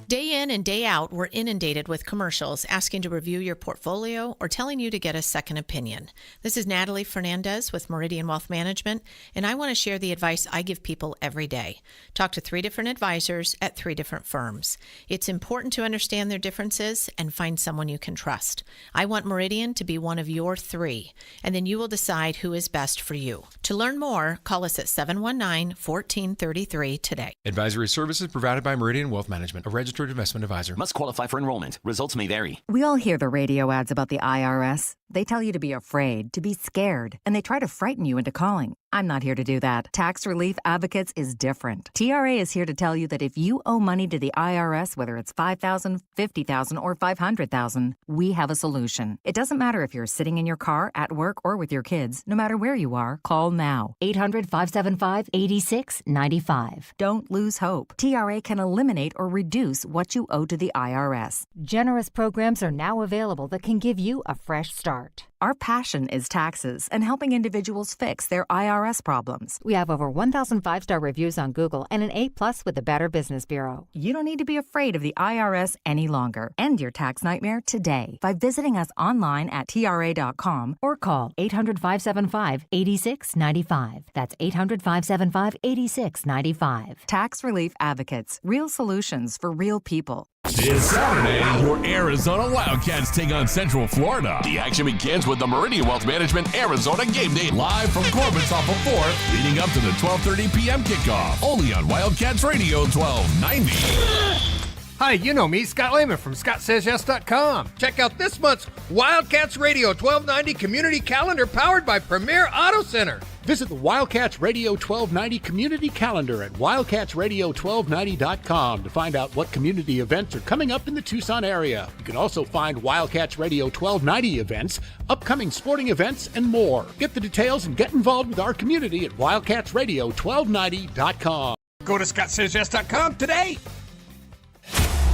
Day in and day out, we're inundated with commercials asking to review your portfolio or telling you to get a second opinion. This is Natalie Fernandez with Meridian Wealth Management, and I want to share the advice I give people every day. Talk to 3 different advisors at 3 different firms. It's important to understand their differences and find someone you can trust. I want Meridian to be one of your 3, and then you will decide who is best for you. To learn more, call us at 719-1433 today. Advisory services provided by Meridian Wealth Management, a registered investment advisor. Must qualify for enrollment. Results may vary. We all hear the radio ads about the IRS. They tell you to be afraid, to be scared, and they try to frighten you into calling. I'm not here to do that. Tax Relief Advocates is different. TRA is here to tell you that if you owe money to the IRS, whether it's $5,000, $50,000, or $500,000, we have a solution. It doesn't matter if you're sitting in your car, at work, or with your kids. No matter where you are, call now. 800-575-8695. Don't lose hope. TRA can eliminate or reduce what you owe to the IRS. Generous programs are now available that can give you a fresh start. Our passion is taxes and helping individuals fix their IRS problems. We have over 1,000 5-star reviews on Google and an A+ with the Better Business Bureau. You don't need to be afraid of the IRS any longer. End your tax nightmare today by visiting us online at TRA.com or call 800-575-8695. That's 800-575-8695. Tax Relief Advocates. Real solutions for real people. This Saturday, your Arizona Wildcats take on Central Florida. The action begins with with the Meridian Wealth Management Arizona Game Day live from Corbett's off of 4th, leading up to the 12:30 p.m. kickoff. Only on Wildcats Radio 1290. Hi, you know me, Scott Lehman from ScottSaysYes.com. Check out this month's Wildcats Radio 1290 Community Calendar powered by Premier Auto Center. Visit the Wildcats Radio 1290 Community Calendar at wildcatsradio1290.com to find out what community events are coming up in the Tucson area. You can also find Wildcats Radio 1290 events, upcoming sporting events, and more. Get the details and get involved with our community at wildcatsradio1290.com. Go to ScottSaysYes.com today.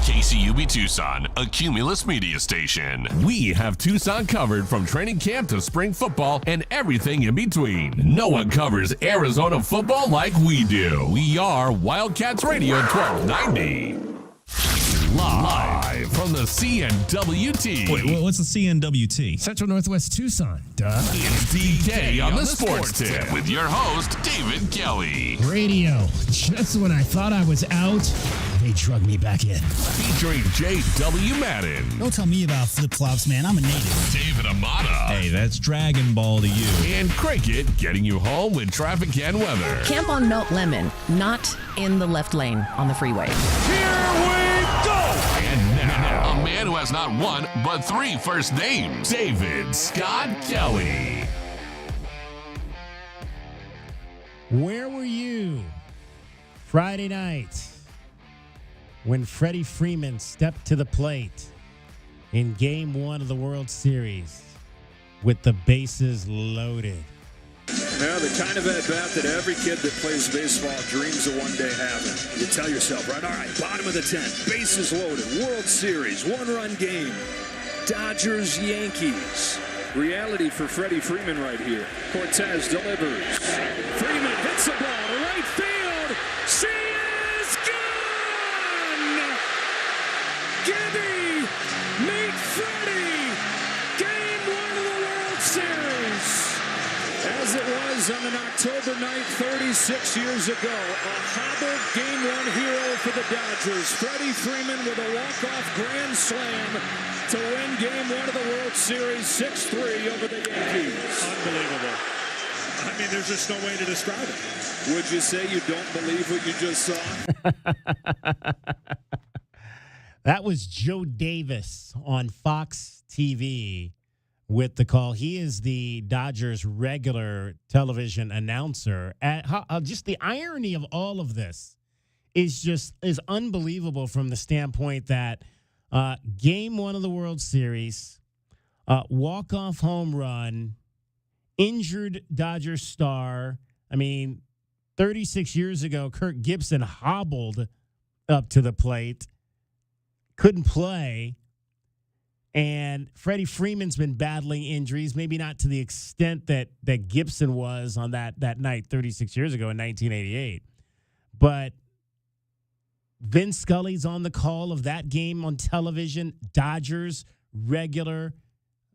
KCUB Tucson, a Cumulus media station. We have Tucson covered from training camp to spring football and everything in between. No one covers Arizona football like we do. We are Wildcats Radio 1290. Live from the CNWT. Wait, what's the CNWT? Central Northwest Tucson, duh. It's DK on the Sports Tip with your host, David Kelly. Radio. Just when I thought I was out, they drug me back in. Featuring J.W. Madden. Don't tell me about flip-flops, man. I'm a native. David Amata. Hey, that's Dragon Ball to you. And Cricket getting you home with traffic and weather. Camp on Melt Lemon, not in the left lane on the freeway. Here we go! And now, a man who has not one, but three first names, David Scott Kelly. Where were you Friday night when Freddie Freeman stepped to the plate in Game 1 of the World Series with the bases loaded? Yeah, the kind of at-bat that every kid that plays baseball dreams of one day having. You tell yourself, right, all right, bottom of the 10th, bases loaded, World Series, one-run game, Dodgers, Yankees. Reality for Freddie Freeman right here. Cortez delivers. Freeman hits the ball to right field. She is gone! Gibby, meet Freddie. Game 1 of the World Series. As it was on an October night 36 years ago, a hobbled Game 1 hero for the Dodgers. Freddie Freeman with a walk-off grand slam to win Game 1 of the World Series 6-3 over the Yankees. Unbelievable. I mean, there's just no way to describe it. Would you say you don't believe what you just saw? That was Joe Davis on Fox TV with the call. He is the Dodgers' regular television announcer. Just the irony of all of this is unbelievable from the standpoint that Game 1 of the World Series, walk-off home run, injured Dodgers star. I mean, 36 years ago, Kirk Gibson hobbled up to the plate, couldn't play. And Freddie Freeman's been battling injuries, maybe not to the extent that Gibson was on that night 36 years ago in 1988. But Vin Scully's on the call of that game on television. Dodgers regular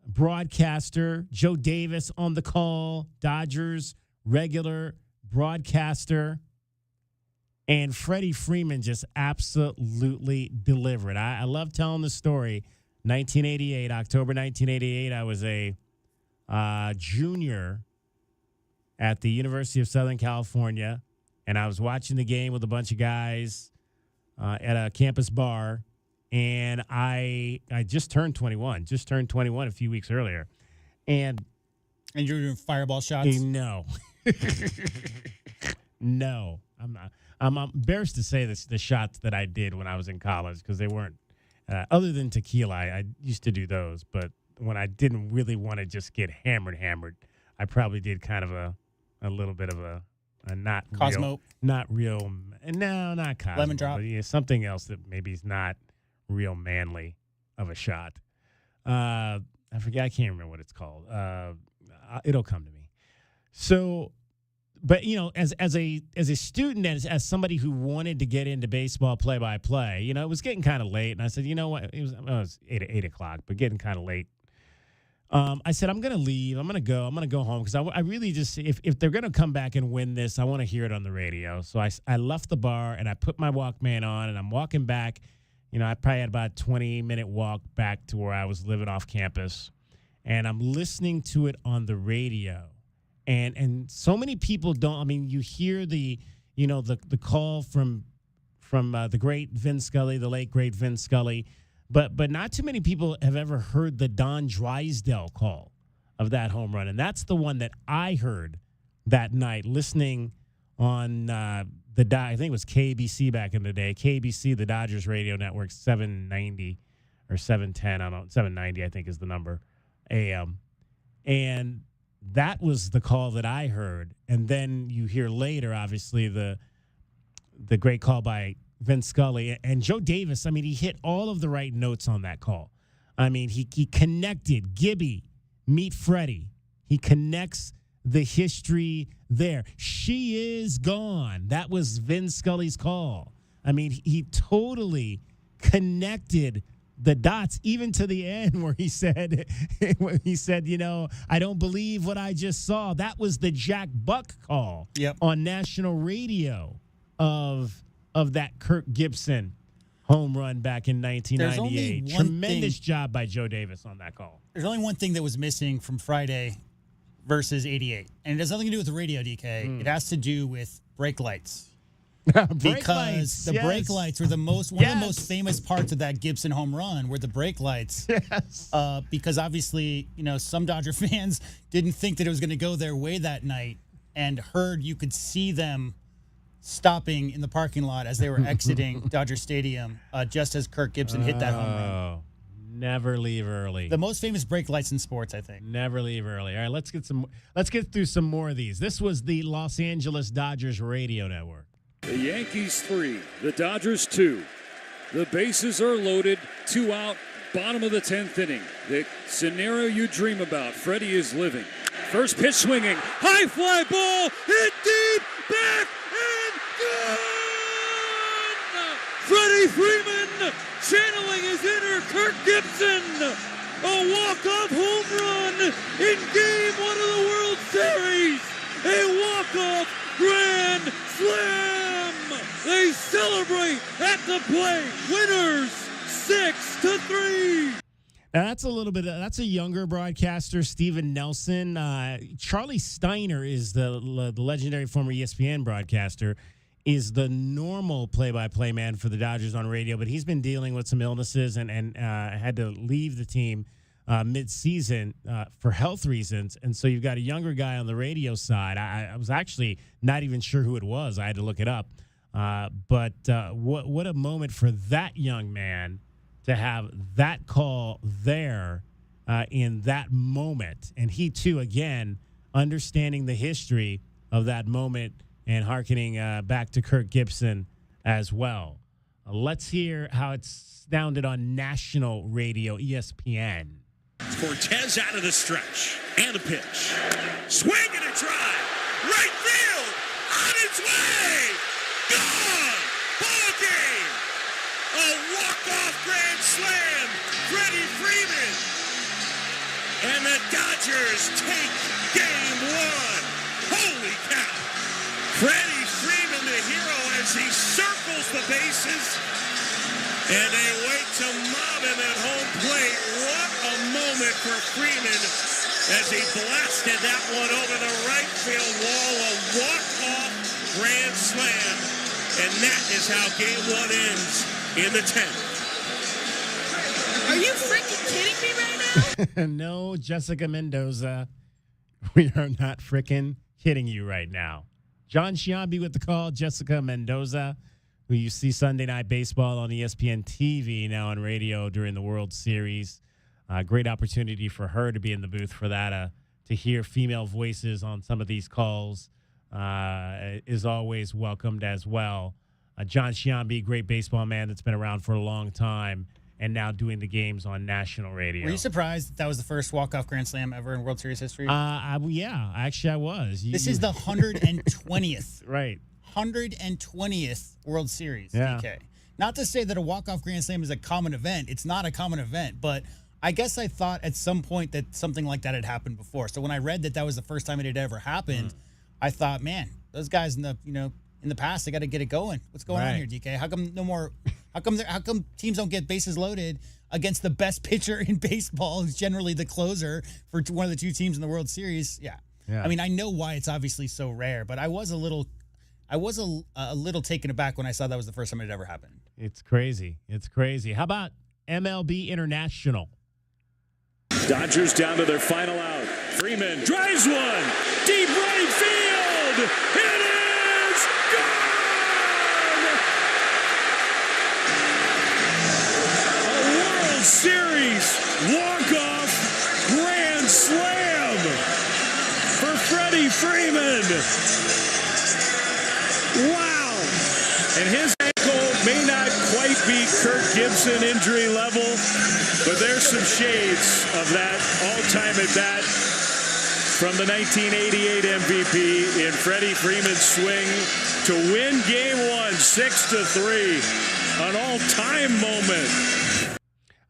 broadcaster. Joe Davis on the call. Dodgers regular broadcaster. And Freddie Freeman just absolutely delivered. I love telling the story. 1988, October 1988, I was a junior at the University of Southern California, and I was watching the game with a bunch of guys at a campus bar, and I just turned 21 a few weeks earlier. And you were doing fireball shots? No. No. I'm embarrassed to say this, the shots that I did when I was in college, because they weren't. Other than tequila, I used to do those. But when I didn't really want to just get hammered, I probably did kind of a little bit of a not Cosmo. Not real. No, not Cosmo. Lemon drop. But, yeah, something else that maybe is not real manly of a shot. I forget. I can't remember what it's called. It'll come to me. So. But, you know, as a student, as somebody who wanted to get into baseball play-by-play, you know, it was getting kind of late. And I said, you know what? It was 8 o'clock, but getting kind of late. I said, I'm going to leave. I'm going to go home because I really just, if they're going to come back and win this, I want to hear it on the radio. So I left the bar and I put my Walkman on and I'm walking back. You know, I probably had about a 20-minute walk back to where I was living off campus. and I'm listening to it on the radio, and so many people don't. I mean, you hear the call from the great Vin Scully, the late great Vin Scully, but not too many people have ever heard the Don Drysdale call of that home run, and that's the one that I heard that night listening on I think it was KBC back in the day. KBC, the Dodgers radio network, 790 or 710. I don't know, 790 I think is the number, AM, and that was the call that I heard. And then you hear later, obviously the great call by Vince Scully and Joe Davis. I mean, he hit all of the right notes on that call. I mean, he connected Gibby, meet Freddie. He connects the history there. She is gone. That was Vince Scully's call. I mean, he totally connected the dots, even to the end where he said, I don't believe what I just saw. That was the Jack Buck call on national radio of that Kirk Gibson home run back in 1998. Tremendous job by Joe Davis on that call. There's only one thing that was missing from Friday versus 88. And it has nothing to do with the radio, DK. It has to do with brake lights. Brake lights were one of the most famous parts of that Gibson home run were the brake lights. Yes. Because obviously, some Dodger fans didn't think that it was going to go their way that night and you could see them stopping in the parking lot as they were exiting Dodger Stadium just as Kirk Gibson hit that home run. Never leave early. The most famous brake lights in sports, I think. Never leave early. All right, let's get through some more of these. This was the Los Angeles Dodgers radio network. The Yankees 3, the Dodgers 2. The bases are loaded, 2 out, bottom of the 10th inning. The scenario you dream about, Freddie is living. First pitch swinging, high fly ball, hit deep, back, and gone! Freddie Freeman channeling his inner Kirk Gibson. A walk-off home run in Game 1 of the World Series. A walk-off grand slam. They celebrate at the plate. Winners 6-3. Now that's a younger broadcaster, Steven Nelson. Charlie Steiner is the legendary former ESPN broadcaster, is the normal play-by-play man for the Dodgers on radio, but he's been dealing with some illnesses and had to leave the team mid-season for health reasons. And so you've got a younger guy on the radio side. I was actually not even sure who it was. I had to look it up. But what a moment for that young man to have that call there in that moment. And he, too, again, understanding the history of that moment and hearkening back to Kirk Gibson as well. Let's hear how it's sounded on national radio, ESPN. Cortez out of the stretch. And a pitch. Swing and a drive. Right field. On its way. Gone. Ball game. A walk-off grand slam. Freddie Freeman. And the Dodgers take Game 1. Holy cow. Freddie Freeman, the hero, as he circles the bases. And they wait to mob him at home plate. What a moment for Freeman as he blasted that one over the right field wall. A walk-off grand slam. And that is how Game 1 ends in the 10th. Are you freaking kidding me right now? No, Jessica Mendoza. We are not freaking kidding you right now. John Sciambi with the call, Jessica Mendoza, who you see Sunday Night Baseball on ESPN TV, now on radio during the World Series. Great opportunity for her to be in the booth for that, to hear female voices on some of these calls is always welcomed as well. John Sciambi, great baseball man that's been around for a long time and now doing the games on national radio. Were you surprised that was the first walk-off grand slam ever in World Series history? Yeah, actually I was. This is the 120th. Right. 120th World Series, yeah. DK. Not to say that a walk-off grand slam is a common event. It's not a common event, but I guess I thought at some point that something like that had happened before. So when I read that was the first time it had ever happened, I thought, man, those guys in the past, they got to get it going. What's going on here, DK? How come no more How come teams don't get bases loaded against the best pitcher in baseball, who's generally the closer for one of the two teams in the World Series? Yeah. I mean, I know why it's obviously so rare, but I was a little taken aback when I saw that was the first time it ever happened. It's crazy. It's crazy. How about MLB International? Dodgers down to their final out. Freeman drives one. Deep right field. It is gone! A World Series walk-off grand slam for Freddie Freeman. Wow. And his ankle may not quite be Kirk Gibson injury level, but there's some shades of that all-time at bat from the 1988 MVP in Freddie Freeman's swing to win Game 1 6-3. An all-time moment.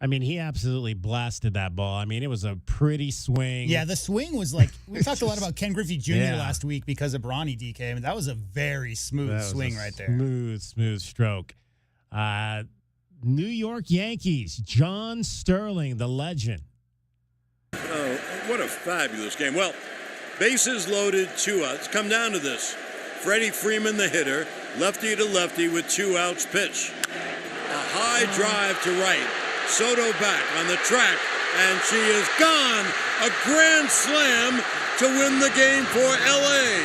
I mean, he absolutely blasted that ball. I mean, it was a pretty swing. Yeah, the swing was like, we talked a lot about Ken Griffey Jr. last week because of Bronny DK. I mean, that was a very smooth swing right there. Smooth stroke. New York Yankees, John Sterling, the legend. Oh, what a fabulous game. Well, bases loaded, 2 outs. Come down to this. Freddie Freeman, the hitter, lefty to lefty with 2 outs pitch. A high drive to right. Soto back on the track, and she is gone. A grand slam to win the game for L.A.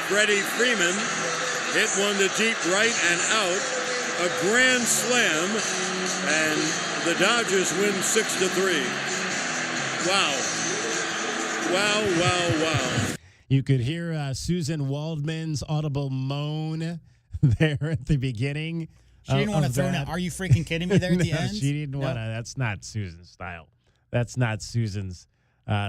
Freddie Freeman hit one to deep right and out. A grand slam, and the Dodgers win 6-3. Wow. You could hear Susan Waldman's audible moan there at the beginning. She didn't want to throw out, "Are you freaking kidding me?" there at the end. She didn't want to. That's not Susan's style. That's not Susan's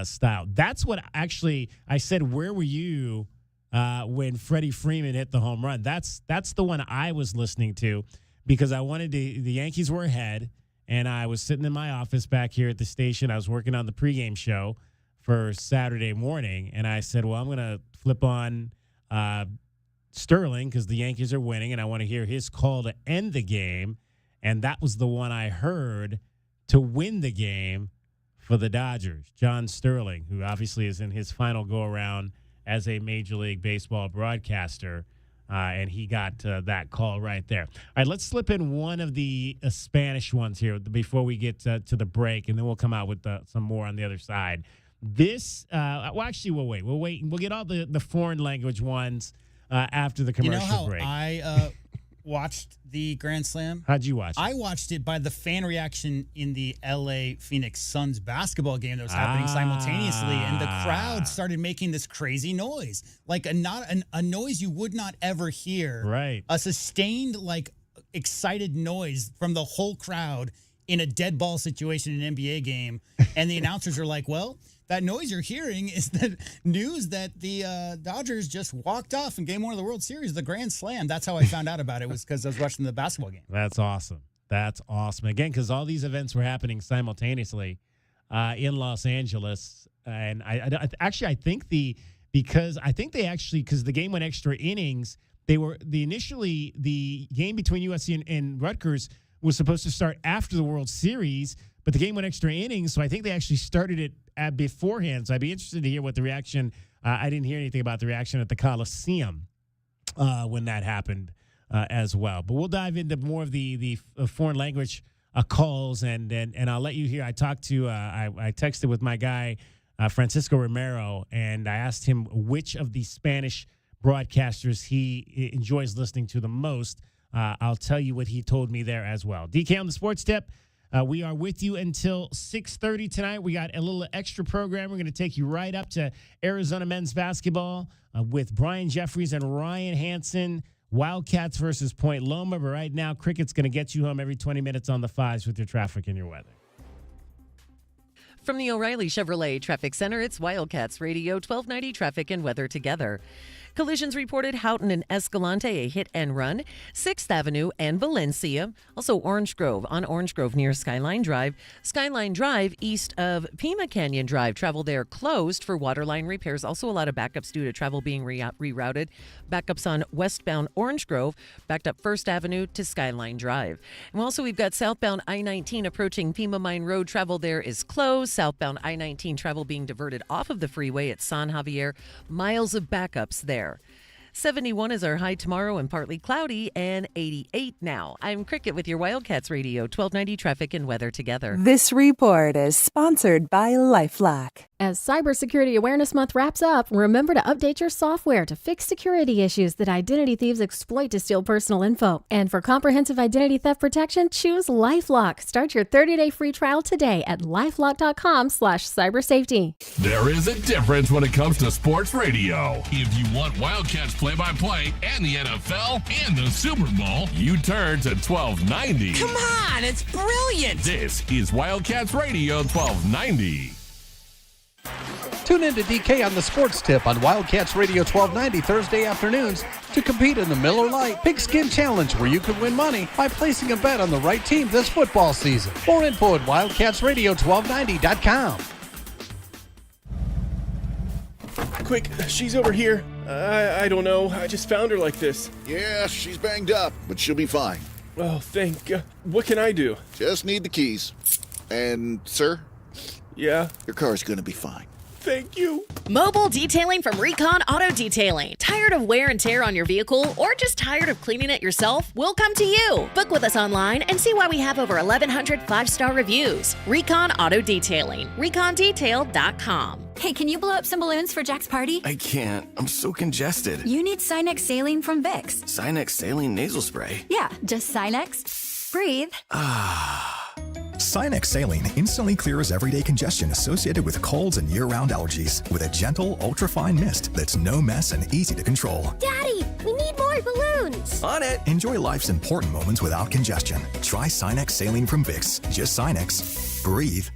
style. That's what actually I said. Where were you when Freddie Freeman hit the home run? That's the one I was listening to because I wanted to. The Yankees were ahead, and I was sitting in my office back here at the station. I was working on the pregame show for Saturday morning, and I said, "Well, I'm going to flip on." Sterling, because the Yankees are winning, and I want to hear his call to end the game. And that was the one I heard to win the game for the Dodgers. John Sterling, who obviously is in his final go-around as a Major League Baseball broadcaster, and he got that call right there. All right, let's slip in one of the Spanish ones here before we get to the break, and then we'll come out with some more on the other side. This, well, actually, we'll wait. We'll get all the foreign language ones after the commercial break. I watched the Grand Slam. How'd you watch it? I watched it by the fan reaction in the LA Phoenix Suns basketball game that was happening simultaneously, and the crowd started making this crazy noise, like a noise you would not ever hear. Right. A sustained, like, excited noise from the whole crowd in a dead ball situation in an NBA game, and the announcers are like, "Well, that noise you're hearing is the news that the Dodgers just walked off in Game 1 of the World Series, the Grand Slam." That's how I found out about it, was because I was watching the basketball game. That's awesome. Again, because all these events were happening simultaneously in Los Angeles. And I think because the game went extra innings, initially the game between USC and Rutgers was supposed to start after the World Series, but the game went extra innings, so I think they actually started it beforehand. So I'd be interested to hear what the reaction. I didn't hear anything about the reaction at the Coliseum when that happened as well. But we'll dive into more of the foreign language calls, and I'll let you hear. I texted with my guy Francisco Romero, and I asked him which of the Spanish broadcasters he enjoys listening to the most. I'll tell you what he told me there as well. DK on the Sports Tip. We are with you until 6:30 tonight. We got a little extra program. We're going to take you right up to Arizona men's basketball with Brian Jeffries and Ryan Hansen. Wildcats versus Point Loma. But right now, cricket's going to get you home every 20 minutes on the fives with your traffic and your weather. From the O'Reilly Chevrolet Traffic Center, it's Wildcats Radio 1290 Traffic and Weather together. Collisions reported Houghton and Escalante, a hit and run. 6th Avenue and Valencia. Also Orange Grove, on Orange Grove near Skyline Drive. Skyline Drive east of Pima Canyon Drive. Travel there closed for waterline repairs. Also a lot of backups due to travel being rerouted. Backups on westbound Orange Grove, backed up 1st Avenue to Skyline Drive. And also we've got southbound I-19 approaching Pima Mine Road. Travel there is closed. Southbound I-19 travel being diverted off of the freeway at San Javier. Miles of backups there. 71 is our high tomorrow and partly cloudy, and 88 now. I'm Cricket with your Wildcats Radio, 1290 traffic and weather together. This report is sponsored by LifeLock. As Cybersecurity Awareness Month wraps up, remember to update your software to fix security issues that identity thieves exploit to steal personal info. And for comprehensive identity theft protection, choose LifeLock. Start your 30-day free trial today at lifelock.com/cybersafety. There is a difference when it comes to sports radio. If you want Wildcats play-by-play and the NFL and the Super Bowl, you turn to 1290. Come on, it's brilliant. This is Wildcats Radio 1290. Tune in to DK on the Sports Tip on Wildcats Radio 1290 Thursday afternoons to compete in the Miller Lite Pigskin Challenge, where you can win money by placing a bet on the right team this football season. More info at wildcatsradio1290.com. Quick, she's over here. I don't know. I just found her like this. Yeah, she's banged up, but she'll be fine. Oh, thank God. What can I do? Just need the keys. And, sir? Yeah? Your car's gonna be fine. Thank you. Mobile detailing from Recon Auto Detailing. Tired of wear and tear on your vehicle or just tired of cleaning it yourself? We'll come to you. Book with us online and see why we have over 1,100 5-star reviews. Recon Auto Detailing. ReconDetail.com. Hey, can you blow up some balloons for Jack's party? I can't. I'm so congested. You need Sinex Saline from Vicks. Sinex Saline Nasal Spray. Yeah, just Sinex. Breathe. Sinex Saline instantly clears everyday congestion associated with colds and year-round allergies with a gentle, ultra-fine mist that's no mess and easy to control. Daddy, we need more balloons. On it. Enjoy life's important moments without congestion. Try Sinex Saline from Vicks. Just Sinex. Breathe.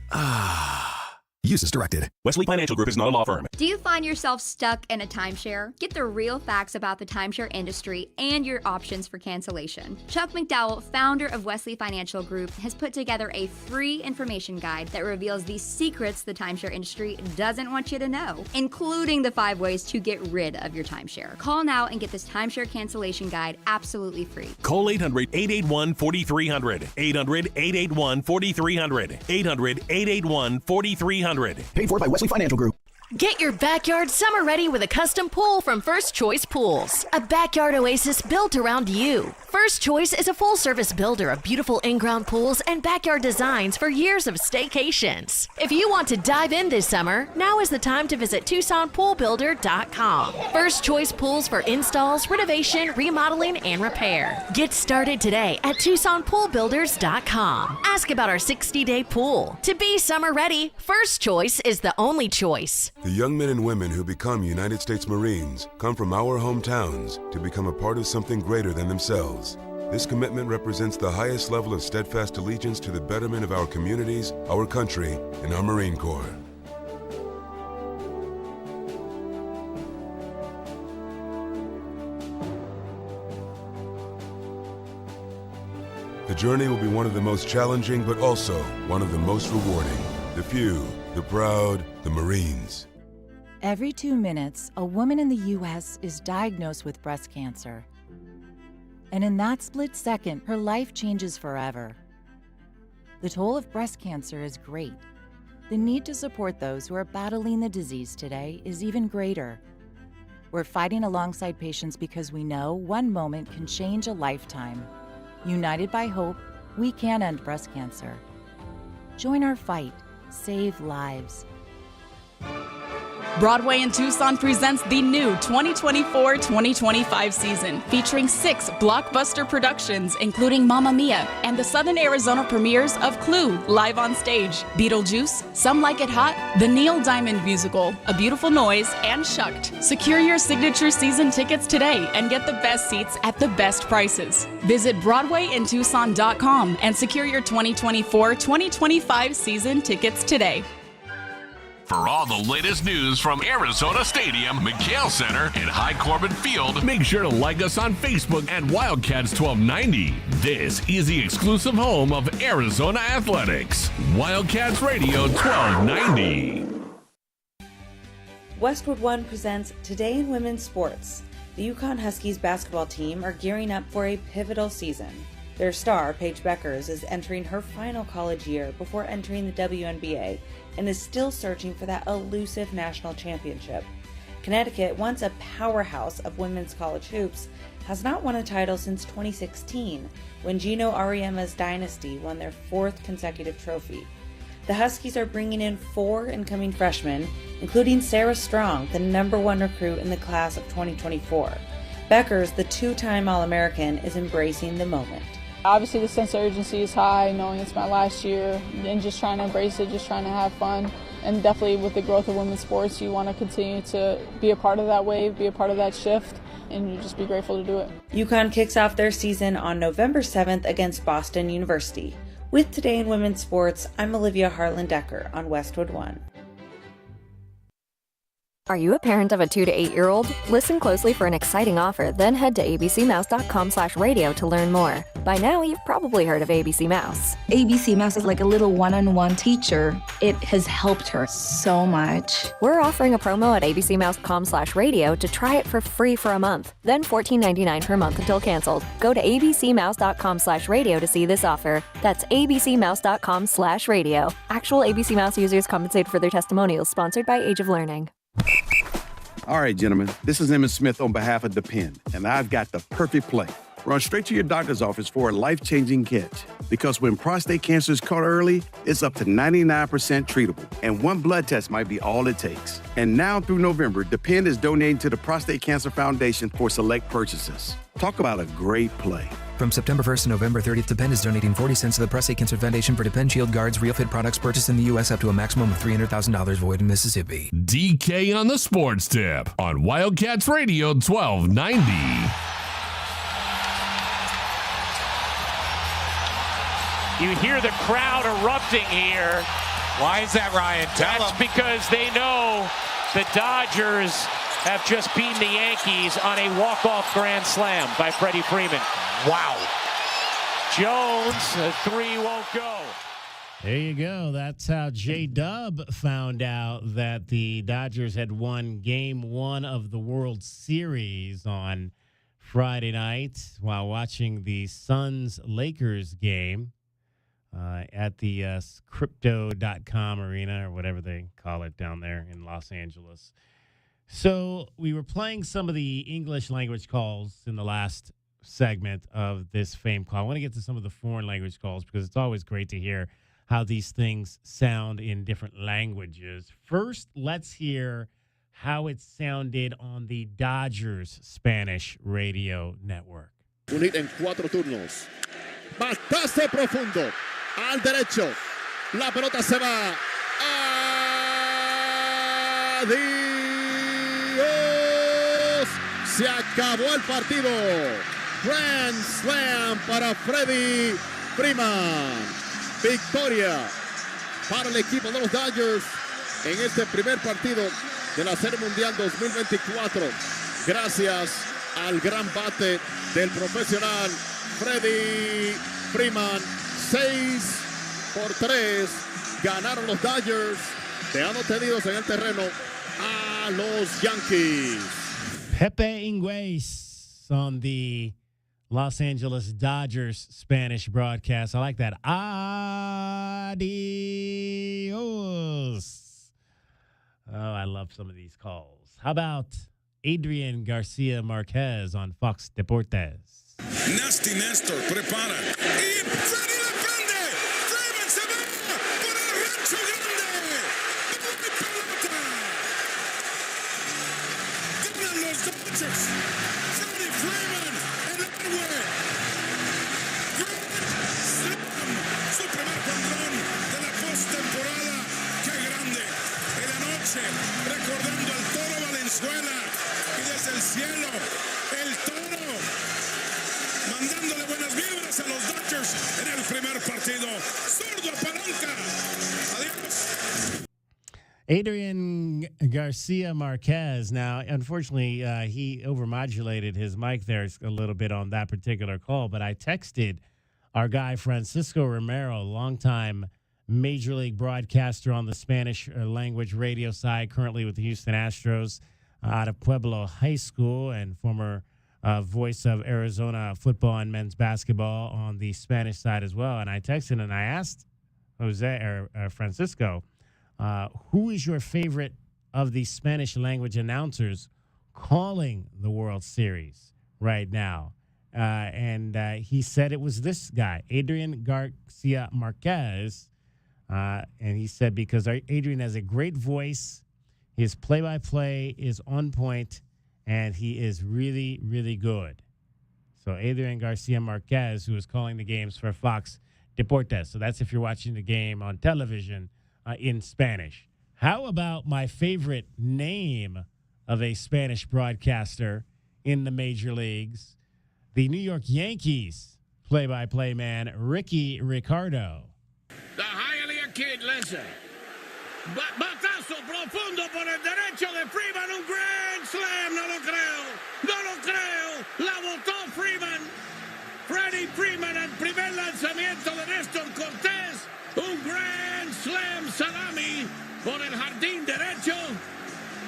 Use as directed. Wesley Financial Group is not a law firm. Do you find yourself stuck in a timeshare? Get the real facts about the timeshare industry and your options for cancellation. Chuck McDowell, founder of Wesley Financial Group, has put together a free information guide that reveals the secrets the timeshare industry doesn't want you to know, including the 5 ways to get rid of your timeshare. Call now and get this timeshare cancellation guide absolutely free. Call 800-881-4300. 800-881-4300. 800-881-4300. Paid for by Wesley Financial Group. Get your backyard summer ready with a custom pool from First Choice Pools. A backyard oasis built around you. First Choice is a full-service builder of beautiful in-ground pools and backyard designs for years of staycations. If you want to dive in this summer, now is the time to visit TucsonPoolBuilder.com. First Choice Pools for installs, renovation, remodeling, and repair. Get started today at TucsonPoolBuilders.com. Ask about our 60-day pool. To be summer ready, First Choice is the only choice. The young men and women who become United States Marines come from our hometowns to become a part of something greater than themselves. This commitment represents the highest level of steadfast allegiance to the betterment of our communities, our country, and our Marine Corps. The journey will be one of the most challenging, but also one of the most rewarding. The few, the proud, the Marines. Every 2 minutes, a woman in the U.S. is diagnosed with breast cancer. And in that split second, her life changes forever. The toll of breast cancer is great. The need to support those who are battling the disease today is even greater. We're fighting alongside patients because we know one moment can change a lifetime. United by hope, we can end breast cancer. Join our fight. Save lives. Broadway in Tucson presents the new 2024-2025 season, featuring 6 blockbuster productions, including Mamma Mia, and the Southern Arizona premieres of Clue, live on stage, Beetlejuice, Some Like It Hot, the Neil Diamond Musical, A Beautiful Noise, and Shucked. Secure your signature season tickets today and get the best seats at the best prices. Visit BroadwayInTucson.com and secure your 2024-2025 season tickets today. For all the latest news from Arizona Stadium, McHale Center, and High Corbin Field, make sure to like us on Facebook at Wildcats 1290. This is the exclusive home of Arizona Athletics. Wildcats Radio 1290. Westwood One presents Today in Women's Sports. The Yukon Huskies basketball team are gearing up for a pivotal season. Their star, Paige Beckers, is entering her final college year before entering the WNBA and is still searching for that elusive national championship. Connecticut, once a powerhouse of women's college hoops, has not won a title since 2016, when Gino Auriemma's dynasty won their fourth consecutive trophy. The Huskies are bringing in 4 incoming freshmen, including Sarah Strong, the #1 recruit in the class of 2024. Beckers, the 2-time All-American, is embracing the moment. Obviously the sense of urgency is high, knowing it's my last year, and just trying to embrace it, just trying to have fun. And definitely with the growth of women's sports, you want to continue to be a part of that wave, be a part of that shift, and you just be grateful to do it. UConn kicks off their season on November 7th against Boston University. With Today in Women's Sports, I'm Olivia Harlan-Decker on Westwood One. Are you a parent of a 2 to 8-year-old? Listen closely for an exciting offer, then head to abcmouse.com/radio to learn more. By now, you've probably heard of ABC Mouse. ABC Mouse is like a little one-on-one teacher. It has helped her so much. We're offering a promo at abcmouse.com/radio to try it for free for a month, then $14.99 per month until canceled. Go to abcmouse.com/radio to see this offer. That's abcmouse.com/radio. Actual ABC Mouse users compensated for their testimonials, sponsored by Age of Learning. All right, gentlemen, this is Emmett Smith on behalf of Depend, and I've got the perfect play. Run straight to your doctor's office for a life-changing catch. Because when prostate cancer is caught early, it's up to 99% treatable, and one blood test might be all it takes. And now through November, Depend is donating to the Prostate Cancer Foundation for select purchases. Talk about a great play. From September 1st to November 30th, Depend is donating 40 cents to the Prostate Cancer Foundation for Depend Shield Guards Real Fit products purchased in the U.S. up to a maximum of $300,000 void in Mississippi. DK on the Sports Tip on Wildcats Radio 1290. You hear the crowd erupting here. Why is that, Ryan? That's because they know the Dodgers have just beaten the Yankees on a walk-off grand slam by Freddie Freeman. Wow. Jones, a 3 won't go. There you go. That's how J-Dub found out that the Dodgers had won Game 1 of the World Series on Friday night while watching the Suns-Lakers game at the Crypto.com arena, or whatever they call it down there in Los Angeles. So we were playing some of the English language calls in the last segment of this fame call. I want to get to some of the foreign language calls because it's always great to hear how these things sound in different languages. First, let's hear how it sounded on the Dodgers Spanish radio network. Unir en 4 turnos. Batazo profundo. Al derecho. La pelota se va. Adiós. Se acabó el partido. Grand Slam para Freddie Freeman. Victoria para el equipo de los Dodgers en este primer partido de la Serie Mundial 2024. Gracias al gran bate del profesional Freddie Freeman. 6-3 ganaron los Dodgers, dejando tenidos en el terreno a los Yankees. Pepe Ingles on the Los Angeles Dodgers Spanish broadcast. I like that. Adios. Oh, I love some of these calls. How about Adrian Garcia Marquez on Fox Deportes? Nasty Nestor, prepara. Y Freddie la prende. Freeman se va por el rancho grande. ¡Doble pelota! Ganan los Dodgers. Freddie Freeman en el Grand Slam. Su primer jonrón de la postemporada. ¡Qué grande! En la noche, recordando al Toro Valenzuela. Y desde el cielo, el Toro mandándole buenas vibras a los Dodgers en el primer partido. Zurdo palanca. Adiós. Adrian Garcia Marquez. Now, unfortunately, he overmodulated his mic there a little bit on that particular call, but I texted our guy Francisco Romero, longtime Major League broadcaster on the Spanish language radio side, currently with the Houston Astros out of Pueblo High School, and former voice of Arizona football and men's basketball on the Spanish side as well. And I texted and I asked Francisco, who is your favorite of the Spanish language announcers calling the World Series right now? And he said it was this guy, Adrian Garcia Marquez. And he said because Adrian has a great voice, his play-by-play is on point, and he is really, really good. So Adrian Garcia Marquez, who is calling the games for Fox Deportes. So that's if you're watching the game on television in Spanish. How about my favorite name of a Spanish broadcaster in the major leagues? The New York Yankees play-by-play man, Ricky Ricardo. The Hialeah Kid lanza. Batazo profundo por el derecho de Freeman. Un grand slam. No lo creo. No lo creo. La botó Freeman. Freddie Freeman al primer lanzamiento de Néstor Cortés. Un grand slam salami por el jardín derecho.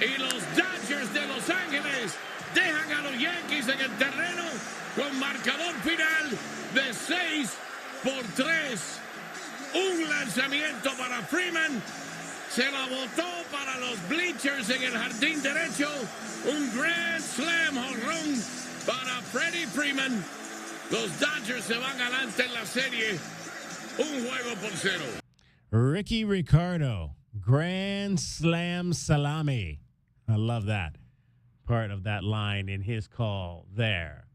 Y los Dodgers de Los Ángeles dejan a los Yankees en el terreno con marcador final de 6-3. Un lanzamiento para Freeman. Se la botó para los bleachers en el jardín derecho. Un grand slam jonrón para Freddie Freeman. Los Dodgers se van adelante en la serie. Un juego por 0. Ricky Ricardo, grand slam salami. I love that part of that line in his call there.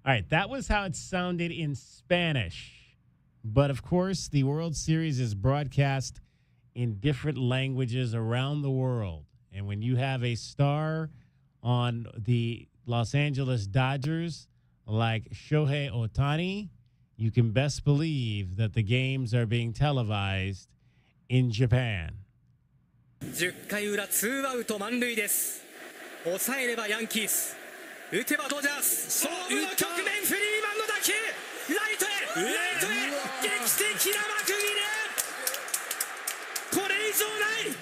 All right, that was how it sounded in Spanish. But, of course, the World Series is broadcast in different languages around the world. And when you have a star on the Los Angeles Dodgers like Shohei Ohtani, you can best believe that the games are being televised in Japan. 10回裏2アウト満塁です。抑えればヤンキース、打てばドジャース。勝負の局面、フリーマンの打球、ライトへ、劇的な幕切れ。これ以上ない。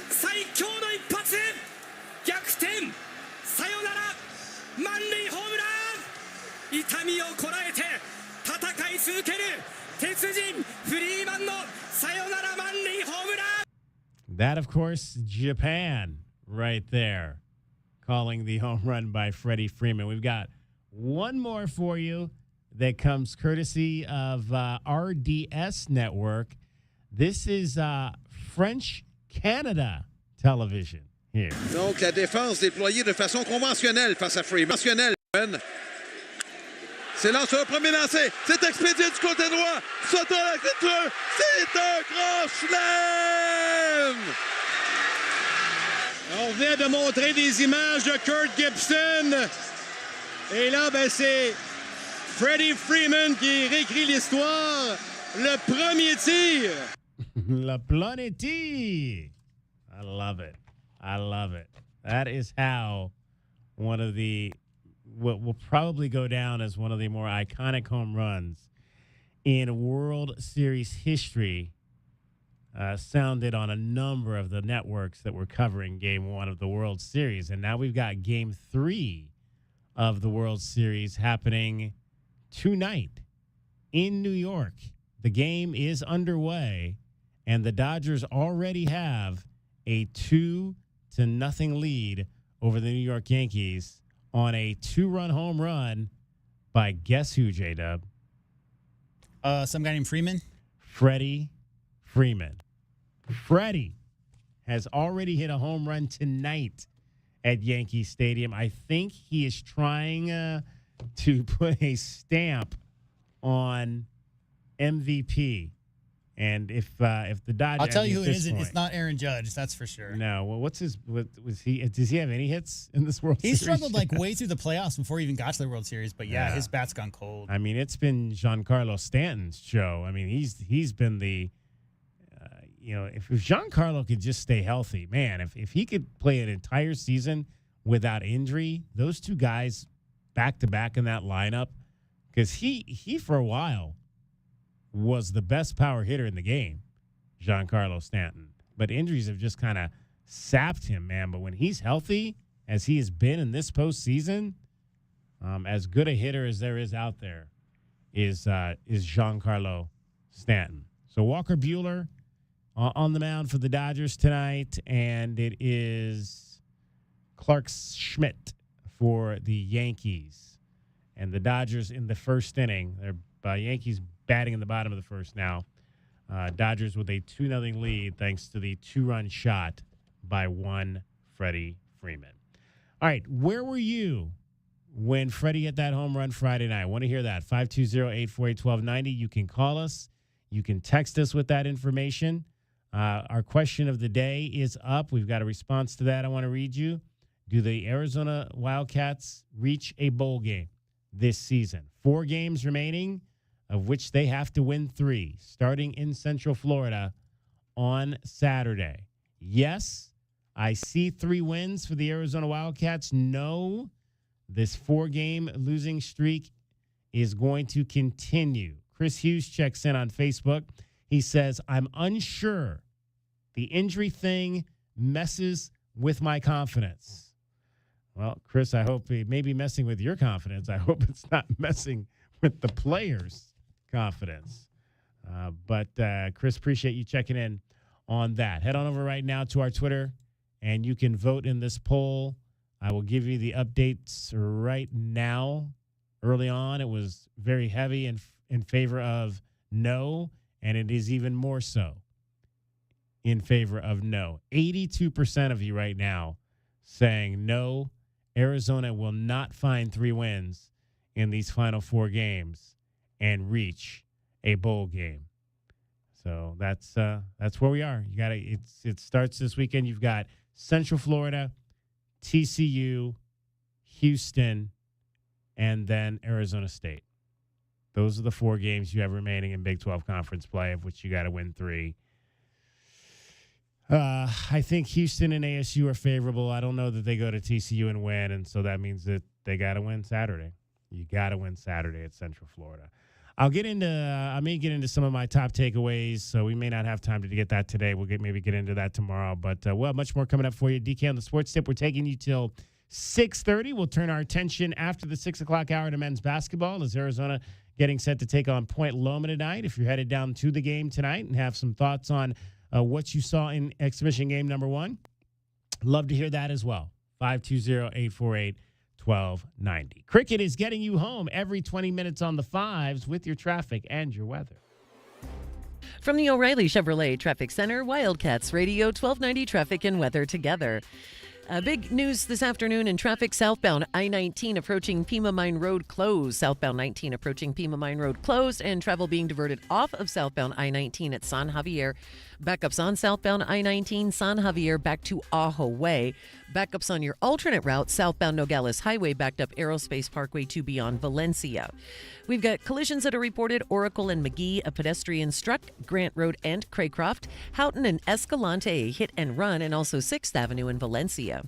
最強の一発、逆転、サヨナラ、満塁ホームラン。痛みをこらえて戦い続ける鉄人フリーマンのサヨナラ満塁ホームラン。 That, of course, Japan right there, calling the home run by Freddie Freeman. We've got one more for you that comes courtesy of RDS Network. This is French Canada television here. Donc, la défense déployée de façon conventionnelle face à Freeman. C'est là sur le premier lancé. C'est expédié du côté droit. Sauter à la clôture. C'est un grand chelem! On vient de montrer des images de Kurt Gibson. Et là, ben, c'est Freddie Freeman qui réécrit l'histoire. Le premier tir. Le premier tir. I love it. I love it. That is how one of the, what will probably go down as one of the more iconic home runs in World Series history sounded on a number of the networks that were covering Game 1 of the World Series. And now we've got Game 3 of the World Series happening tonight in New York. The game is underway, and the Dodgers already have a 2-0 lead over the New York Yankees on a 2-run home run by guess who, J-Dub? Some guy named Freeman? Freddie Freeman. Freddie has already hit a home run tonight at Yankee Stadium. I think he is trying to put a stamp on MVP. And if the Dodgers, I'll tell you who it isn't. It's not Aaron Judge, that's for sure. No. Well, does he have any hits in this World Series? He struggled like way through the playoffs before he even got to the World Series. But yeah, his bat's gone cold. I mean, it's been Giancarlo Stanton's show. I mean, he's been the if Giancarlo could just stay healthy, man, if he could play an entire season without injury, those two guys back-to-back in that lineup, because he for a while was the best power hitter in the game, Giancarlo Stanton. But injuries have just kind of sapped him, man. But when he's healthy, as he has been in this postseason, as good a hitter as there is out there is Giancarlo Stanton. So Walker Buehler on the mound for the Dodgers tonight, and it is Clark Schmidt for the Yankees. And the Dodgers in the first inning, they're Yankees batting in the bottom of the first now. Dodgers with a 2-0 lead thanks to the 2-run shot by one Freddie Freeman. All right, where were you when Freddie hit that home run Friday night? I want to hear that. 520-848-1290. You can call us. You can text us with that information. Our question of the day is up. We've got a response to that I want to read you. Do the Arizona Wildcats reach a bowl game this season? 4 games remaining, of which they have to win 3, starting in Central Florida on Saturday. Yes, I see 3 wins for the Arizona Wildcats. No, this 4-game losing streak is going to continue. Chris Hughes checks in on Facebook. He says, I'm unsure. The injury thing messes with my confidence. Well, Chris, I hope it may be messing with your confidence. I hope it's not messing with the players' confidence. But Chris, appreciate you checking in on that. Head on over right now to our Twitter, and you can vote in this poll. I will give you the updates right now. Early on, it was very heavy in favor of no, and it is even more so in favor of no. 82% of you right now saying no, Arizona will not find 3 wins in these final 4 games and reach a bowl game. So that's where we are. You got it starts this weekend. You've got Central Florida, TCU, Houston, and then Arizona State. Those are the 4 games you have remaining in Big 12 conference play, of which you got to win 3. I think Houston and ASU are favorable. I don't know that they go to TCU and win, and so that means that they got to win Saturday. You got to win Saturday at Central Florida. I may get into some of my top takeaways, so we may not have time to get that today. We'll maybe get into that tomorrow, but we'll have much more coming up for you. DK on the Sports Tip, we're taking you till 6:30. We'll turn our attention after the 6 o'clock hour to men's basketball as Arizona getting set to take on Point Loma tonight. If you're headed down to the game tonight and have some thoughts on what you saw in exhibition game number 1, love to hear that as well. 520-848-1290. Cricket is getting you home every 20 minutes on the 5s with your traffic and your weather. From the O'Reilly Chevrolet Traffic Center, Wildcats Radio 1290 traffic and weather together. Big news this afternoon in traffic. Southbound I-19 approaching Pima Mine Road closed. Southbound 19 approaching Pima Mine Road closed, and travel being diverted off of southbound I-19 at San Javier. Backups on southbound I-19 San Javier back to Ajo Way. Backups on your alternate route, southbound Nogales Highway backed up Aerospace Parkway to beyond Valencia. We've got collisions that are reported. Oracle and McGee, a pedestrian struck. Grant Road and Craycroft. Houghton and Escalante, a hit and run, and also 6th Avenue in Valencia.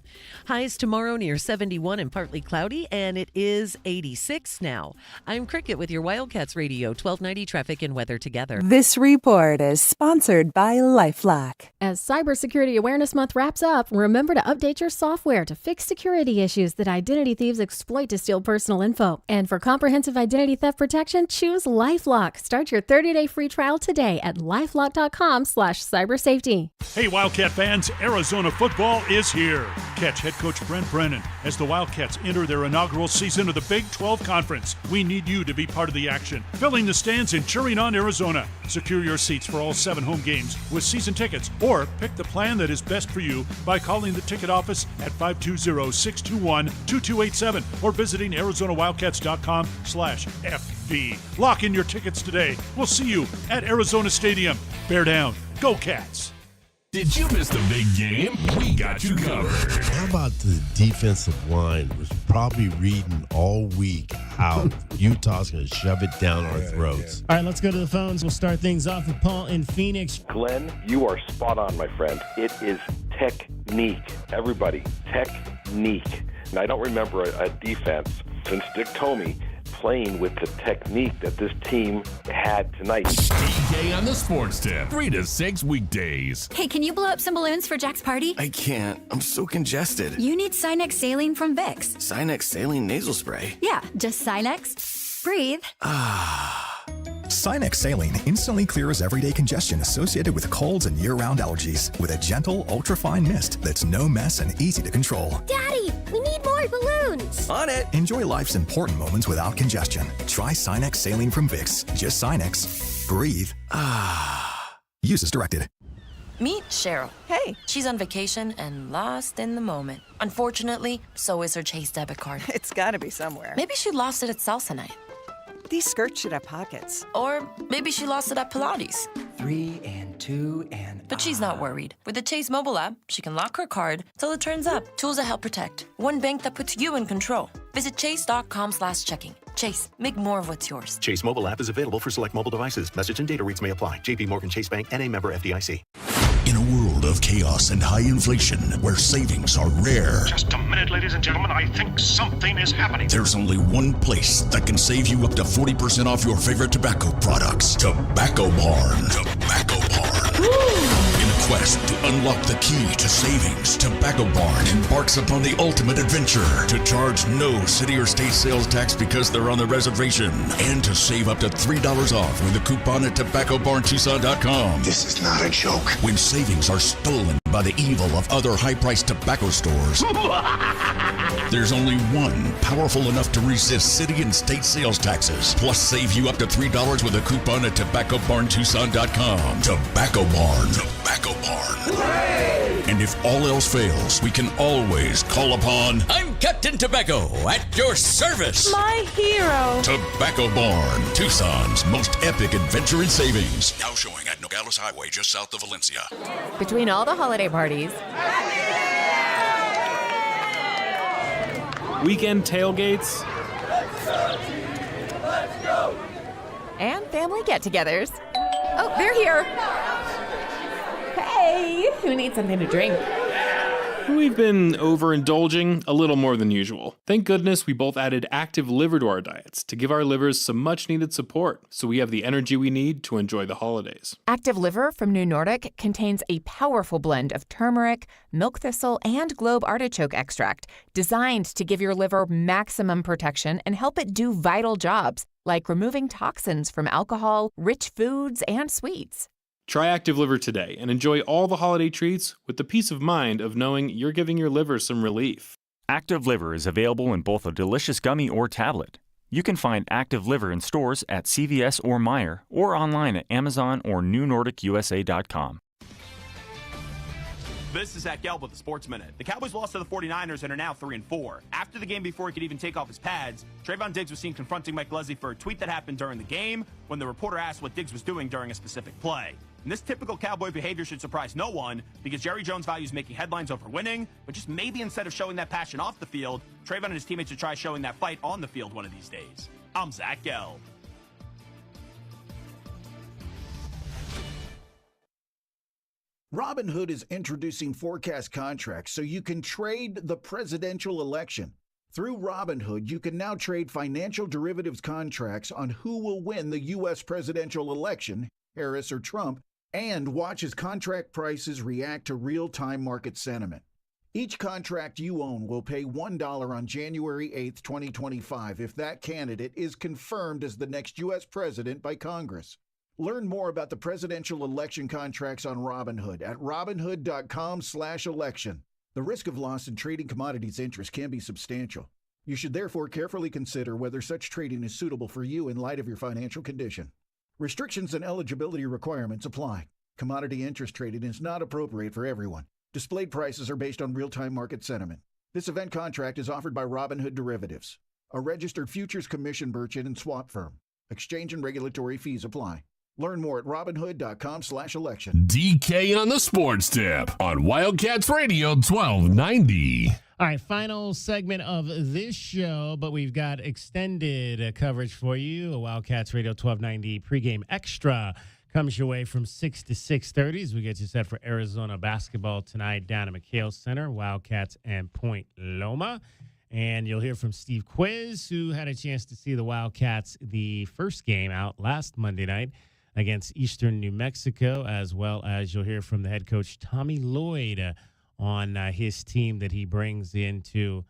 Highs tomorrow near 71 and partly cloudy, and it is 86 now. I'm Cricket with your Wildcats Radio 1290 traffic and weather together. This report is sponsored by LifeLock. As Cybersecurity Awareness Month wraps up, remember to update your software to fix security issues that identity thieves exploit to steal personal info. And for comprehensive identity theft protection, choose LifeLock. Start your 30-day free trial today at lifelock.com/cybersafety. Hey, Wildcat fans, Arizona football is here. Catch head coach Brent Brennan as the Wildcats enter their inaugural season of the Big 12 Conference. We need you to be part of the action, filling the stands and cheering on Arizona. Secure your seats for all 7 home games with season tickets, or pick the plan that is best for you by calling the ticket office at 520-621-2287 or visiting ArizonaWildcats.com/FB. Lock in your tickets today. We'll see you at Arizona Stadium. Bear down. Go Cats. Did you miss the big game? We got you covered. How about the defensive line was probably reading all week how Utah's going to shove it down our throats. All right, let's go to the phones. We'll start things off with Paul in Phoenix. Glenn, you are spot on, my friend. It is technique. Everybody, technique. And I don't remember a defense since Dick Tomey playing with the technique that this team had tonight. DK on the Sports Tip, 3 to 6 weekdays. Hey, can you blow up some balloons for Jack's party? I can't. I'm so congested. You need Sinex Saline from Vicks. Sinex Saline Nasal Spray? Yeah, just Sinex. Breathe. Sinex Saline instantly clears everyday congestion associated with colds and year-round allergies with a gentle, ultra-fine mist that's no mess and easy to control. Daddy, we need more balloons. On it. Enjoy life's important moments without congestion. Try Sinex Saline from Vicks. Just Sinex. Breathe. Use as directed. Meet Cheryl. Hey. She's on vacation and lost in the moment. Unfortunately, so is her Chase debit card. It's gotta be somewhere. Maybe she lost it at salsa night. These skirts should have pockets. Or maybe she lost it at Pilates. 3 and 2 and... But she's not worried. With the Chase mobile app, she can lock her card till it turns up. Tools that help protect. One bank that puts you in control. Visit chase.com/checking. Chase, make more of what's yours. Chase mobile app is available for select mobile devices. Message and data rates may apply. JP Morgan Chase Bank, N.A. member FDIC. In a world of chaos and high inflation, where savings are rare, just a minute, ladies and gentlemen. I think something is happening. There's only one place that can save you up to 40% off your favorite tobacco products. Tobacco Barn. Tobacco Barn. In a quest to unlock the key to savings, Tobacco Barn embarks upon the ultimate adventure to charge no city or state sales tax because they're on the reservation, and to save up to $3 off with a coupon at tobaccobarntucson.com. This is not a joke. When savings are stolen by the evil of other high-priced tobacco stores, there's only one powerful enough to resist city and state sales taxes, plus save you up to $3 with a coupon at tobaccobarntucson.com. Tobacco Barn. Tobacco Barn. Hooray! And if all else fails, we can always call upon... I'm Captain Tobacco, at your service. My hero. Tobacco Barn, Tucson's most epic adventure in savings. Now showing at Nogales Highway, just south of Valencia. Between all the holiday parties, weekend tailgates, and family get-togethers. Oh, they're here. Hey, who needs something to drink? we've been overindulging a little more than usual. Thank goodness we both added active liver to our diets to give our livers some much needed support so we have the energy we need to enjoy the holidays. Active Liver from New Nordic contains a powerful blend of turmeric, milk thistle, and globe artichoke extract designed to give your liver maximum protection and help it do vital jobs like removing toxins from alcohol, rich foods, and sweets. Try Active Liver today and enjoy all the holiday treats with the peace of mind of knowing you're giving your liver some relief. Active Liver is available in both a delicious gummy or tablet. You can find Active Liver in stores at CVS or Meijer or online at Amazon or NewNordicUSA.com. This is Zach Gelb with the Sports Minute. The Cowboys lost to the 49ers and are now 3-4. After the game, before he could even take off his pads, Trayvon Diggs was seen confronting Mike Leslie for a tweet that happened during the game when the reporter asked what Diggs was doing during a specific play. And this typical Cowboy behavior should surprise no one because Jerry Jones values making headlines over winning, but just maybe instead of showing that passion off the field, Trayvon and his teammates should try showing that fight on the field one of these days. I'm Zach Gelb. Robinhood is introducing forecast contracts so you can trade the presidential election. Through Robinhood, you can now trade financial derivatives contracts on who will win the U.S. presidential election, Harris or Trump, and watch as contract prices react to real-time market sentiment. Each contract you own will pay $1 on January 8, 2025 if that candidate is confirmed as the next U.S. president by Congress. Learn more about the presidential election contracts on Robinhood at Robinhood.com/election. The risk of loss in trading commodities interest can be substantial. You should therefore carefully consider whether such trading is suitable for you in light of your financial condition. Restrictions and eligibility requirements apply. Commodity interest trading is not appropriate for everyone. Displayed prices are based on real-time market sentiment. This event contract is offered by Robinhood Derivatives, a registered futures commission merchant and swap firm. Exchange and regulatory fees apply. Learn more at robinhood.com/election. DK on the sports tip on Wildcats Radio 1290. All right, final segment of this show, but we've got extended coverage for you. A Wildcats Radio 1290 pregame extra comes your way from 6 to 6:30 as we get you set for Arizona basketball tonight down at McHale Center, Wildcats and Point Loma. And you'll hear from Steve Quiz, who had a chance to see the Wildcats the first game out last Monday night against Eastern New Mexico, as well as you'll hear from the head coach Tommy Lloyd on his team that he brings into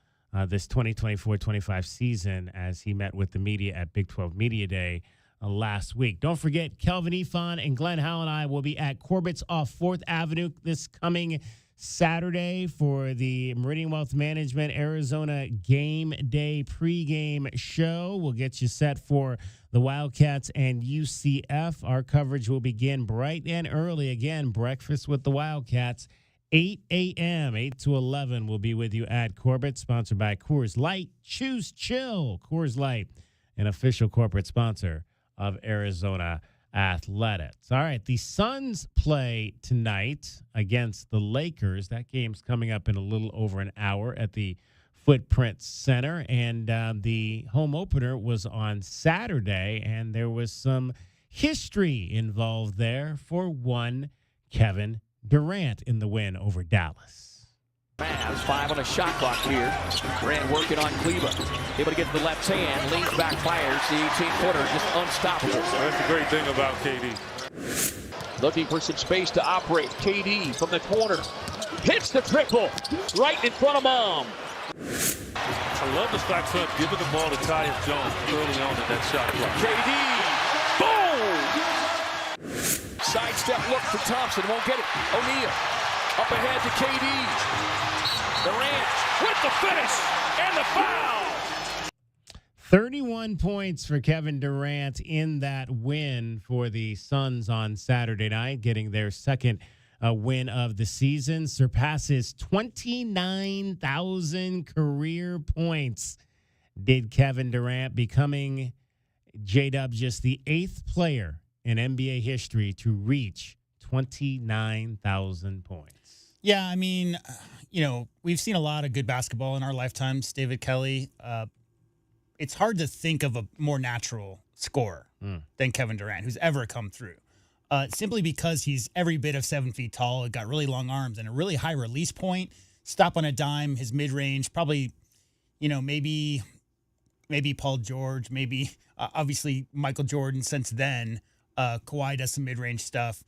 this 2024-25 season as he met with the media at Big 12 Media Day last week. Don't forget, Kelvin Ifan and Glenn Howell and I will be at Corbett's off 4th Avenue this coming Saturday for the Meridian Wealth Management Arizona Game Day pregame show. We'll get you set for the Wildcats and UCF. Our coverage will begin bright and early. Again, breakfast with the Wildcats, 8 a.m., 8 to 11. We'll be with you at Corbett, sponsored by Coors Light. Choose chill. Coors Light, an official corporate sponsor of Arizona Athletics. All right, the Suns play tonight against the Lakers. That game's coming up in a little over an hour at the Footprint Center, and the home opener was on Saturday, and there was some history involved there for one Kevin Durant in the win over Dallas. Mavs, 5 on a shot clock here. Durant working on Cleveland. Able to get to the left hand, leans back, fires. The 18-footer just unstoppable. That's the great thing about KD. Looking for some space to operate. KD from the corner. Hits the triple right in front of Mom. I love the fact that giving the ball to Tyus Jones early on in that shot clock. KD. Boom! Sidestep look for Thompson. Won't get it. O'Neal. Up ahead to KD. Durant with the finish and the foul. 31 points for Kevin Durant in that win for the Suns on Saturday night, getting their second win of the season, surpasses 29,000 career points. Did Kevin Durant, becoming J-Dub just the 8th player in NBA history to reach 29,000 points. Yeah, I mean, we've seen a lot of good basketball in our lifetimes, David Kelly. It's hard to think of a more natural scorer than Kevin Durant, who's ever come through. Simply because he's every bit of 7 feet tall, got really long arms, and a really high release point. Stop on a dime, his mid-range, probably, maybe Paul George, maybe obviously Michael Jordan since then. Kawhi does some mid-range stuff.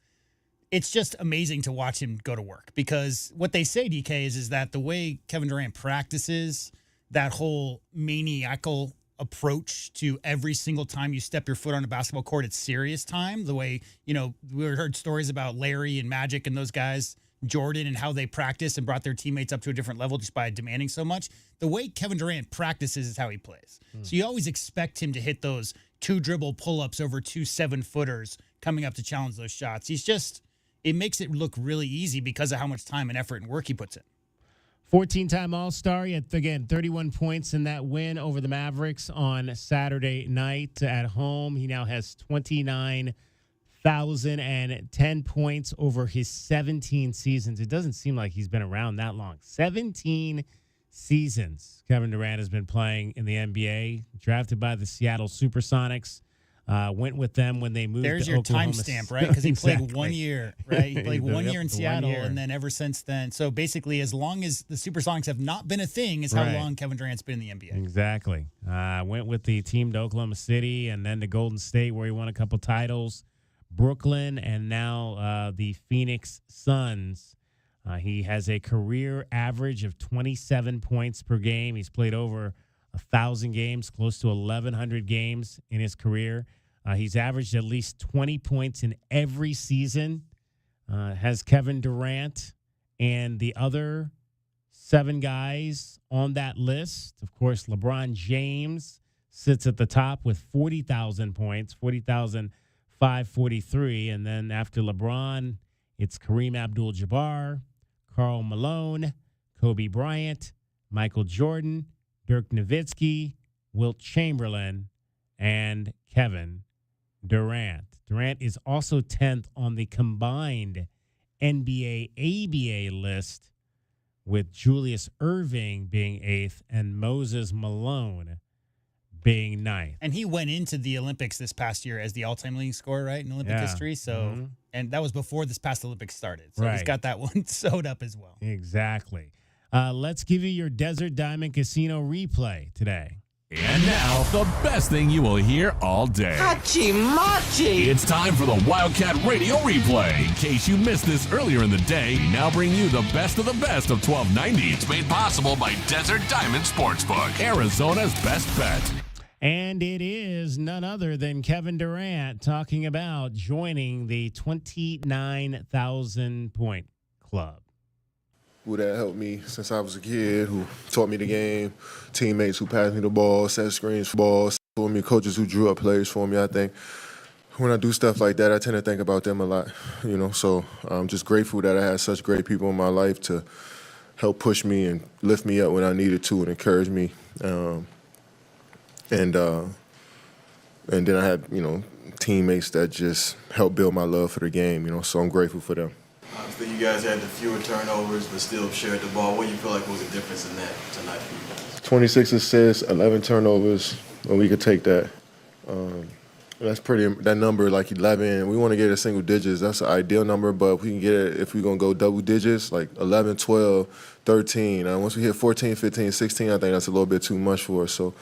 It's just amazing to watch him go to work, because what they say, DK, is that the way Kevin Durant practices that whole maniacal approach to every single time you step your foot on a basketball court, it's serious time. The way, we heard stories about Larry and Magic and those guys, Jordan, and how they practice and brought their teammates up to a different level just by demanding so much. The way Kevin Durant practices is how he plays. So you always expect him to hit those 2 dribble pull-ups over 2 7-footers coming up to challenge those shots. It makes it look really easy because of how much time and effort and work he puts in. 14-time All-Star. He had, again, 31 points in that win over the Mavericks on Saturday night at home. He now has 29,010 points over his 17 seasons. It doesn't seem like he's been around that long. 17 seasons Kevin Durant has been playing in the NBA, drafted by the Seattle Supersonics. Went with them when they moved There's to your Oklahoma. timestamp, right? Because he Exactly. played 1 year, right? He played 1 year in Seattle, 1 year. and then ever since then. So basically, as long as the Supersonics have not been a thing, is how Right. long Kevin Durant's been in the NBA. Exactly. Went with the team to Oklahoma City and then to Golden State, where he won a couple titles, Brooklyn, and now the Phoenix Suns. He has a career average of 27 points per game. He's played over 1,000 games, close to 1,100 games in his career. He's averaged at least 20 points in every season. Has Kevin Durant and the other 7 guys on that list. Of course, LeBron James sits at the top with 40,000 points, 40,543. And then after LeBron, it's Kareem Abdul-Jabbar, Karl Malone, Kobe Bryant, Michael Jordan, Dirk Nowitzki, Wilt Chamberlain, and Kevin Durant. Durant is also 10th on the combined NBA ABA list, with Julius Erving being 8th and Moses Malone being 9th. And he went into the Olympics this past year as the all-time leading scorer, right, in Olympic history. So, and that was before this past Olympics started. So he's got that one sewed up as well. Exactly. Let's give you your Desert Diamond Casino replay today. And now, the best thing you will hear all day. Hachi-machi! It's time for the Wildcat Radio Replay. In case you missed this earlier in the day, we now bring you the best of 1290. It's made possible by Desert Diamond Sportsbook, Arizona's best bet. And it is none other than Kevin Durant talking about joining the 29,000-point club. Who that helped me since I was a kid, who taught me the game, teammates who passed me the ball, set screens for balls for me, coaches who drew up plays for me. I think when I do stuff like that, I tend to think about them a lot, so I'm just grateful that I had such great people in my life to help push me and lift me up when I needed to and encourage me. And then I had, teammates that just helped build my love for the game, so I'm grateful for them. Obviously, you guys had the fewer turnovers, but still shared the ball. What do you feel like was the difference in that tonight for you guys? 26 assists, 11 turnovers, and we could take that. That's that number, like 11. We want to get it single digits. That's the ideal number, but if we can get it, if we're going to go double digits, like 11, 12, 13. Once we hit 14, 15, 16, I think that's a little bit too much for us. So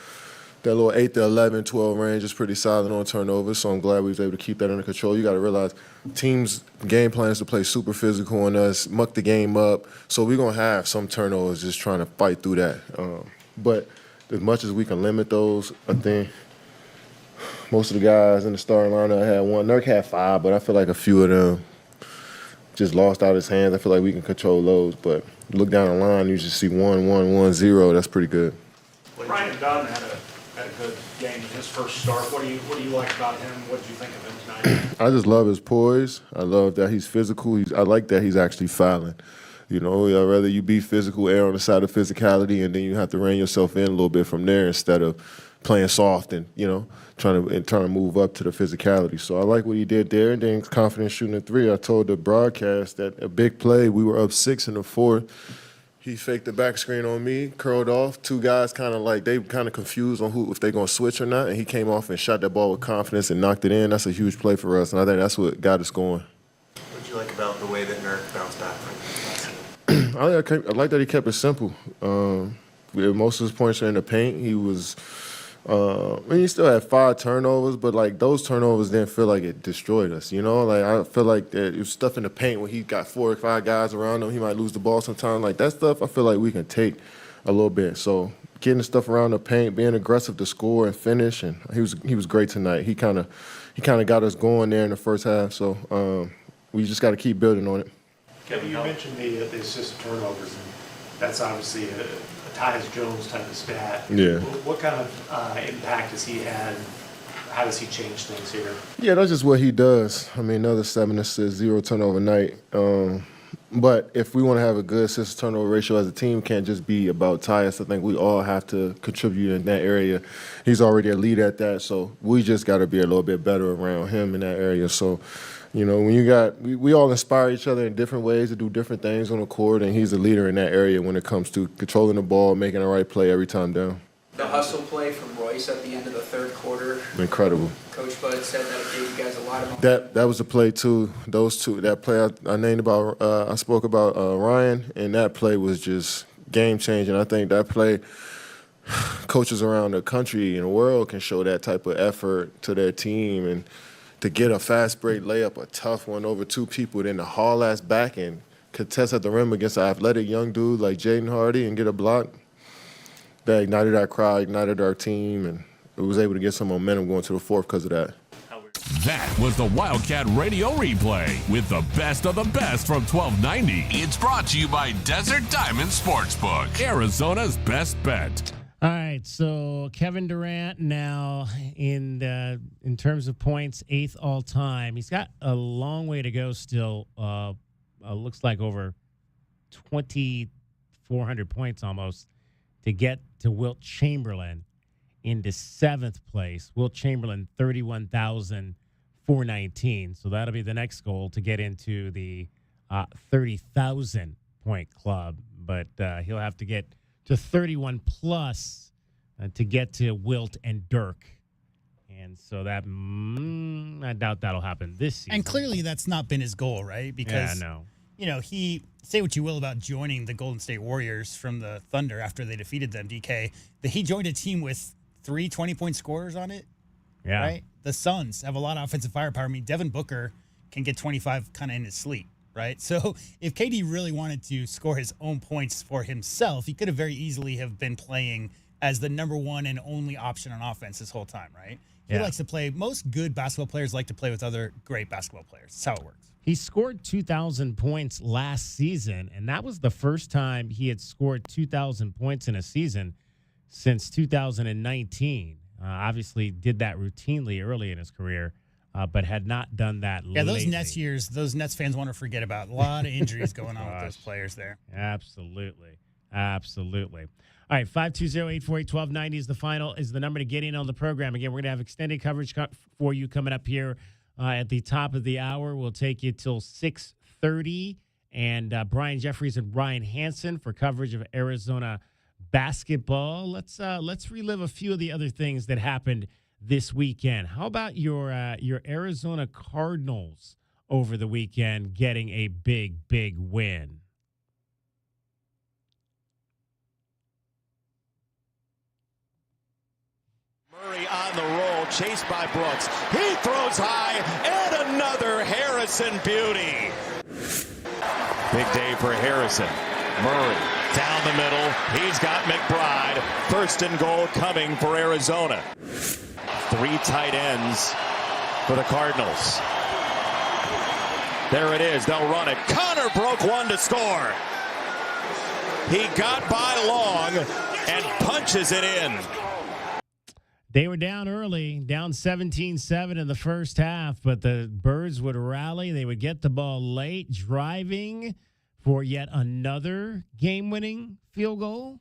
that little 8 to 11, 12 range is pretty solid on turnovers, so I'm glad we was able to keep that under control. You got to realize teams' game plan is to play super physical on us, muck the game up, so we're going to have some turnovers just trying to fight through that. But as much as we can limit those, I think most of the guys in the starting lineup had one. Nurk had 5, but I feel like a few of them just lost out his hands. I feel like we can control those, but look down the line, you just see 1, 1, 1, 0. That's pretty good. Ryan Dunn had a good game in his first start. What do you like about him? What did you think of him tonight? I just love his poise. I love that he's physical. I like that he's actually fouling. I'd rather you be physical, err on the side of physicality, and then you have to rein yourself in a little bit from there instead of playing soft and trying to move up to the physicality. So I like what he did there, and then confident shooting a 3. I told the broadcast that a big play. We were up 6 in the 4th. He faked the back screen on me, curled off. 2 guys they confused on if they're going to switch or not, and he came off and shot that ball with confidence and knocked it in. That's a huge play for us, and I think that's what got us going. What did you like about the way that Nurk bounced back from last I like that he kept it simple. Most of his points are in the paint. He was he still had 5 turnovers, but those turnovers didn't feel like it destroyed us. I feel like that it was stuff in the paint when he got 4 or 5 guys around him. He might lose the ball sometimes. That stuff, I feel like we can take a little bit. So getting the stuff around the paint, being aggressive to score and finish, and he was great tonight. He kind of got us going there in the first half. So we just got to keep building on it. Kevin, you mentioned the assist turnovers, and that's obviously a Tyus Jones type of stat. Yeah. What kind of impact has he had? How does he change things here? Yeah, that's just what he does. Another 7 assists, 0 turnover night. But if we want to have a good assist turnover ratio as a team, it can't just be about Tyus. I think we all have to contribute in that area. He's already a lead at that, so we just got to be a little bit better around him in that area. So, when we all inspire each other in different ways to do different things on the court, and he's a leader in that area when it comes to controlling the ball, making the right play every time down. The hustle play from Royce at the end of the third quarter. Incredible. Coach Bud said that it gave you guys a lot of that was a play too. Those two, that play I named about, I spoke about Ryan, and that play was just game changing. I think that play, coaches around the country and the world can show that type of effort to their team, and to get a fast break layup, a tough one over 2 people, then to haul ass back and contest at the rim against an athletic young dude like Jaden Hardy and get a block. That ignited our crowd, ignited our team, and it was able to get some momentum going to the 4th because of that. That was the Wildcat Radio Replay with the best of 1290. It's brought to you by Desert Diamond Sportsbook, Arizona's best bet. All right, so Kevin Durant now in terms of points, 8th all time. He's got a long way to go still. Looks like over 2,400 points almost to get to Wilt Chamberlain into 7th place. Wilt Chamberlain, 31,000 419. So that'll be the next goal to get into the 30,000 point club. But he'll have to get to 31 plus to get to Wilt and Dirk. And so that I doubt that'll happen this season. And clearly that's not been his goal, right? Because, he, say what you will about joining the Golden State Warriors from the Thunder after they defeated them, DK, that he joined a team with 3 20-point scorers on it. Yeah. Right? The Suns have a lot of offensive firepower. I mean, Devin Booker can get 25 kind of in his sleep, right? So if KD really wanted to score his own points for himself, he could have very easily have been playing as the number one and only option on offense this whole time, right? He likes to play. Most good basketball players like to play with other great basketball players. That's how it works. He scored 2,000 points last season, and that was the first time he had scored 2,000 points in a season since 2019. Obviously did that routinely early in his career, but had not done that lately. Yeah, those Nets years, those Nets fans want to forget about. A lot of injuries going on with those players there. Absolutely. All right, 520-848-1290 is the number to get in on the program. Again, we're going to have extended coverage for you coming up here at the top of the hour. We'll take you till 6:30, and Brian Jeffries and Ryan Hansen for coverage of Arizona basketball. Let's relive a few of the other things that happened this weekend. How about your Arizona Cardinals over the weekend getting a big win? Murray on the roll, chased by Brooks. He throws high, and another Harrison beauty. Big day for Harrison. Murray down the middle. He's got McBride. First and goal coming for Arizona. 3 tight ends for the Cardinals. There it is. They'll run it. Connor broke one to score. He got by Long and punches it in. They were down early, down 17-7 in the first half, but the Birds would rally. They would get the ball late, driving for yet another game-winning field goal.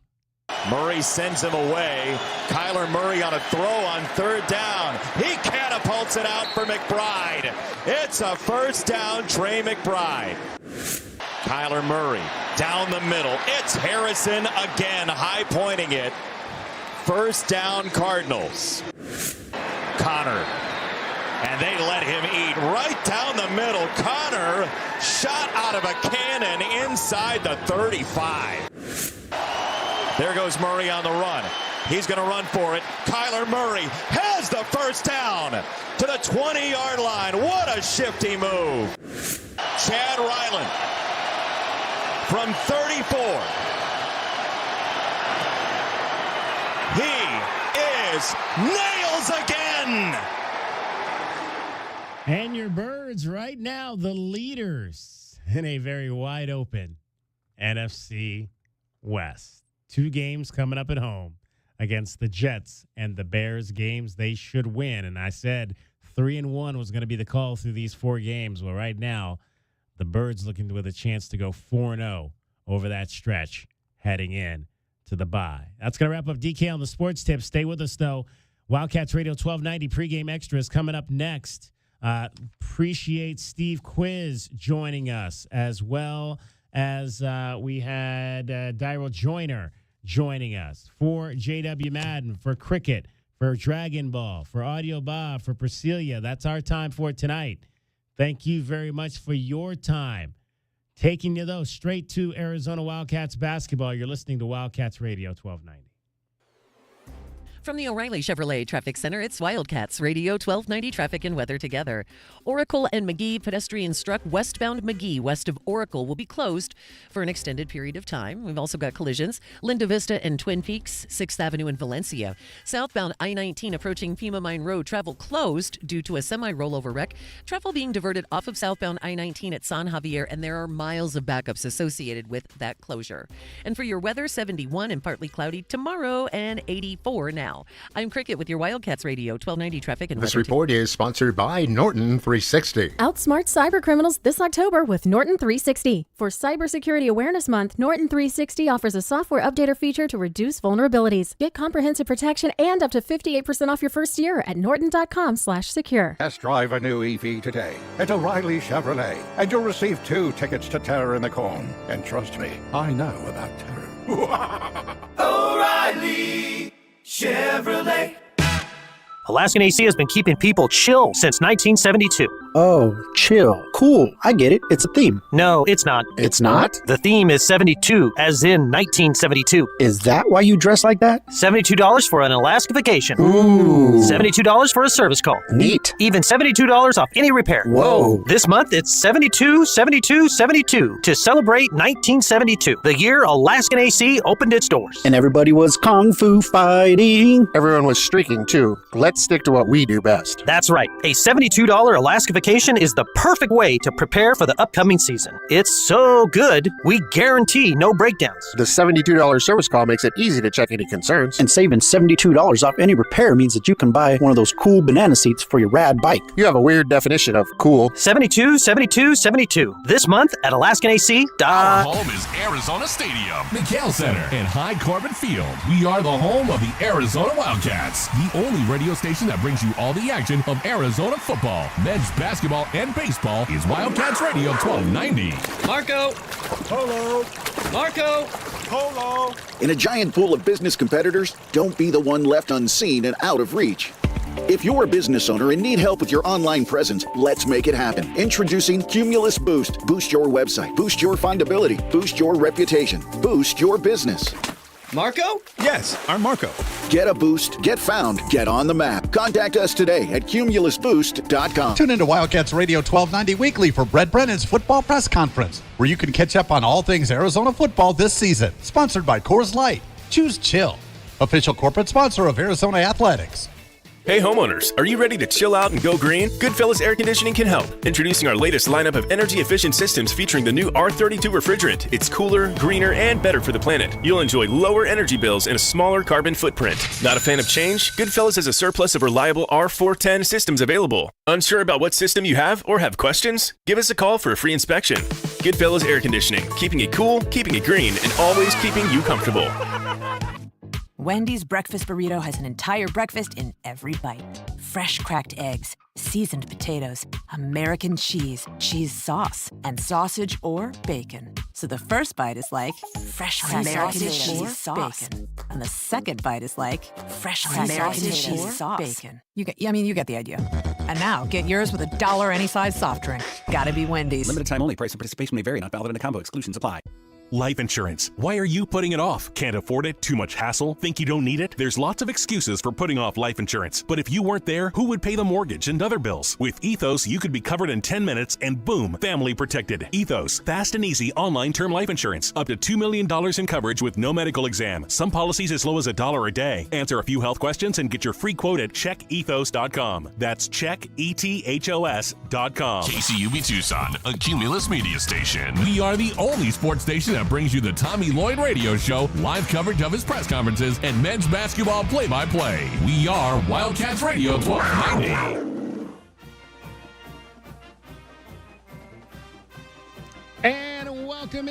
Murray sends him away. Kyler Murray on a throw on third down. He catapults it out for McBride. It's a first down, Trey McBride. Kyler Murray down the middle. It's Harrison again, high-pointing it. First down, Cardinals. Connor. And they let him eat right down the middle. Connor shot out of a cannon inside the 35. There goes Murray on the run. He's going to run for it. Kyler Murray has the first down to the 20-yard line. What a shifty move. Chad Ryland from 34. He is nails again. And your Birds right now, the leaders in a very wide open NFC West. 2 games coming up at home against the Jets and the Bears, games they should win. And I said 3-1 was going to be the call through these 4 games. Well, right now, the Birds looking with a chance to go 4-0 over that stretch heading in to the bye. That's going to wrap up DK on the sports tip. Stay with us, though. Wildcats Radio 1290 pregame extras coming up next. Appreciate Steve Quiz joining us, as well as we had Daryl Joyner joining us for JW Madden, for cricket, for Dragon Ball, for Audio Bob, for Priscilla. That's our time for tonight. Thank you very much for your time. Taking you, though, straight to Arizona Wildcats basketball. You're listening to Wildcats Radio 1290. From the O'Reilly Chevrolet Traffic Center, it's Wildcats Radio 1290 traffic and weather together. Oracle and McGee pedestrians struck westbound McGee west of Oracle will be closed for an extended period of time. We've also got collisions. Linda Vista and Twin Peaks, 6th Avenue in Valencia. Southbound I-19 approaching Pima Mine Road, travel closed due to a semi-rollover wreck. Travel being diverted off of southbound I-19 at San Javier, and there are miles of backups associated with that closure. And for your weather, 71 and partly cloudy tomorrow and 84 now. now. I'm Cricket with your Wildcats Radio 1290 traffic and This weather. report is sponsored by Norton 360. Outsmart cybercriminals this October with Norton 360. For Cybersecurity Awareness Month, Norton 360 offers a software updater feature to reduce vulnerabilities. Get comprehensive protection and up to 58% off your first year at norton.com/secure. Test drive a new EV today at O'Reilly Chevrolet, and you'll receive 2 tickets to Terror in the Cone. And trust me, I know about terror. O'Reilly Chevrolet. Alaskan AC has been keeping people chill since 1972. Oh, chill. Cool. I get it. It's a theme. No, it's not. It's not? The theme is 72, as in 1972. Is that why you dress like that? $72 for an Alaska vacation. Ooh. $72 for a service call. Neat. Even $72 off any repair. Whoa. This month, it's 72, 72, 72 to celebrate 1972, the year Alaskan AC opened its doors. And everybody was kung fu fighting. Everyone was streaking, too. Let's stick to what we do best. That's right. A $72 Alaska vacation is the perfect way to prepare for the upcoming season. It's so good, we guarantee no breakdowns. The $72 service call makes it easy to check any concerns. And saving $72 off any repair means that you can buy one of those cool banana seats for your rad bike. You have a weird definition of cool. 72, 72, 72. This month at AlaskanAC. Our home is Arizona Stadium, McHale Center, and High Corbin Field. We are the home of the Arizona Wildcats, the only radio station that brings you all the action of Arizona football, men's basketball, and baseball is Wildcats Radio 1290. Marco! Polo! Marco! Polo! In a giant pool of business competitors, don't be the one left unseen and out of reach. If you're a business owner and need help with your online presence, let's make it happen. Introducing Cumulus Boost. Boost your website, boost your findability, boost your reputation, boost your business. Marco? Yes, I'm Marco. Get a boost, get found, get on the map. Contact us today at cumulusboost.com. Tune into Wildcats Radio 1290 weekly for Brent Brennan's football press conference, where you can catch up on all things Arizona football this season. Sponsored by Coors Light. Choose chill. Official corporate sponsor of Arizona Athletics. Hey homeowners, are you ready to chill out and go green? Goodfellas Air Conditioning can help. Introducing our latest lineup of energy-efficient systems featuring the new R32 refrigerant. It's cooler, greener, and better for the planet. You'll enjoy lower energy bills and a smaller carbon footprint. Not a fan of change? Goodfellas has a surplus of reliable R410 systems available. Unsure about what system you have or have questions? Give us a call for a free inspection. Goodfellas Air Conditioning, keeping it cool, keeping it green, and always keeping you comfortable. Wendy's breakfast burrito has an entire breakfast in every bite. Fresh cracked eggs, seasoned potatoes, American cheese, cheese sauce, and sausage or bacon. So the first bite is like fresh American cheese sauce, bacon. And the second bite is like fresh American cheese sauce, bacon. You get the idea. And now get yours with $1 any size soft drink. Gotta be Wendy's. Limited time only. Price and participation may vary. Not valid in a combo. Exclusions apply. Life insurance. Why are you putting it off? Can't afford it? Too much hassle? Think you don't need it? There's lots of excuses for putting off life insurance. But if you weren't there, who would pay the mortgage and other bills? With Ethos, you could be covered in 10 minutes and boom, family protected. Ethos, fast and easy online term life insurance. Up to $2 million in coverage with no medical exam. Some policies as low as $1 a day. Answer a few health questions and get your free quote at checkethos.com. That's checkethos.com. KCUB Tucson, a Cumulus media station. We are the only sports station that brings you the Tommy Lloyd Radio Show, live coverage of his press conferences, and men's basketball play-by-play. We are Wildcats Radio 1290. And welcome in.